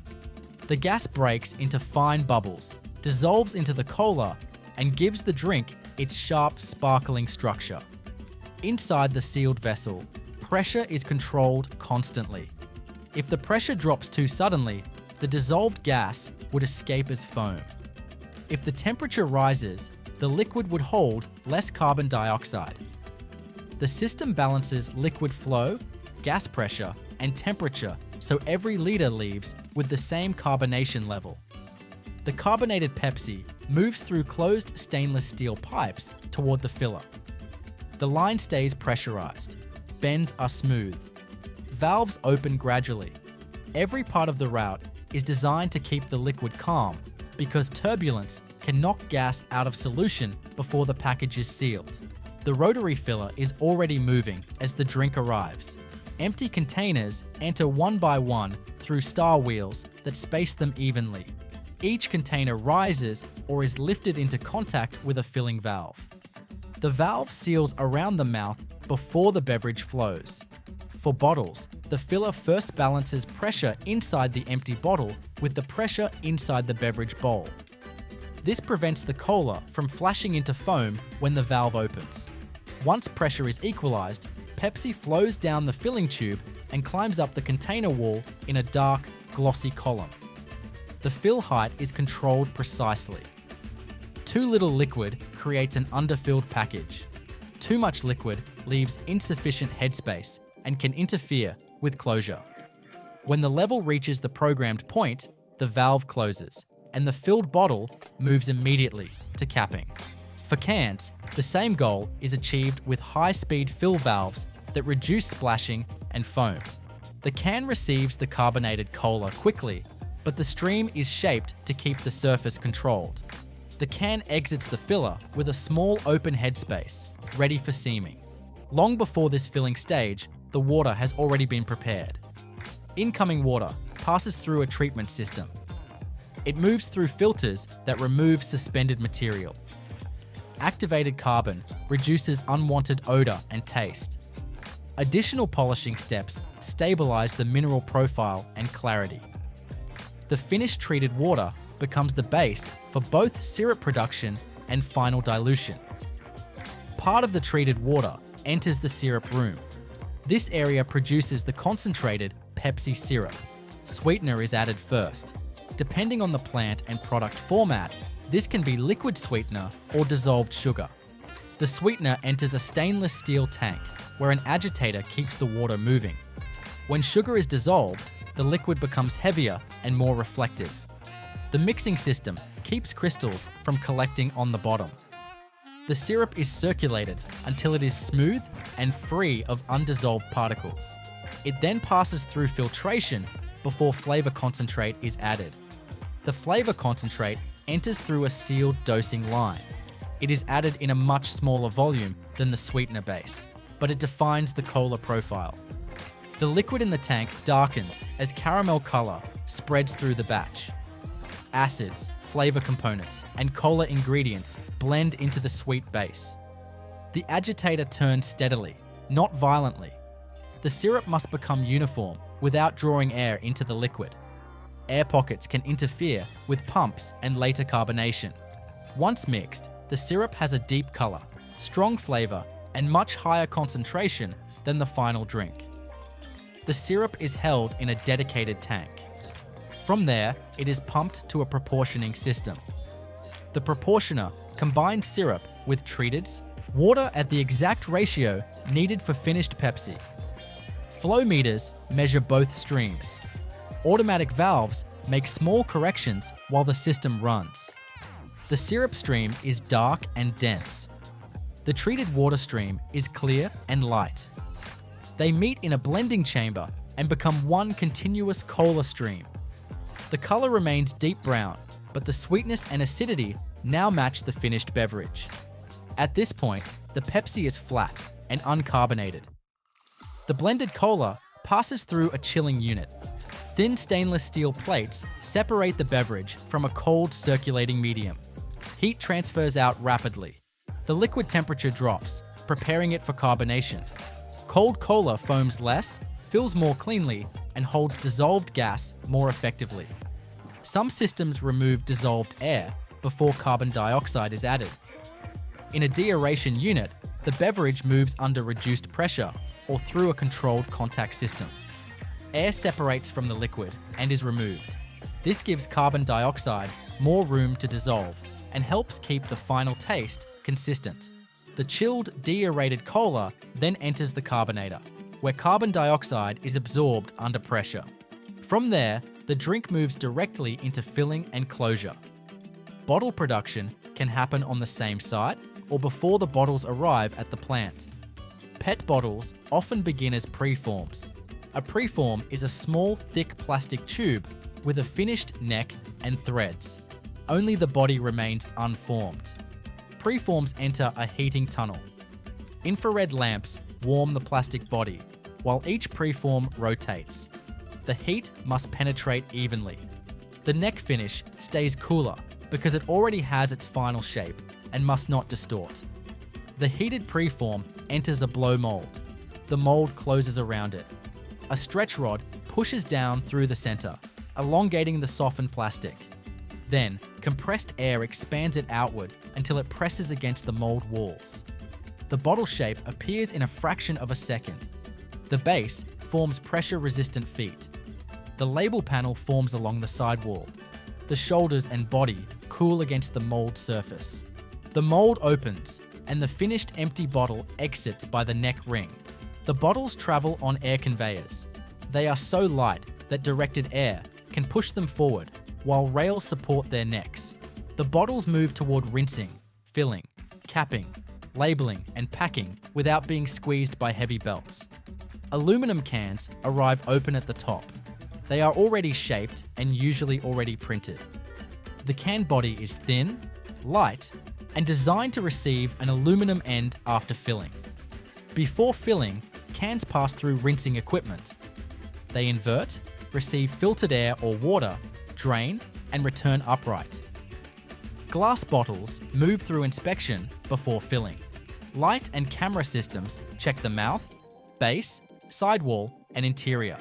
The gas breaks into fine bubbles, dissolves into the cola, and gives the drink its sharp, sparkling structure. Inside the sealed vessel, pressure is controlled constantly. If the pressure drops too suddenly, the dissolved gas would escape as foam. If the temperature rises, the liquid would hold less carbon dioxide. The system balances liquid flow, gas pressure, and temperature so every liter leaves with the same carbonation level. The carbonated Pepsi moves through closed stainless steel pipes toward the filler. The line stays pressurized. Bends are smooth. Valves open gradually. Every part of the route is designed to keep the liquid calm because turbulence can knock gas out of solution before the package is sealed. The rotary filler is already moving as the drink arrives. Empty containers enter one by one through star wheels that space them evenly. Each container rises or is lifted into contact with a filling valve. The valve seals around the mouth before the beverage flows. For bottles, the filler first balances pressure inside the empty bottle with the pressure inside the beverage bowl. This prevents the cola from flashing into foam when the valve opens. Once pressure is equalized, Pepsi flows down the filling tube and climbs up the container wall in a dark, glossy column. The fill height is controlled precisely. Too little liquid creates an underfilled package. Too much liquid leaves insufficient headspace and can interfere with closure. When the level reaches the programmed point, the valve closes, and the filled bottle moves immediately to capping. For cans, the same goal is achieved with high-speed fill valves that reduce splashing and foam. The can receives the carbonated cola quickly, but the stream is shaped to keep the surface controlled. The can exits the filler with a small open headspace, ready for seaming. Long before this filling stage, the water has already been prepared. Incoming water passes through a treatment system. It moves through filters that remove suspended material. Activated carbon reduces unwanted odor and taste. Additional polishing steps stabilize the mineral profile and clarity. The finished treated water becomes the base for both syrup production and final dilution. Part of the treated water enters the syrup room. This area produces the concentrated Pepsi syrup. Sweetener is added first. Depending on the plant and product format, this can be liquid sweetener or dissolved sugar. The sweetener enters a stainless steel tank where an agitator keeps the water moving. When sugar is dissolved, the liquid becomes heavier and more reflective. The mixing system keeps crystals from collecting on the bottom. The syrup is circulated until it is smooth and free of undissolved particles. It then passes through filtration before flavor concentrate is added. The flavor concentrate enters through a sealed dosing line. It is added in a much smaller volume than the sweetener base. but it defines the cola profile. The liquid in the tank darkens as caramel color spreads through the batch. Acids, flavor components, and cola ingredients blend into the sweet base. The agitator turns steadily, not violently. The syrup must become uniform without drawing air into the liquid. Air pockets can interfere with pumps and later carbonation. Once mixed, the syrup has a deep color, strong flavor, and much higher concentration than the final drink. The syrup is held in a dedicated tank. From there, it is pumped to a proportioning system. The proportioner combines syrup with treateds, water at the exact ratio needed for finished Pepsi. Flow meters measure both streams. Automatic valves make small corrections while the system runs. The syrup stream is dark and dense. The treated water stream is clear and light. They meet in a blending chamber and become one continuous cola stream. The color remains deep brown, but the sweetness and acidity now match the finished beverage. At this point, the Pepsi is flat and uncarbonated. The blended cola passes through a chilling unit. Thin stainless steel plates separate the beverage from a cold circulating medium. Heat transfers out rapidly. The liquid temperature drops, preparing it for carbonation. Cold cola foams less, fills more cleanly, and holds dissolved gas more effectively. Some systems remove dissolved air before carbon dioxide is added. In a deaeration unit, the beverage moves under reduced pressure or through a controlled contact system. Air separates from the liquid and is removed. This gives carbon dioxide more room to dissolve and helps keep the final taste consistent. The chilled, deaerated cola then enters the carbonator, where carbon dioxide is absorbed under pressure. From there, the drink moves directly into filling and closure. Bottle production can happen on the same site or before the bottles arrive at the plant. PET bottles often begin as preforms. A preform is a small, thick plastic tube with a finished neck and threads. Only the body remains unformed. Preforms enter a heating tunnel. Infrared lamps warm the plastic body, while each preform rotates. The heat must penetrate evenly. The neck finish stays cooler because it already has its final shape and must not distort. The heated preform enters a blow mold. The mold closes around it. A stretch rod pushes down through the center, elongating the softened plastic. Then, compressed air expands it outward until it presses against the mold walls. The bottle shape appears in a fraction of a second. The base forms pressure-resistant feet. The label panel forms along the sidewall. The shoulders and body cool against the mold surface. The mold opens, and the finished empty bottle exits by the neck ring. The bottles travel on air conveyors. They are so light that directed air can push them forward, while rails support their necks. The bottles move toward rinsing, filling, capping, labeling, and packing without being squeezed by heavy belts. Aluminum cans arrive open at the top. They are already shaped and usually already printed. The can body is thin, light, and designed to receive an aluminum end after filling. Before filling, cans pass through rinsing equipment. They invert, receive filtered air or water, drain, and return upright. Glass bottles move through inspection before filling. Light and camera systems check the mouth, base, sidewall, and interior.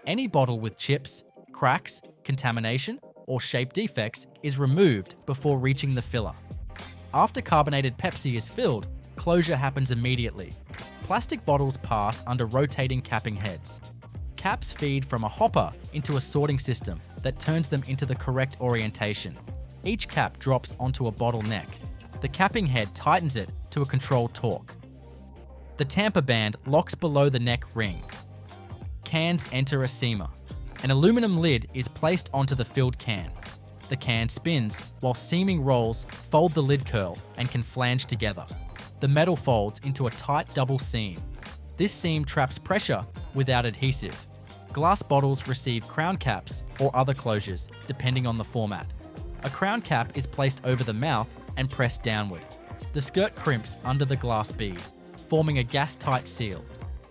Any bottle with chips, cracks, contamination, or shape defects is removed before reaching the filler. After carbonated Pepsi is filled, closure happens immediately. Plastic bottles pass under rotating capping heads. Caps feed from a hopper into a sorting system that turns them into the correct orientation. Each cap drops onto a bottle neck. The capping head tightens it to a controlled torque. The tamper band locks below the neck ring. Cans enter a seamer. An aluminum lid is placed onto the filled can. The can spins while seaming rolls fold the lid curl and can flange together. The metal folds into a tight double seam. This seam traps pressure without adhesive. Glass bottles receive crown caps or other closures, depending on the format. A crown cap is placed over the mouth and pressed downward. The skirt crimps under the glass bead. forming a gas-tight seal.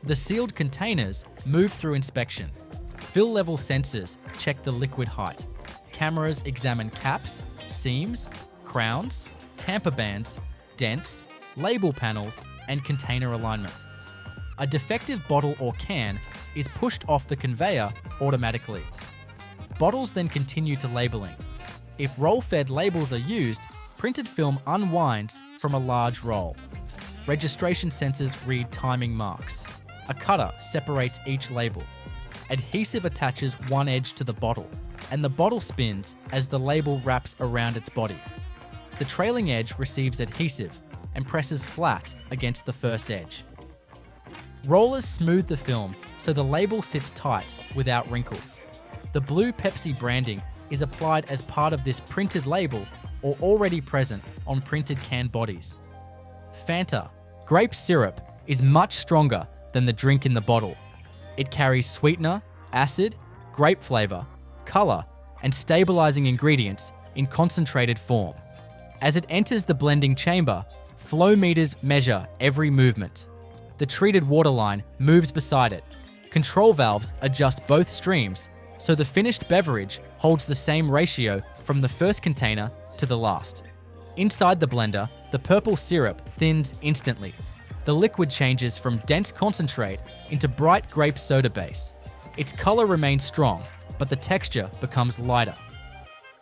The sealed containers move through inspection. Fill level sensors check the liquid height. Cameras examine caps, seams, crowns, tamper bands, dents, label panels, and container alignment. A defective bottle or can is pushed off the conveyor automatically. Bottles then continue to labeling. If roll-fed labels are used, printed film unwinds from a large roll. Registration sensors read timing marks. A cutter separates each label. Adhesive attaches one edge to the bottle, and the bottle spins as the label wraps around its body. The trailing edge receives adhesive and presses flat against the first edge. Rollers smooth the film so the label sits tight without wrinkles. The blue Pepsi branding is applied as part of this printed label or already present on printed can bodies. Fanta, grape syrup, is much stronger than the drink in the bottle. It carries sweetener, acid, grape flavor, color, and stabilizing ingredients in concentrated form. As it enters the blending chamber, flow meters measure every movement. The treated water line moves beside it. Control valves adjust both streams, so the finished beverage holds the same ratio from the first container to the last. Inside the blender, the purple syrup thins instantly. The liquid changes from dense concentrate into bright grape soda base. Its color remains strong, but the texture becomes lighter.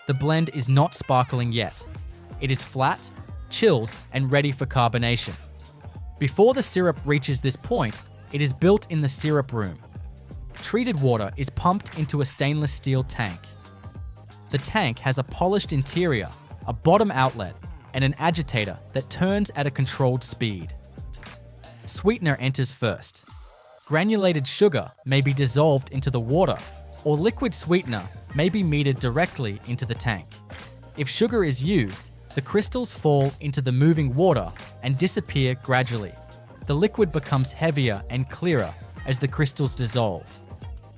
The blend is not sparkling yet. It is flat, chilled, and ready for carbonation. Before the syrup reaches this point, it is built in the syrup room. Treated water is pumped into a stainless steel tank. The tank has a polished interior, a bottom outlet, and an agitator that turns at a controlled speed. Sweetener enters first. Granulated sugar may be dissolved into the water, or liquid sweetener may be metered directly into the tank. If sugar is used, the crystals fall into the moving water and disappear gradually. The liquid becomes heavier and clearer as the crystals dissolve.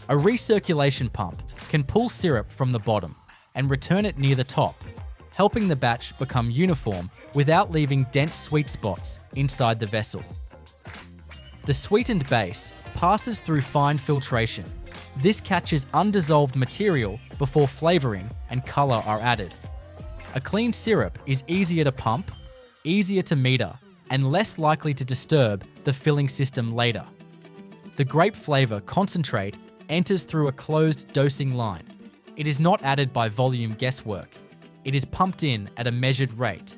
A recirculation pump can pull syrup from the bottom and return it near the top, helping the batch become uniform without leaving dense sweet spots inside the vessel. The sweetened base passes through fine filtration. This catches undissolved material before flavoring and color are added. A clean syrup is easier to pump, easier to meter, and less likely to disturb the filling system later. The grape flavor concentrate enters through a closed dosing line. It is not added by volume guesswork. It is pumped in at a measured rate.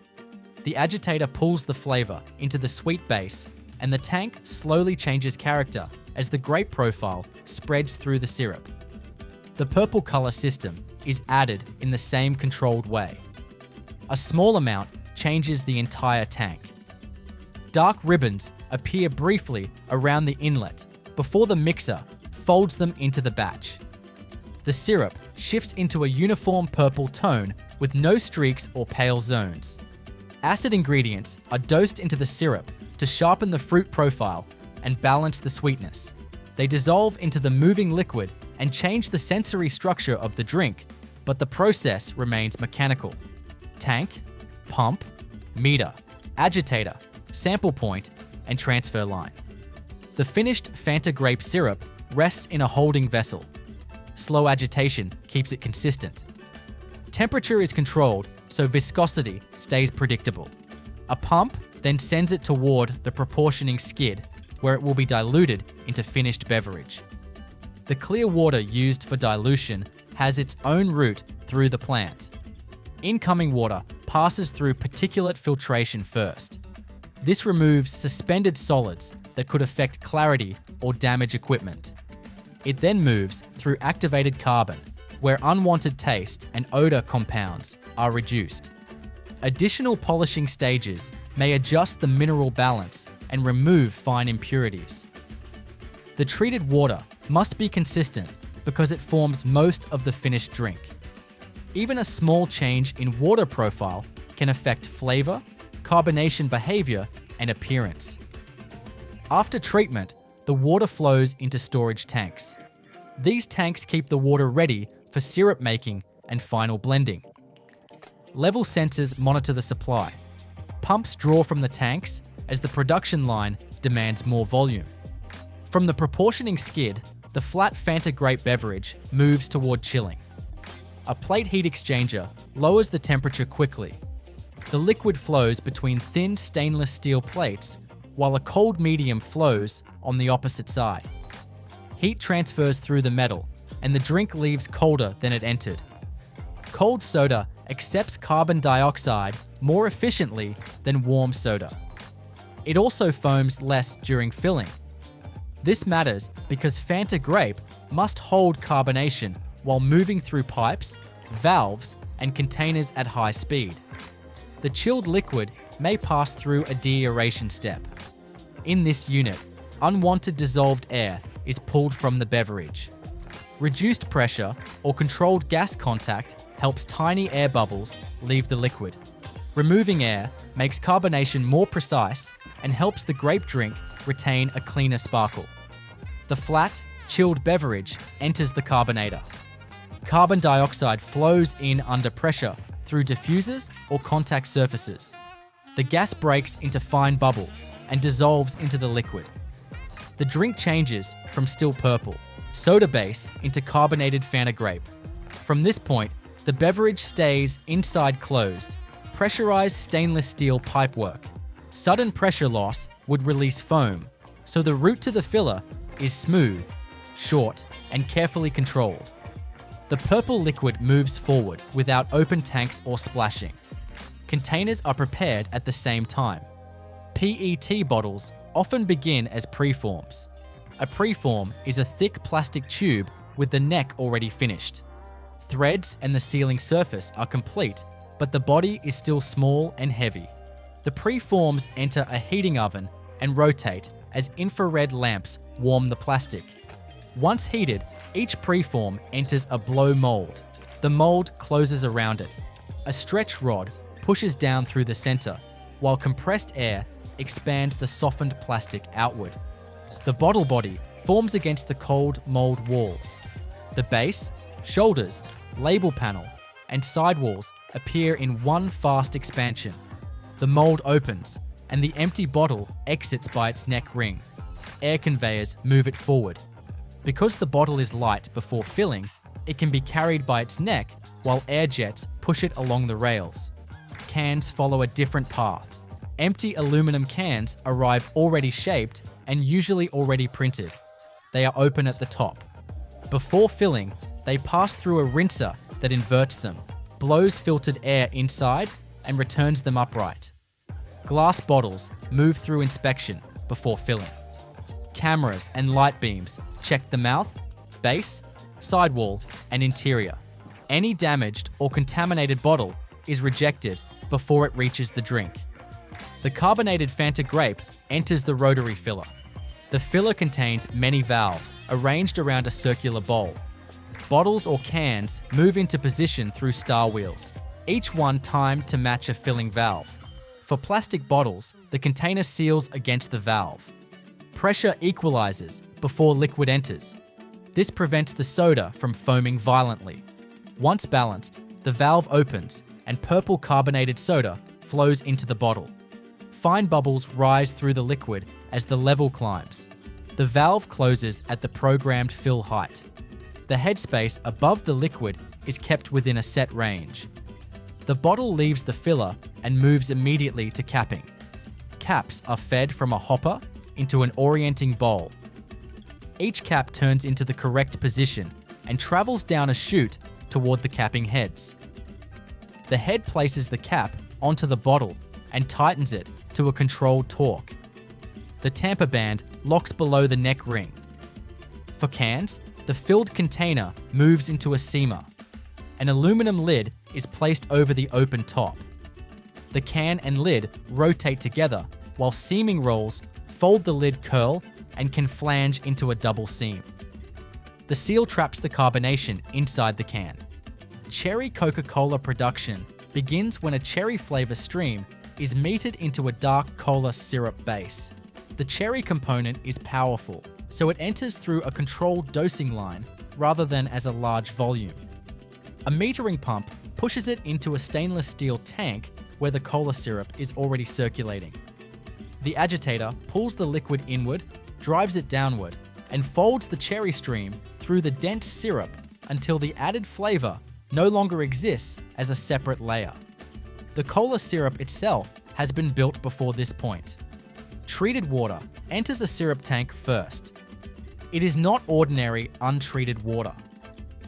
The agitator pulls the flavor into the sweet base, and the tank slowly changes character as the grape profile spreads through the syrup. The purple color system is added in the same controlled way. A small amount changes the entire tank. Dark ribbons appear briefly around the inlet before the mixer folds them into the batch. The syrup shifts into a uniform purple tone with no streaks or pale zones. Acid ingredients are dosed into the syrup to sharpen the fruit profile and balance the sweetness. They dissolve into the moving liquid and change the sensory structure of the drink, but the process remains mechanical. Tank, pump, meter, agitator, sample point, and transfer line. The finished Fanta grape syrup rests in a holding vessel. Slow agitation keeps it consistent. Temperature is controlled so viscosity stays predictable. A pump then sends it toward the proportioning skid, where it will be diluted into finished beverage. The clear water used for dilution has its own route through the plant. Incoming water passes through particulate filtration first. This removes suspended solids that could affect clarity or damage equipment. It then moves through activated carbon, where unwanted taste and odor compounds are reduced. Additional polishing stages may adjust the mineral balance and remove fine impurities. The treated water must be consistent because it forms most of the finished drink. Even a small change in water profile can affect flavor, carbonation behavior, and appearance. After treatment, the water flows into storage tanks. These tanks keep the water ready for syrup making and final blending. Level sensors monitor the supply. Pumps draw from the tanks as the production line demands more volume. From the proportioning skid, the flat Fanta grape beverage moves toward chilling. A plate heat exchanger lowers the temperature quickly. The liquid flows between thin stainless steel plates, while a cold medium flows on the opposite side. Heat transfers through the metal, and the drink leaves colder than it entered. Cold soda accepts carbon dioxide more efficiently than warm soda. It also foams less during filling. This matters because Fanta grape must hold carbonation while moving through pipes, valves, and containers at high speed. The chilled liquid may pass through a deaeration step. In this unit, unwanted dissolved air is pulled from the beverage. Reduced pressure or controlled gas contact helps tiny air bubbles leave the liquid. Removing air makes carbonation more precise and helps the grape drink retain a cleaner sparkle. The flat, chilled beverage enters the carbonator. Carbon dioxide flows in under pressure through diffusers or contact surfaces. The gas breaks into fine bubbles and dissolves into the liquid. The drink changes from still purple, soda base into carbonated Fanta grape. From this point, the beverage stays inside closed, pressurized stainless steel pipework. Sudden pressure loss would release foam, so the route to the filler is smooth, short, and carefully controlled. The purple liquid moves forward without open tanks or splashing. Containers are prepared at the same time. PET bottles often begin as preforms. A preform is a thick plastic tube with the neck already finished. Threads and the sealing surface are complete, but the body is still small and heavy. The preforms enter a heating oven and rotate as infrared lamps warm the plastic. Once heated, each preform enters a blow mold. The mold closes around it. A stretch rod pushes down through the center, while compressed air expands the softened plastic outward. The bottle body forms against the cold mold walls. The base, shoulders, label panel, and sidewalls appear in one fast expansion. The mold opens, and the empty bottle exits by its neck ring. Air conveyors move it forward. Because the bottle is light before filling, it can be carried by its neck while air jets push it along the rails. Cans follow a different path. Empty aluminum cans arrive already shaped and usually already printed. They are open at the top. Before filling, they pass through a rinser that inverts them, blows filtered air inside, and returns them upright. Glass bottles move through inspection before filling. Cameras and light beams check the mouth, base, sidewall, and interior. Any damaged or contaminated bottle is rejected before it reaches the drink. The carbonated Fanta grape enters the rotary filler. The filler contains many valves arranged around a circular bowl. Bottles or cans move into position through star wheels, each one timed to match a filling valve. For plastic bottles, the container seals against the valve. Pressure equalizes before liquid enters. This prevents the soda from foaming violently. Once balanced, the valve opens and purple carbonated soda flows into the bottle. Fine bubbles rise through the liquid as the level climbs. The valve closes at the programmed fill height. The headspace above the liquid is kept within a set range. The bottle leaves the filler and moves immediately to capping. Caps are fed from a hopper into an orienting bowl. Each cap turns into the correct position and travels down a chute toward the capping heads. The head places the cap onto the bottle and tightens it to a controlled torque. The tamper band locks below the neck ring. For cans, the filled container moves into a seamer. An aluminum lid is placed over the open top. The can and lid rotate together while seaming rolls fold the lid curl and can flange into a double seam. The seal traps the carbonation inside the can. Cherry Coca-Cola production begins when a cherry flavor stream is metered into a dark cola syrup base. The cherry component is powerful, so it enters through a controlled dosing line rather than as a large volume. A metering pump pushes it into a stainless steel tank where the cola syrup is already circulating. The agitator pulls the liquid inward, drives it downward, and folds the cherry stream through the dense syrup until the added flavor no longer exists as a separate layer. The cola syrup itself has been built before this point. Treated water enters a syrup tank first. It is not ordinary untreated water.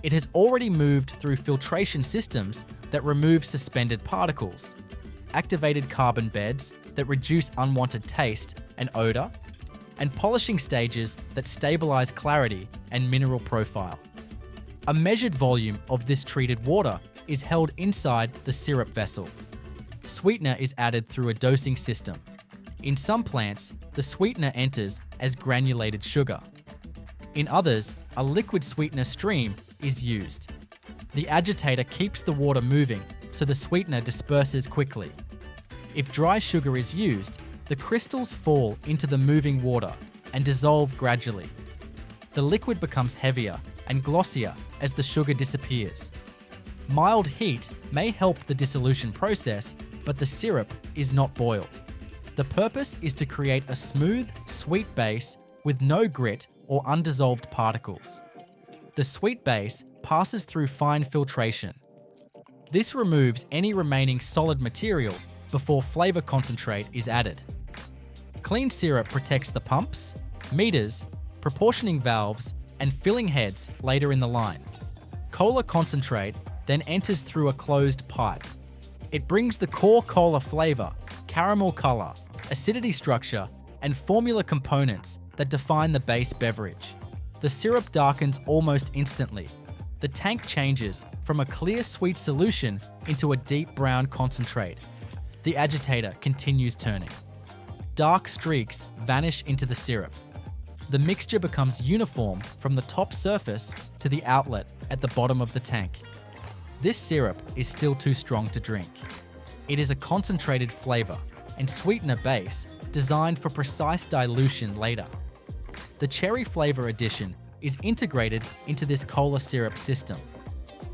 It has already moved through filtration systems that remove suspended particles, activated carbon beds that reduce unwanted taste and odor, and polishing stages that stabilize clarity and mineral profile. A measured volume of this treated water is held inside the syrup vessel. Sweetener is added through a dosing system. In some plants, the sweetener enters as granulated sugar. In others, a liquid sweetener stream is used. The agitator keeps the water moving so the sweetener disperses quickly. If dry sugar is used, the crystals fall into the moving water and dissolve gradually. The liquid becomes heavier and glossier as the sugar disappears. Mild heat may help the dissolution process, but the syrup is not boiled. The purpose is to create a smooth, sweet base with no grit or undissolved particles. The sweet base passes through fine filtration. This removes any remaining solid material before flavor concentrate is added. Clean syrup protects the pumps, meters, proportioning valves, and filling heads later in the line. Cola concentrate then enters through a closed pipe. It brings the core cola flavor, caramel color, acidity structure, and formula components that define the base beverage. The syrup darkens almost instantly. The tank changes from a clear sweet solution into a deep brown concentrate. The agitator continues turning. Dark streaks vanish into the syrup. The mixture becomes uniform from the top surface to the outlet at the bottom of the tank. This syrup is still too strong to drink. It is a concentrated flavor and sweetener base designed for precise dilution later. The cherry flavor addition is integrated into this cola syrup system.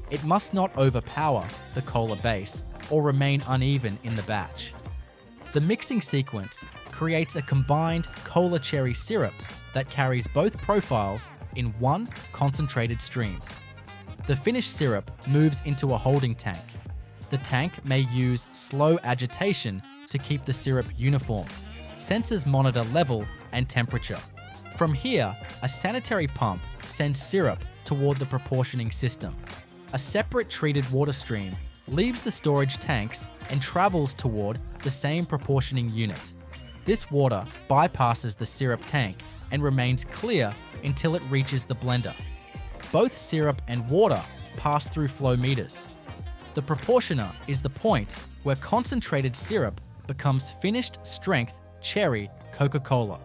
It must not overpower the cola base or remain uneven in the batch. The mixing sequence creates a combined cola cherry syrup that carries both profiles in one concentrated stream. The finished syrup moves into a holding tank. The tank may use slow agitation to keep the syrup uniform. Sensors monitor level and temperature. From here, a sanitary pump sends syrup toward the proportioning system. A separate treated water stream leaves the storage tanks and travels toward the same proportioning unit. This water bypasses the syrup tank and remains clear until it reaches the blender. Both syrup and water pass through flow meters. The proportioner is the point where concentrated syrup becomes finished strength cherry Coca-Cola.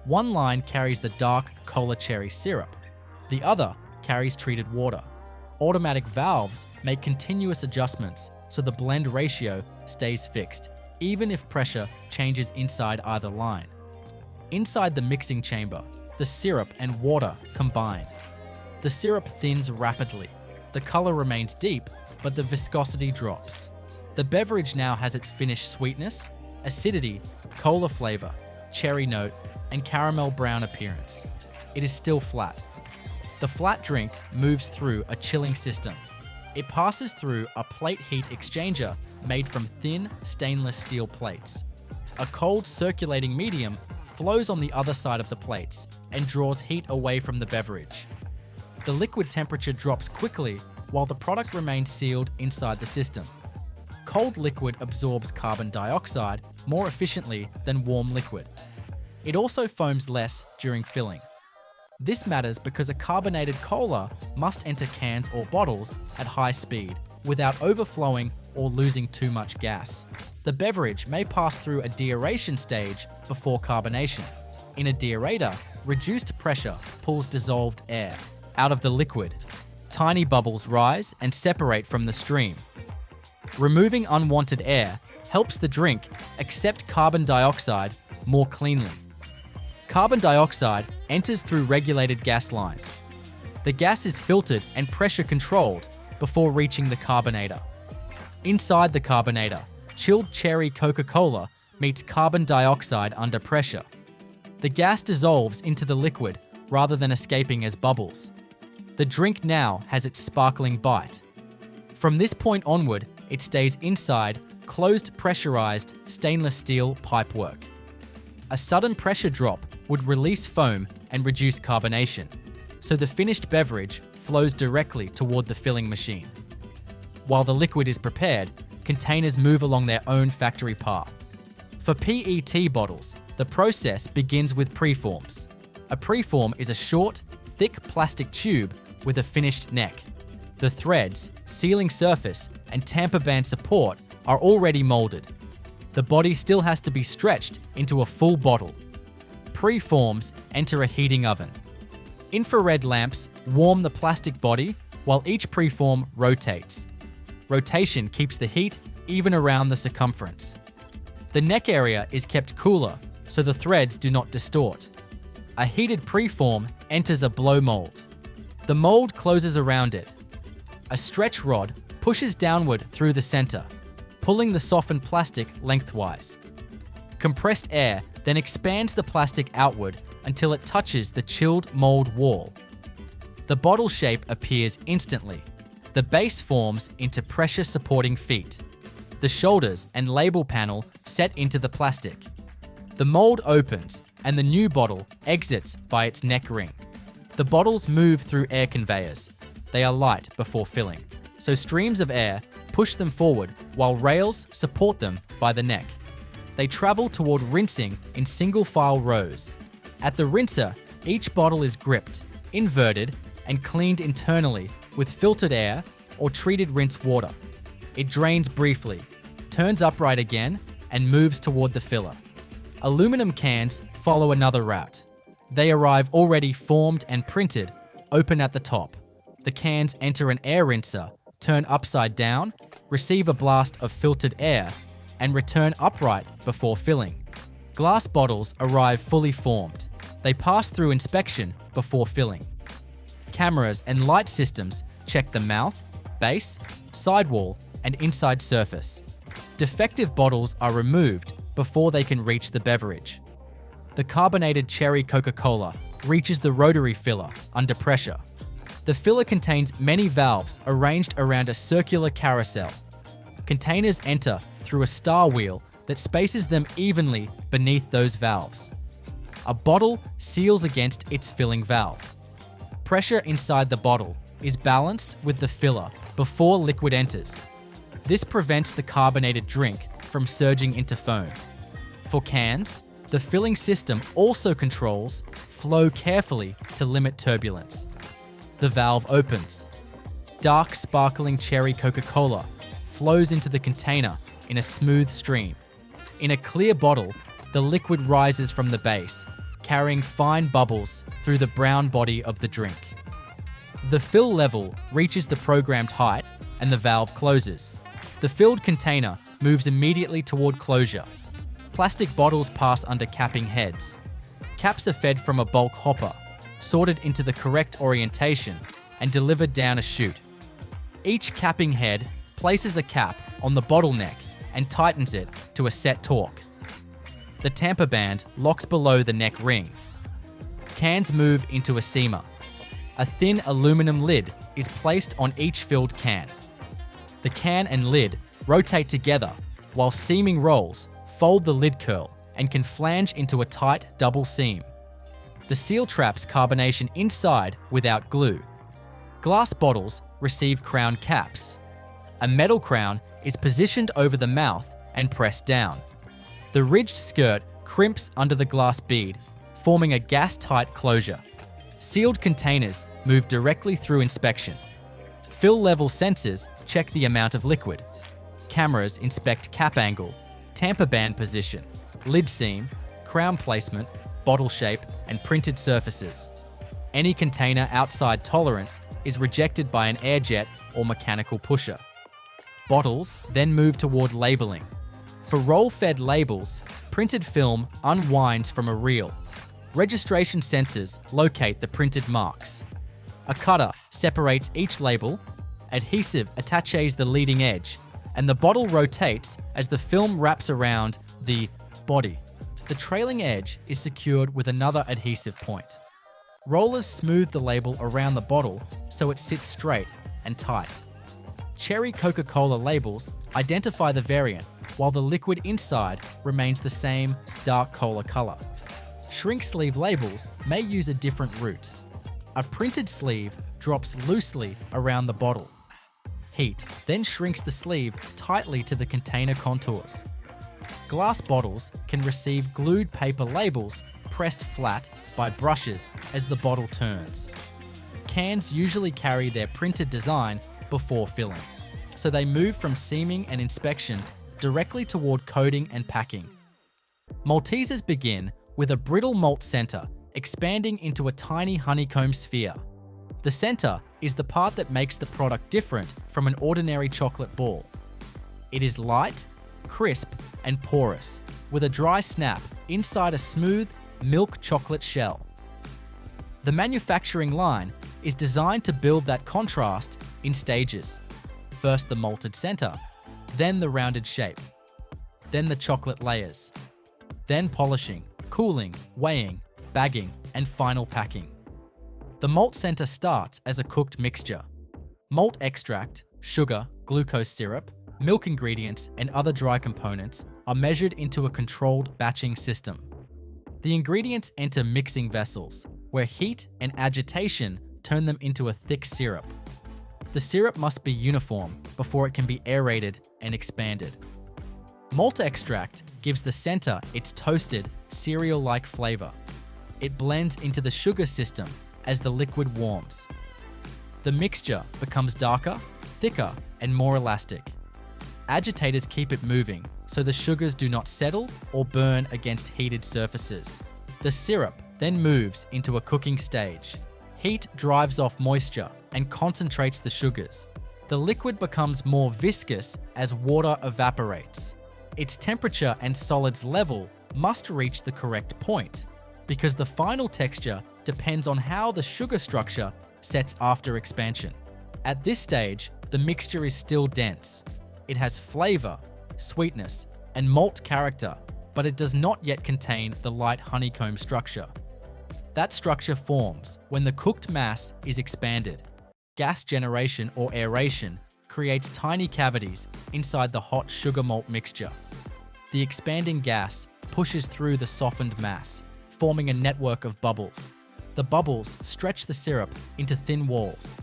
One line carries the dark cola cherry syrup. The other carries treated water. Automatic valves make continuous adjustments so the blend ratio stays fixed, even if pressure changes inside either line. Inside the mixing chamber, the syrup and water combine. The syrup thins rapidly. The color remains deep, but the viscosity drops. The beverage now has its finished sweetness, acidity, cola flavor, cherry note, and caramel brown appearance. It is still flat. The flat drink moves through a chilling system. It passes through a plate heat exchanger made from thin stainless steel plates. A cold circulating medium flows on the other side of the plates and draws heat away from the beverage. The liquid temperature drops quickly while the product remains sealed inside the system. Cold liquid absorbs carbon dioxide more efficiently than warm liquid. It also foams less during filling. This matters because a carbonated cola must enter cans or bottles at high speed without overflowing or losing too much gas. The beverage may pass through a deaeration stage before carbonation. In a deaerator, reduced pressure pulls dissolved air out of the liquid. Tiny bubbles rise and separate from the stream. Removing unwanted air helps the drink accept carbon dioxide more cleanly. Carbon dioxide enters through regulated gas lines. The gas is filtered and pressure controlled before reaching the carbonator. Inside the carbonator, chilled cherry Coca-Cola meets carbon dioxide under pressure. The gas dissolves into the liquid rather than escaping as bubbles. The drink now has its sparkling bite. From this point onward, it stays inside closed pressurized stainless steel pipework. A sudden pressure drop would release foam and reduce carbonation, so the finished beverage flows directly toward the filling machine. While the liquid is prepared, containers move along their own factory path. For PET bottles, the process begins with preforms. A preform is a short, thick plastic tube with a finished neck. The threads, sealing surface, and tamper band support are already molded. The body still has to be stretched into a full bottle. Preforms enter a heating oven. Infrared lamps warm the plastic body while each preform rotates. Rotation keeps the heat even around the circumference. The neck area is kept cooler so the threads do not distort. A heated preform enters a blow mold. The mold closes around it. A stretch rod pushes downward through the center, pulling the softened plastic lengthwise. Compressed air then expands the plastic outward until it touches the chilled mold wall. The bottle shape appears instantly. The base forms into pressure-supporting feet. The shoulders and label panel set into the plastic. The mold opens and the new bottle exits by its neck ring. The bottles move through air conveyors. They are light before filling, so streams of air push them forward while rails support them by the neck. They travel toward rinsing in single-file rows. At the rinser, each bottle is gripped, inverted, and cleaned internally with filtered air or treated rinse water. It drains briefly, turns upright again, and moves toward the filler. Aluminum cans follow another route. They arrive already formed and printed, open at the top. The cans enter an air rinser, turn upside down, receive a blast of filtered air, and return upright before filling. Glass bottles arrive fully formed. They pass through inspection before filling. Cameras and light systems check the mouth, base, sidewall, and inside surface. Defective bottles are removed before they can reach the beverage. The carbonated cherry Coca-Cola reaches the rotary filler under pressure. The filler contains many valves arranged around a circular carousel. Containers enter through a star wheel that spaces them evenly beneath those valves. A bottle seals against its filling valve. Pressure inside the bottle is balanced with the filler before liquid enters. This prevents the carbonated drink from surging into foam. For cans, the filling system also controls flow carefully to limit turbulence. The valve opens. Dark sparkling cherry Coca-Cola flows into the container in a smooth stream. In a clear bottle, the liquid rises from the base, carrying fine bubbles through the brown body of the drink. The fill level reaches the programmed height and the valve closes. The filled container moves immediately toward closure. Plastic bottles pass under capping heads. Caps are fed from a bulk hopper, sorted into the correct orientation, and delivered down a chute. Each capping head places a cap on the bottleneck and tightens it to a set torque. The tamper band locks below the neck ring. Cans move into a seamer. A thin aluminum lid is placed on each filled can. The can and lid rotate together, while seaming rolls fold the lid curl and can flange into a tight double seam. The seal traps carbonation inside without glue. Glass bottles receive crown caps. A metal crown is positioned over the mouth and pressed down. The ridged skirt crimps under the glass bead, forming a gas-tight closure. Sealed containers move directly through inspection. Fill level sensors check the amount of liquid. Cameras inspect cap angle, tamper band position, lid seam, crown placement, bottle shape, and printed surfaces. Any container outside tolerance is rejected by an air jet or mechanical pusher. Bottles then move toward labeling. For roll-fed labels, printed film unwinds from a reel. Registration sensors locate the printed marks. A cutter separates each label, adhesive attaches the leading edge, and the bottle rotates as the film wraps around the body. The trailing edge is secured with another adhesive point. Rollers smooth the label around the bottle so it sits straight and tight. Cherry Coca-Cola labels identify the variant, while the liquid inside remains the same dark cola color. Shrink sleeve labels may use a different route. A printed sleeve drops loosely around the bottle. Heat then shrinks the sleeve tightly to the container contours. Glass bottles can receive glued paper labels pressed flat by brushes as the bottle turns. Cans usually carry their printed design before filling, so they move from seaming and inspection directly toward coating and packing. Maltesers begin with a brittle malt center expanding into a tiny honeycomb sphere. The center is the part that makes the product different from an ordinary chocolate ball. It is light, crisp, and porous, with a dry snap inside a smooth milk chocolate shell. The manufacturing line is designed to build that contrast in stages. First the malted center, then the rounded shape, then the chocolate layers, then polishing, cooling, weighing, bagging, and final packing. The malt center starts as a cooked mixture. Malt extract, sugar, glucose syrup, milk ingredients, and other dry components are measured into a controlled batching system. The ingredients enter mixing vessels, where heat and agitation turn them into a thick syrup. The syrup must be uniform before it can be aerated and expanded. Malt extract gives the center its toasted, cereal-like flavor. It blends into the sugar system as the liquid warms. The mixture becomes darker, thicker, and more elastic. Agitators keep it moving so the sugars do not settle or burn against heated surfaces. The syrup then moves into a cooking stage. Heat drives off moisture and concentrates the sugars. The liquid becomes more viscous as water evaporates. Its temperature and solids level must reach the correct point, because the final texture depends on how the sugar structure sets after expansion. At this stage, the mixture is still dense. It has flavor, sweetness, and malt character, but it does not yet contain the light honeycomb structure. That structure forms when the cooked mass is expanded. Gas generation or aeration creates tiny cavities inside the hot sugar malt mixture. The expanding gas pushes through the softened mass, forming a network of bubbles. The bubbles stretch the syrup into thin walls.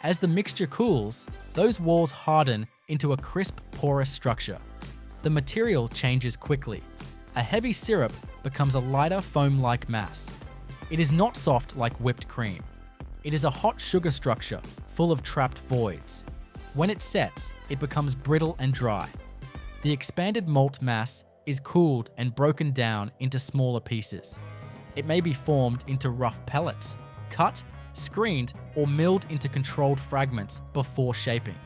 As the mixture cools, those walls harden into a crisp, porous structure. The material changes quickly. A heavy syrup becomes a lighter foam-like mass. It is not soft like whipped cream. It is a hot sugar structure full of trapped voids. When it sets, it becomes brittle and dry. The expanded malt mass is cooled and broken down into smaller pieces. It may be formed into rough pellets, cut, screened, or milled into controlled fragments before shaping.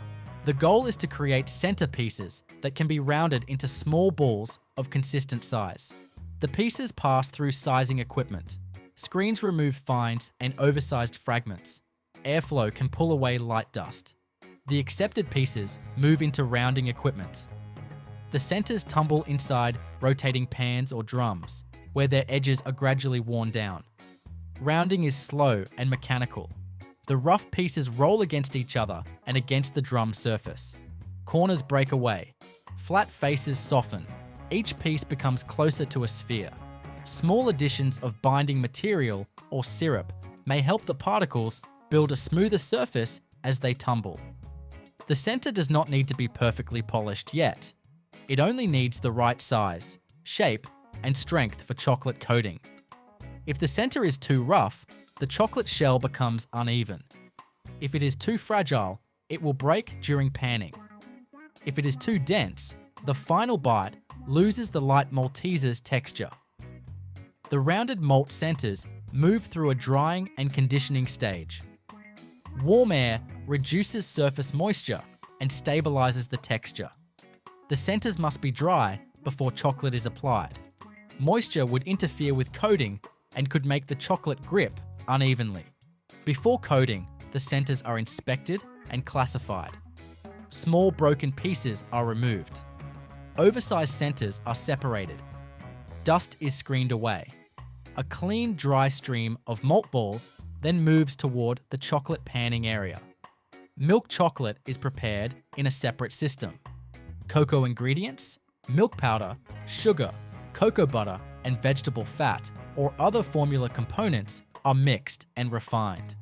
The goal is to create center pieces that can be rounded into small balls of consistent size. The pieces pass through sizing equipment. Screens remove fines and oversized fragments. Airflow can pull away light dust. The accepted pieces move into rounding equipment. The centers tumble inside rotating pans or drums, where their edges are gradually worn down. Rounding is slow and mechanical. The rough pieces roll against each other and against the drum surface. Corners break away. Flat faces soften. Each piece becomes closer to a sphere. Small additions of binding material or syrup may help the particles build a smoother surface as they tumble. The center does not need to be perfectly polished yet. It only needs the right size, shape, and strength for chocolate coating. If the center is too rough, the chocolate shell becomes uneven. If it is too fragile, it will break during panning. If it is too dense, the final bite loses the light Malteser's texture. The rounded malt centers move through a drying and conditioning stage. Warm air reduces surface moisture and stabilizes the texture. The centers must be dry before chocolate is applied. Moisture would interfere with coating and could make the chocolate grip unevenly. Before coating, the centers are inspected and classified. Small broken pieces are removed. Oversized centers are separated. dust is screened away. A clean, dry stream of malt balls then moves toward the chocolate panning area. Milk chocolate is prepared in a separate system. Cocoa ingredients, milk powder, sugar, cocoa butter, and vegetable fat or other formula components are mixed and refined.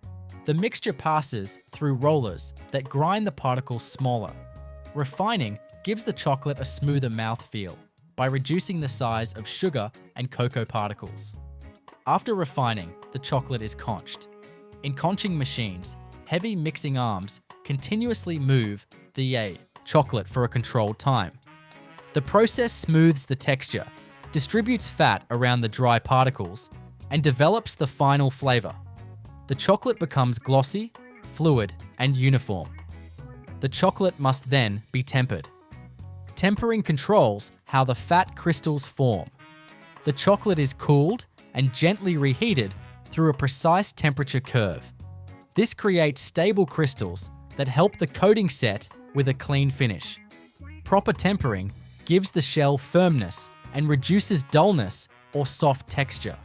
The mixture passes through rollers that grind the particles smaller. Refining gives the chocolate a smoother mouthfeel by reducing the size of sugar and cocoa particles. After refining, the chocolate is conched. In conching machines, heavy mixing arms continuously move the chocolate for a controlled time. The process smooths the texture, distributes fat around the dry particles, and develops the final flavor. The chocolate becomes glossy, fluid, and uniform. The chocolate must then be tempered. Tempering controls how the fat crystals form. The chocolate is cooled and gently reheated through a precise temperature curve. This creates stable crystals that help the coating set with a clean finish. Proper tempering gives the shell firmness and reduces dullness or soft texture.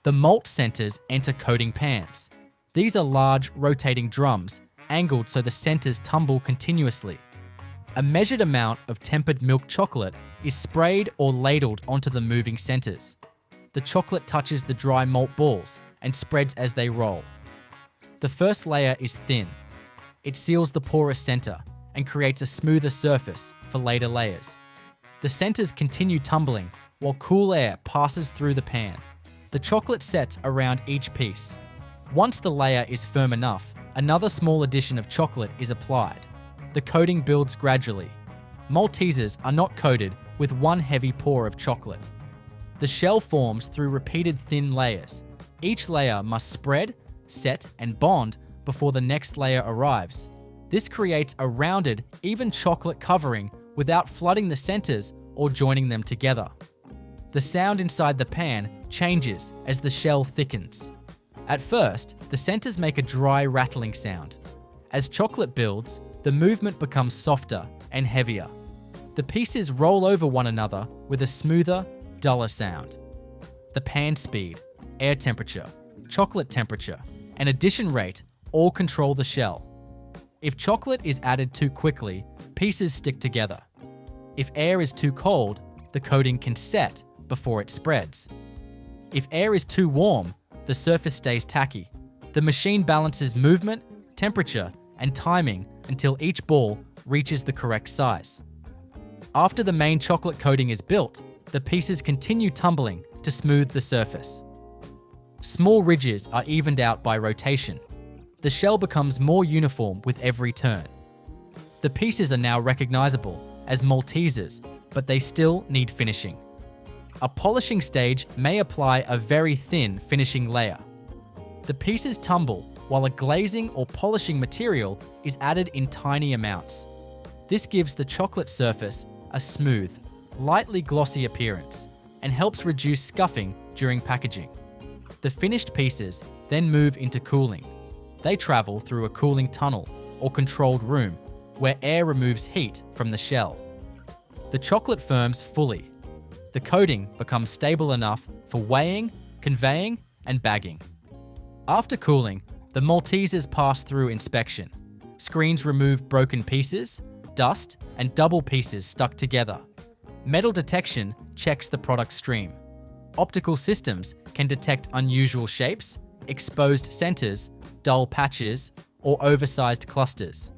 The malt centers enter coating pans. These are large rotating drums, angled so the centers tumble continuously. A measured amount of tempered milk chocolate is sprayed or ladled onto the moving centers. The chocolate touches the dry malt balls and spreads as they roll. The first layer is thin. It seals the porous center and creates a smoother surface for later layers. The centers continue tumbling while cool air passes through the pan. The chocolate sets around each piece. Once the layer is firm enough, another small addition of chocolate is applied. The coating builds gradually. Maltesers are not coated with one heavy pour of chocolate. The shell forms through repeated thin layers. Each layer must spread, set, and bond before the next layer arrives. This creates a rounded, even chocolate covering without flooding the centers or joining them together. The sound inside the pan changes as the shell thickens. At first, the centers make a dry rattling sound. As chocolate builds, the movement becomes softer and heavier. The pieces roll over one another with a smoother, duller sound. The pan speed, air temperature, chocolate temperature, and addition rate all control the shell. If chocolate is added too quickly, pieces stick together. If air is too cold, the coating can set before it spreads. If air is too warm, the surface stays tacky. The machine balances movement, temperature, and timing until each ball reaches the correct size. After the main chocolate coating is built, the pieces continue tumbling to smooth the surface. Small ridges are evened out by rotation. The shell becomes more uniform with every turn. The pieces are now recognizable as Maltesers, but they still need finishing. A polishing stage may apply a very thin finishing layer. The pieces tumble while a glazing or polishing material is added in tiny amounts. This gives the chocolate surface a smooth, lightly glossy appearance and helps reduce scuffing during packaging. The finished pieces then move into cooling. They travel through a cooling tunnel or controlled room where air removes heat from the shell. The chocolate firms fully. The coating becomes stable enough for weighing, conveying, and bagging. After cooling, the Maltesers pass through inspection. Screens remove broken pieces, dust, and double pieces stuck together. Metal detection checks the product stream. Optical systems can detect unusual shapes, exposed centers, dull patches, or oversized clusters.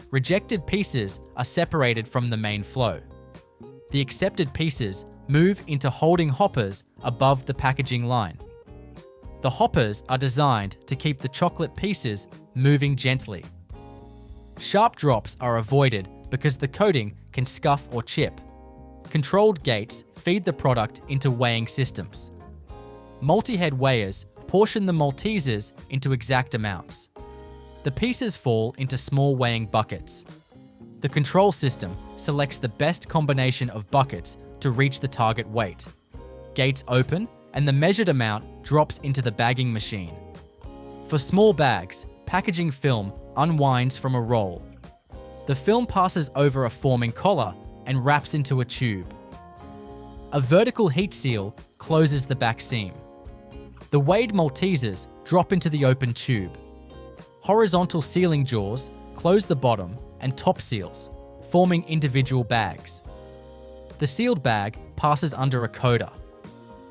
Rejected pieces are separated from the main flow. The accepted pieces move into holding hoppers above the packaging line. The hoppers are designed to keep the chocolate pieces moving gently. Sharp drops are avoided because the coating can scuff or chip. Controlled gates feed the product into weighing systems. Multi-head weighers portion the Maltesers into exact amounts. The pieces fall into small weighing buckets. The control system selects the best combination of buckets to reach the target weight. Gates open and the measured amount drops into the bagging machine. For small bags, packaging film unwinds from a roll. The film passes over a forming collar and wraps into a tube. A vertical heat seal closes the back seam. The weighed Maltesers drop into the open tube. Horizontal sealing jaws close the bottom and top seals, forming individual bags. The sealed bag passes under a coder.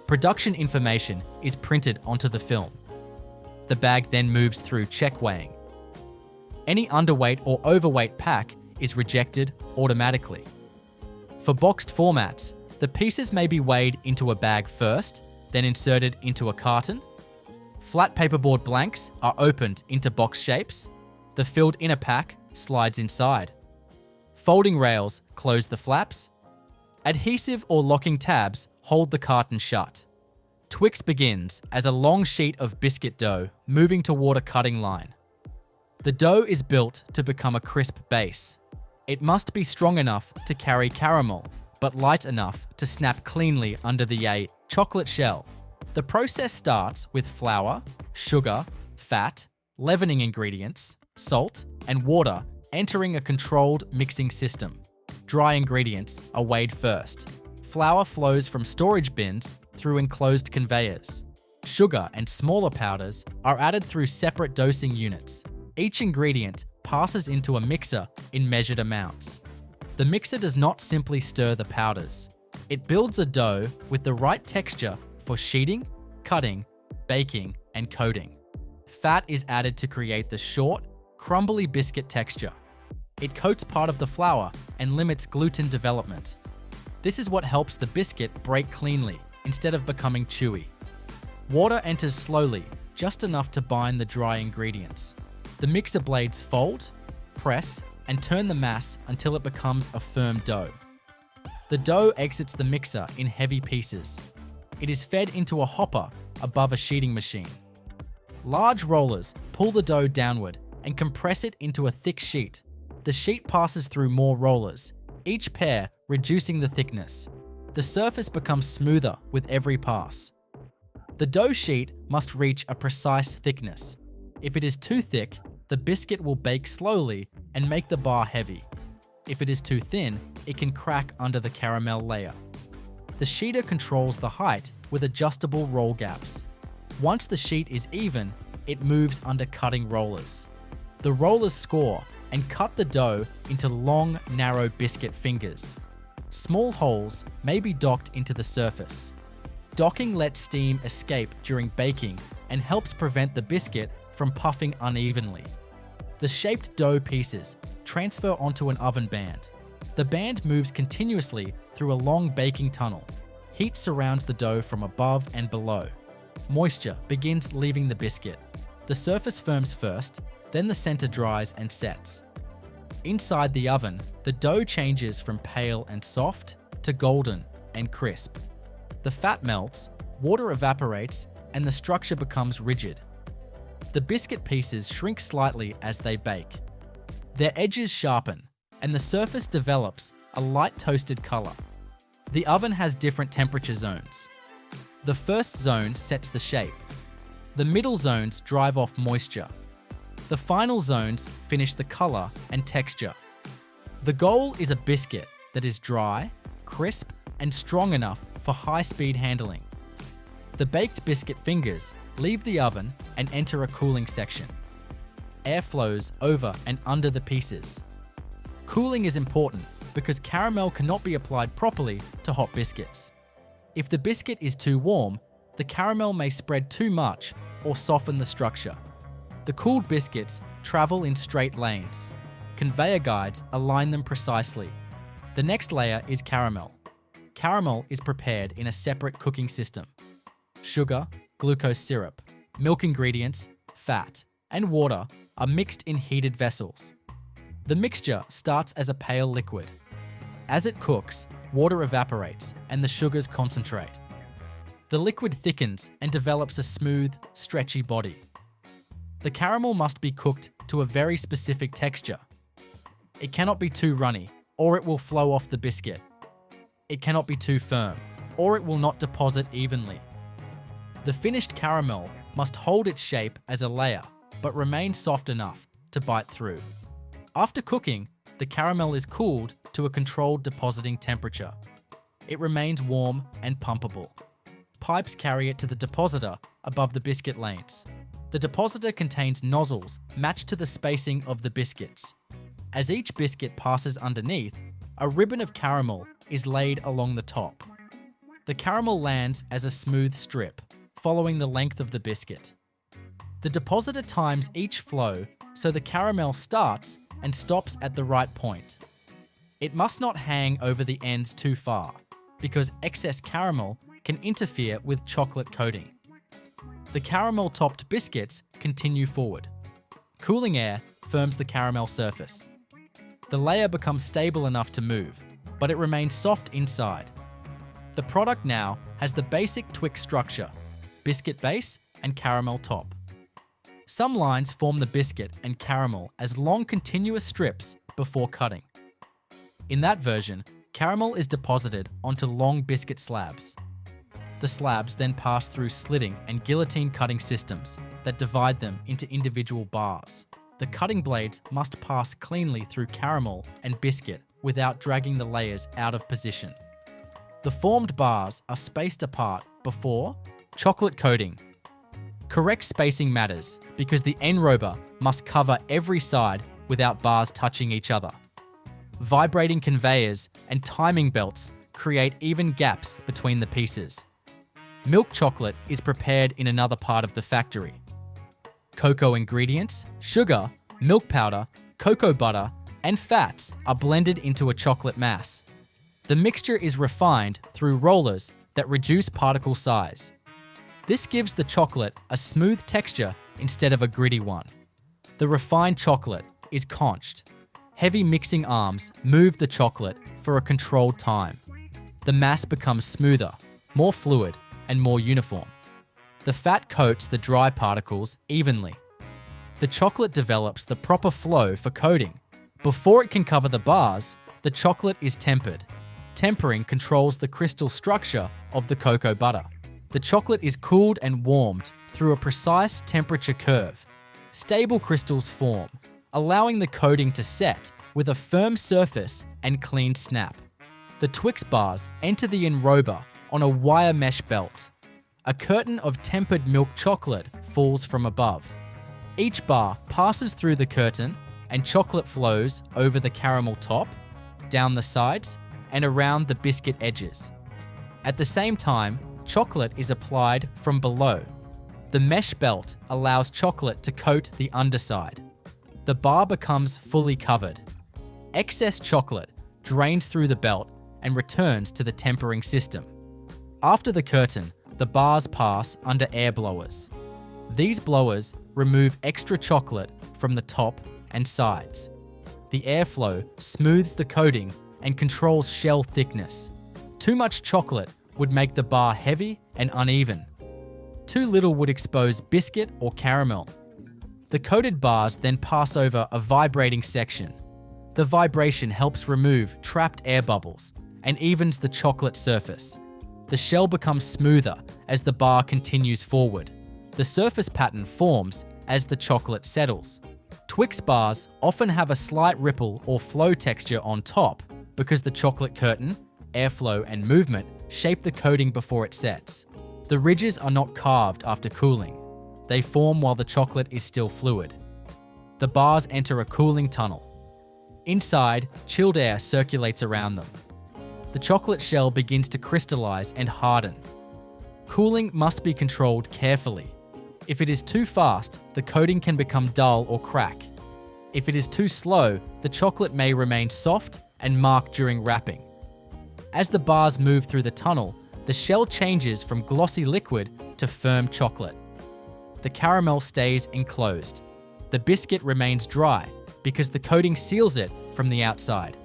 Production information is printed onto the film. The bag then moves through check weighing. Any underweight or overweight pack is rejected automatically. For boxed formats, the pieces may be weighed into a bag first, then inserted into a carton. Flat paperboard blanks are opened into box shapes. The filled inner pack slides inside. Folding rails close the flaps. Adhesive or locking tabs hold the carton shut. Twix begins as a long sheet of biscuit dough moving toward a cutting line. The dough is built to become a crisp base. It must be strong enough to carry caramel, but light enough to snap cleanly under the chocolate shell. The process starts with flour, sugar, fat, leavening ingredients, salt, and water entering a controlled mixing system. Dry ingredients are weighed first. Flour flows from storage bins through enclosed conveyors. Sugar and smaller powders are added through separate dosing units. Each ingredient passes into a mixer in measured amounts. The mixer does not simply stir the powders. It builds a dough with the right texture for sheeting, cutting, baking, and coating. Fat is added to create the short, crumbly biscuit texture. It coats part of the flour and limits gluten development. This is what helps the biscuit break cleanly instead of becoming chewy. Water enters slowly, just enough to bind the dry ingredients. The mixer blades fold, press, and turn the mass until it becomes a firm dough. The dough exits the mixer in heavy pieces. It is fed into a hopper above a sheeting machine. Large rollers pull the dough downward and compress it into a thick sheet. The sheet passes through more rollers, each pair reducing the thickness. The surface becomes smoother with every pass. The dough sheet must reach a precise thickness. If it is too thick, the biscuit will bake slowly and make the bar heavy. If it is too thin, it can crack under the caramel layer. The sheeter controls the height with adjustable roll gaps. Once the sheet is even, it moves under cutting rollers. The rollers score and cut the dough into long, narrow biscuit fingers. Small holes may be docked into the surface. Docking lets steam escape during baking and helps prevent the biscuit from puffing unevenly. The shaped dough pieces transfer onto an oven band. The band moves continuously through a long baking tunnel. Heat surrounds the dough from above and below. Moisture begins leaving the biscuit. The surface firms first, then the center dries and sets. Inside the oven, the dough changes from pale and soft to golden and crisp. The fat melts, water evaporates, and the structure becomes rigid. The biscuit pieces shrink slightly as they bake. Their edges sharpen, and the surface develops a light toasted color. The oven has different temperature zones. The first zone sets the shape. The middle zones drive off moisture. The final zones finish the color and texture. The goal is a biscuit that is dry, crisp, and strong enough for high-speed handling. The baked biscuit fingers leave the oven and enter a cooling section. Air flows over and under the pieces. Cooling is important because caramel cannot be applied properly to hot biscuits. If the biscuit is too warm, the caramel may spread too much or soften the structure. The cooled biscuits travel in straight lanes. Conveyor guides align them precisely. The next layer is caramel. Caramel is prepared in a separate cooking system. Sugar, glucose syrup, milk ingredients, fat, and water are mixed in heated vessels. The mixture starts as a pale liquid. As it cooks, water evaporates and the sugars concentrate. The liquid thickens and develops a smooth, stretchy body. The caramel must be cooked to a very specific texture. It cannot be too runny, or it will flow off the biscuit. It cannot be too firm, or it will not deposit evenly. The finished caramel must hold its shape as a layer, but remain soft enough to bite through. After cooking, the caramel is cooled to a controlled depositing temperature. it remains warm and pumpable. Pipes carry it to the depositor above the biscuit lanes. The depositor contains nozzles matched to the spacing of the biscuits. As each biscuit passes underneath, a ribbon of caramel is laid along the top. The caramel lands as a smooth strip, following the length of the biscuit. The depositor times each flow so the caramel starts and stops at the right point. It must not hang over the ends too far, because excess caramel can interfere with chocolate coating. The caramel-topped biscuits continue forward. Cooling air firms the caramel surface. The layer becomes stable enough to move, but it remains soft inside. The product now has the basic Twix structure: biscuit base and caramel top. Some lines form the biscuit and caramel as long continuous strips before cutting. In that version, caramel is deposited onto long biscuit slabs. The slabs then pass through slitting and guillotine cutting systems that divide them into individual bars. The cutting blades must pass cleanly through caramel and biscuit without dragging the layers out of position. The formed bars are spaced apart before chocolate coating. Correct spacing matters because the enrober must cover every side without bars touching each other. Vibrating conveyors and timing belts create even gaps between the pieces. Milk chocolate is prepared in another part of the factory. Cocoa ingredients, sugar, milk powder, cocoa butter, and fats are blended into a chocolate mass. The mixture is refined through rollers that reduce particle size. This gives the chocolate a smooth texture instead of a gritty one. The refined chocolate is conched. Heavy mixing arms move the chocolate for a controlled time. The mass becomes smoother, more fluid, and more uniform. The fat coats the dry particles evenly. The chocolate develops the proper flow for coating. Before it can cover the bars, the chocolate is tempered. Tempering controls the crystal structure of the cocoa butter. The chocolate is cooled and warmed through a precise temperature curve. Stable crystals form, allowing the coating to set with a firm surface and clean snap. The Twix bars enter the enrober on a wire mesh belt. A curtain of tempered milk chocolate falls from above. Each bar passes through the curtain and chocolate flows over the caramel top, down the sides, and around the biscuit edges. At the same time, chocolate is applied from below. The mesh belt allows chocolate to coat the underside. The bar becomes fully covered. Excess chocolate drains through the belt and returns to the tempering system. After the curtain, the bars pass under air blowers. These blowers remove extra chocolate from the top and sides. The airflow smooths the coating and controls shell thickness. Too much chocolate would make the bar heavy and uneven. Too little would expose biscuit or caramel. The coated bars then pass over a vibrating section. The vibration helps remove trapped air bubbles and evens the chocolate surface. The shell becomes smoother as the bar continues forward. The surface pattern forms as the chocolate settles. Twix bars often have a slight ripple or flow texture on top because the chocolate curtain, airflow, and movement shape the coating before it sets. The ridges are not carved after cooling. They form while the chocolate is still fluid. The bars enter a cooling tunnel. Inside, chilled air circulates around them. The chocolate shell begins to crystallize and harden. Cooling must be controlled carefully. If it is too fast, the coating can become dull or crack. If it is too slow, the chocolate may remain soft and mark during wrapping. As the bars move through the tunnel, the shell changes from glossy liquid to firm chocolate. The caramel stays enclosed. The biscuit remains dry because the coating seals it from the outside.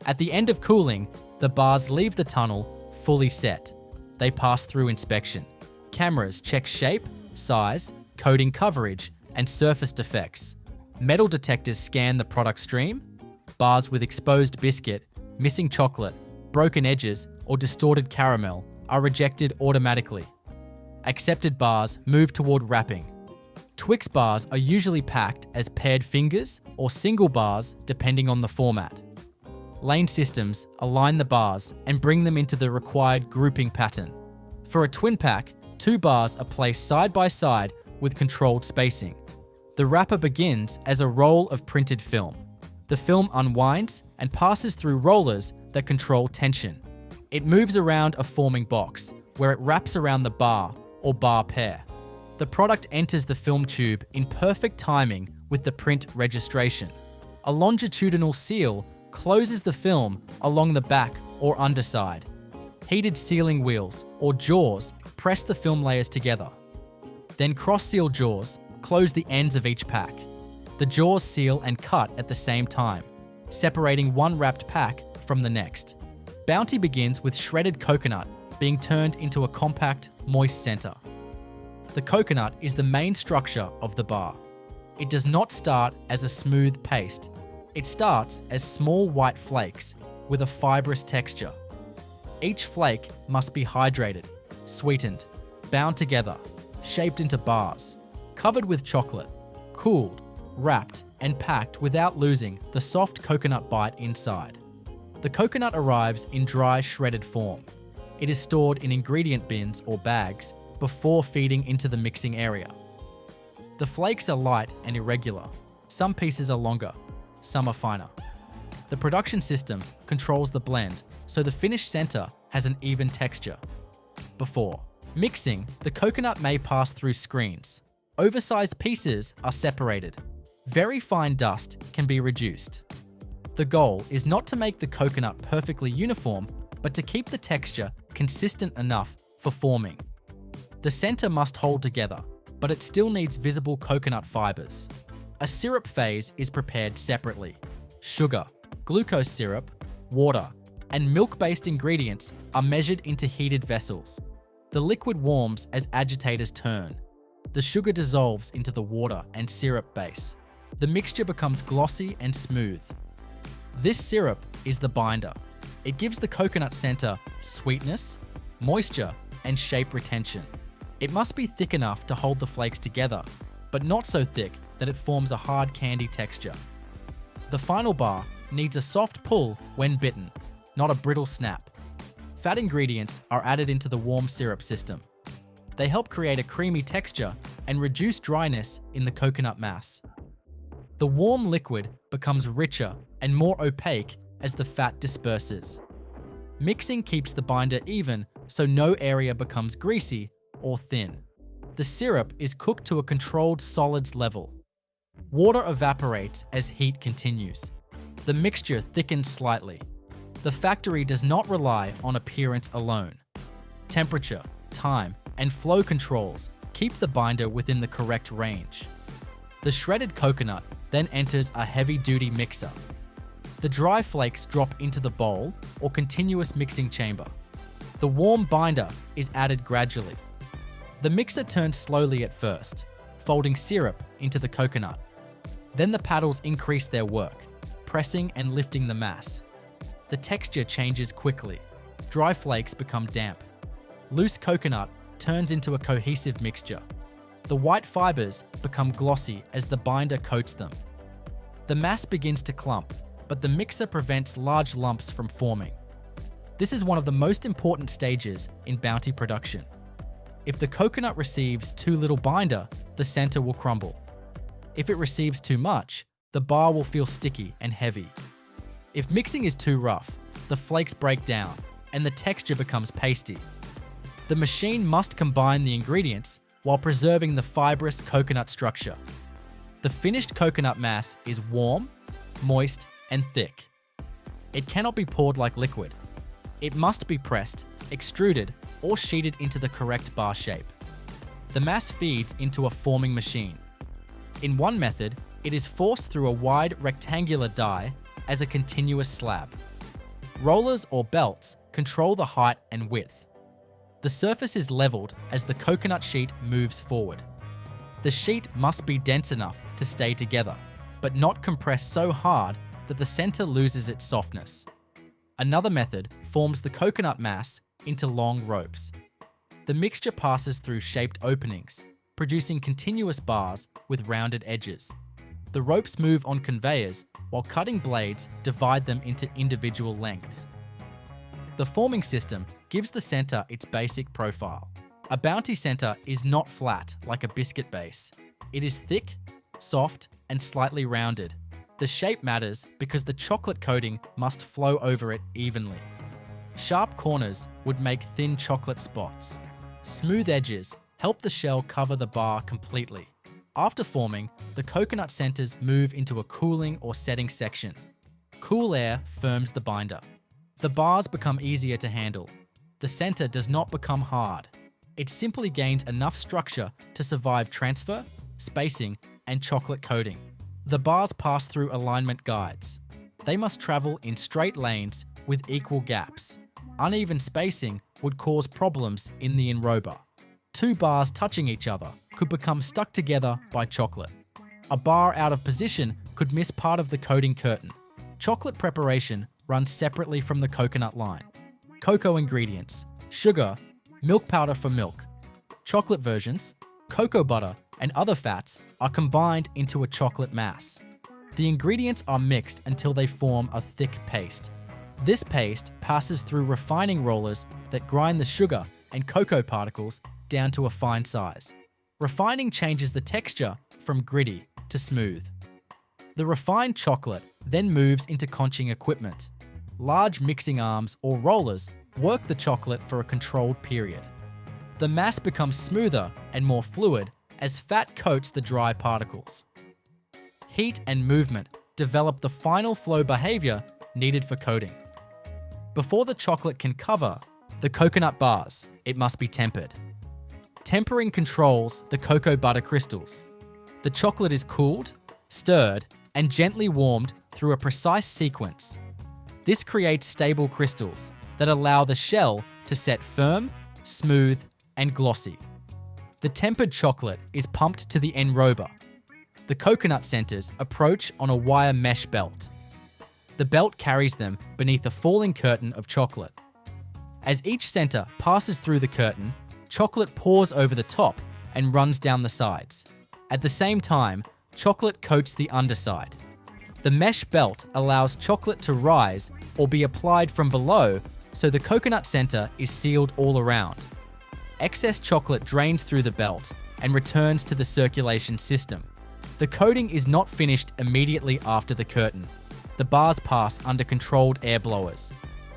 At the end of cooling, the bars leave the tunnel fully set. They pass through inspection. Cameras check shape, size, coating coverage, and surface defects. Metal detectors scan the product stream. Bars with exposed biscuit, missing chocolate, broken edges, or distorted caramel are rejected automatically. Accepted bars move toward wrapping. Twix bars are usually packed as paired fingers or single bars depending on the format. lane systems align the bars and bring them into the required grouping pattern. For a twin pack, 2 bars are placed side by side with controlled spacing. The wrapper begins as a roll of printed film. The film unwinds and passes through rollers that control tension. It moves around a forming box, where it wraps around the bar or bar pair. The product enters the film tube in perfect timing with the print registration. A longitudinal seal closes the film along the back or underside. Heated sealing wheels or jaws press the film layers together. Then cross-seal jaws close the ends of each pack. The jaws seal and cut at the same time, separating one wrapped pack from the next. Bounty begins with shredded coconut being turned into a compact, moist center. The coconut is the main structure of the bar. It does not start as a smooth paste. It starts as small white flakes with a fibrous texture. Each flake must be hydrated, sweetened, bound together, shaped into bars, covered with chocolate, cooled, wrapped, and packed without losing the soft coconut bite inside. The coconut arrives in dry, shredded form. It is stored in ingredient bins or bags before feeding into the mixing area. The flakes are light and irregular. Some pieces are longer, some are finer. The production system controls the blend, so the finished center has an even texture. Before mixing, the coconut may pass through screens. Oversized pieces are separated. Very fine dust can be reduced. The goal is not to make the coconut perfectly uniform, but to keep the texture consistent enough for forming. The center must hold together, but it still needs visible coconut fibers. A syrup phase is prepared separately. Sugar, glucose syrup, water, and milk-based ingredients are measured into heated vessels. The liquid warms as agitators turn. The sugar dissolves into the water and syrup base. The mixture becomes glossy and smooth. This syrup is the binder. It gives the coconut center sweetness, moisture, and shape retention. It must be thick enough to hold the flakes together, but not so thick that it forms a hard candy texture. The final bar needs a soft pull when bitten, not a brittle snap. Fat ingredients are added into the warm syrup system. They help create a creamy texture and reduce dryness in the coconut mass. The warm liquid becomes richer and more opaque as the fat disperses. Mixing keeps the binder even so no area becomes greasy or thin. The syrup is cooked to a controlled solids level. Water evaporates as heat continues. The mixture thickens slightly. The factory does not rely on appearance alone. Temperature, time, and flow controls keep the binder within the correct range. The shredded coconut then enters a heavy-duty mixer. The dry flakes drop into the bowl or continuous mixing chamber. The warm binder is added gradually. The mixer turns slowly at first, folding syrup into the coconut. Then the paddles increase their work, pressing and lifting the mass. The texture changes quickly. Dry flakes become damp. Loose coconut turns into a cohesive mixture. The white fibers become glossy as the binder coats them. The mass begins to clump, but the mixer prevents large lumps from forming. This is one of the most important stages in bounty production. If the coconut receives too little binder, the center will crumble. If it receives too much, the bar will feel sticky and heavy. If mixing is too rough, the flakes break down and the texture becomes pasty. The machine must combine the ingredients while preserving the fibrous coconut structure. The finished coconut mass is warm, moist, and thick. It cannot be poured like liquid. It must be pressed, extruded, or sheeted into the correct bar shape. The mass feeds into a forming machine. In one method, it is forced through a wide rectangular die as a continuous slab. Rollers or belts control the height and width. The surface is leveled as the coconut sheet moves forward. The sheet must be dense enough to stay together, but not compressed so hard that the center loses its softness. Another method forms the coconut mass into long ropes. The mixture passes through shaped openings, producing continuous bars with rounded edges. The ropes move on conveyors, while cutting blades divide them into individual lengths. The forming system gives the center its basic profile. A bounty center is not flat like a biscuit base. It is thick, soft, and slightly rounded. The shape matters because the chocolate coating must flow over it evenly. Sharp corners would make thin chocolate spots. Smooth edges help the shell cover the bar completely. After forming, the coconut centers move into a cooling or setting section. Cool air firms the binder. The bars become easier to handle. The center does not become hard. It simply gains enough structure to survive transfer, spacing, and chocolate coating. The bars pass through alignment guides. They must travel in straight lanes with equal gaps. Uneven spacing would cause problems in the enrober. Two bars touching each other could become stuck together by chocolate. A bar out of position could miss part of the coating curtain. Chocolate preparation runs separately from the coconut line. Cocoa ingredients, sugar, milk powder for milk. Chocolate versions, cocoa butter, and other fats are combined into a chocolate mass. The ingredients are mixed until they form a thick paste. This paste passes through refining rollers that grind the sugar and cocoa particles down to a fine size. Refining changes the texture from gritty to smooth. The refined chocolate then moves into conching equipment. Large mixing arms or rollers work the chocolate for a controlled period. The mass becomes smoother and more fluid as fat coats the dry particles. Heat and movement develop the final flow behavior needed for coating. Before the chocolate can cover the coconut bars, it must be tempered. Tempering controls the cocoa butter crystals. The chocolate is cooled, stirred, and gently warmed through a precise sequence. This creates stable crystals that allow the shell to set firm, smooth, and glossy. The tempered chocolate is pumped to the enrober. The coconut centers approach on a wire mesh belt. The belt carries them beneath a falling curtain of chocolate. As each center passes through the curtain, chocolate pours over the top and runs down the sides. At the same time, chocolate coats the underside. The mesh belt allows chocolate to rise or be applied from below, so the coconut center is sealed all around. Excess chocolate drains through the belt and returns to the circulation system. The coating is not finished immediately after the curtain. The bars pass under controlled air blowers.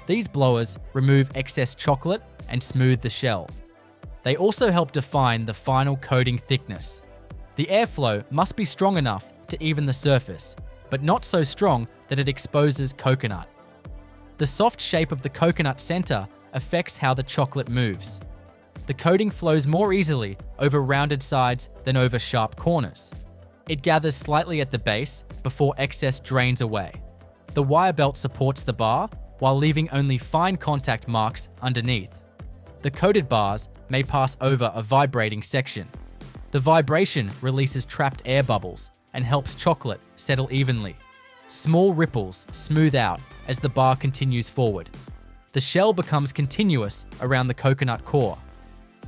These blowers remove excess chocolate and smooth the shell. They also help define the final coating thickness. The airflow must be strong enough to even the surface, but not so strong that it exposes coconut. The soft shape of the coconut center affects how the chocolate moves. The coating flows more easily over rounded sides than over sharp corners. It gathers slightly at the base before excess drains away. The wire belt supports the bar while leaving only fine contact marks underneath. The coated bars may pass over a vibrating section. The vibration releases trapped air bubbles and helps chocolate settle evenly. Small ripples smooth out as the bar continues forward. The shell becomes continuous around the coconut core.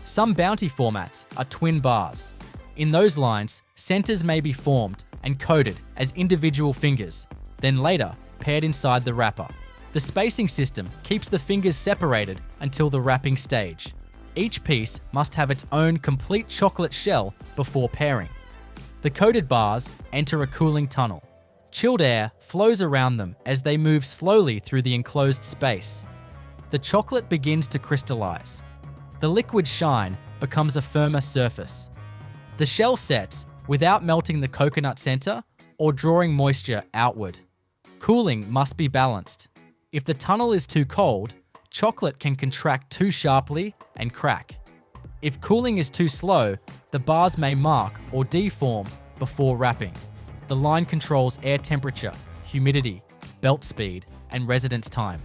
Some bounty formats are twin bars. In those lines, centers may be formed and coated as individual fingers, then later paired inside the wrapper. The spacing system keeps the fingers separated until the wrapping stage. Each piece must have its own complete chocolate shell before pairing. The coated bars enter a cooling tunnel. Chilled air flows around them as they move slowly through the enclosed space. The chocolate begins to crystallize. The liquid shine becomes a firmer surface. The shell sets without melting the coconut center or drawing moisture outward. Cooling must be balanced. If the tunnel is too cold, chocolate can contract too sharply and crack. If cooling is too slow, the bars may mark or deform before wrapping. The line controls air temperature, humidity, belt speed, and residence time.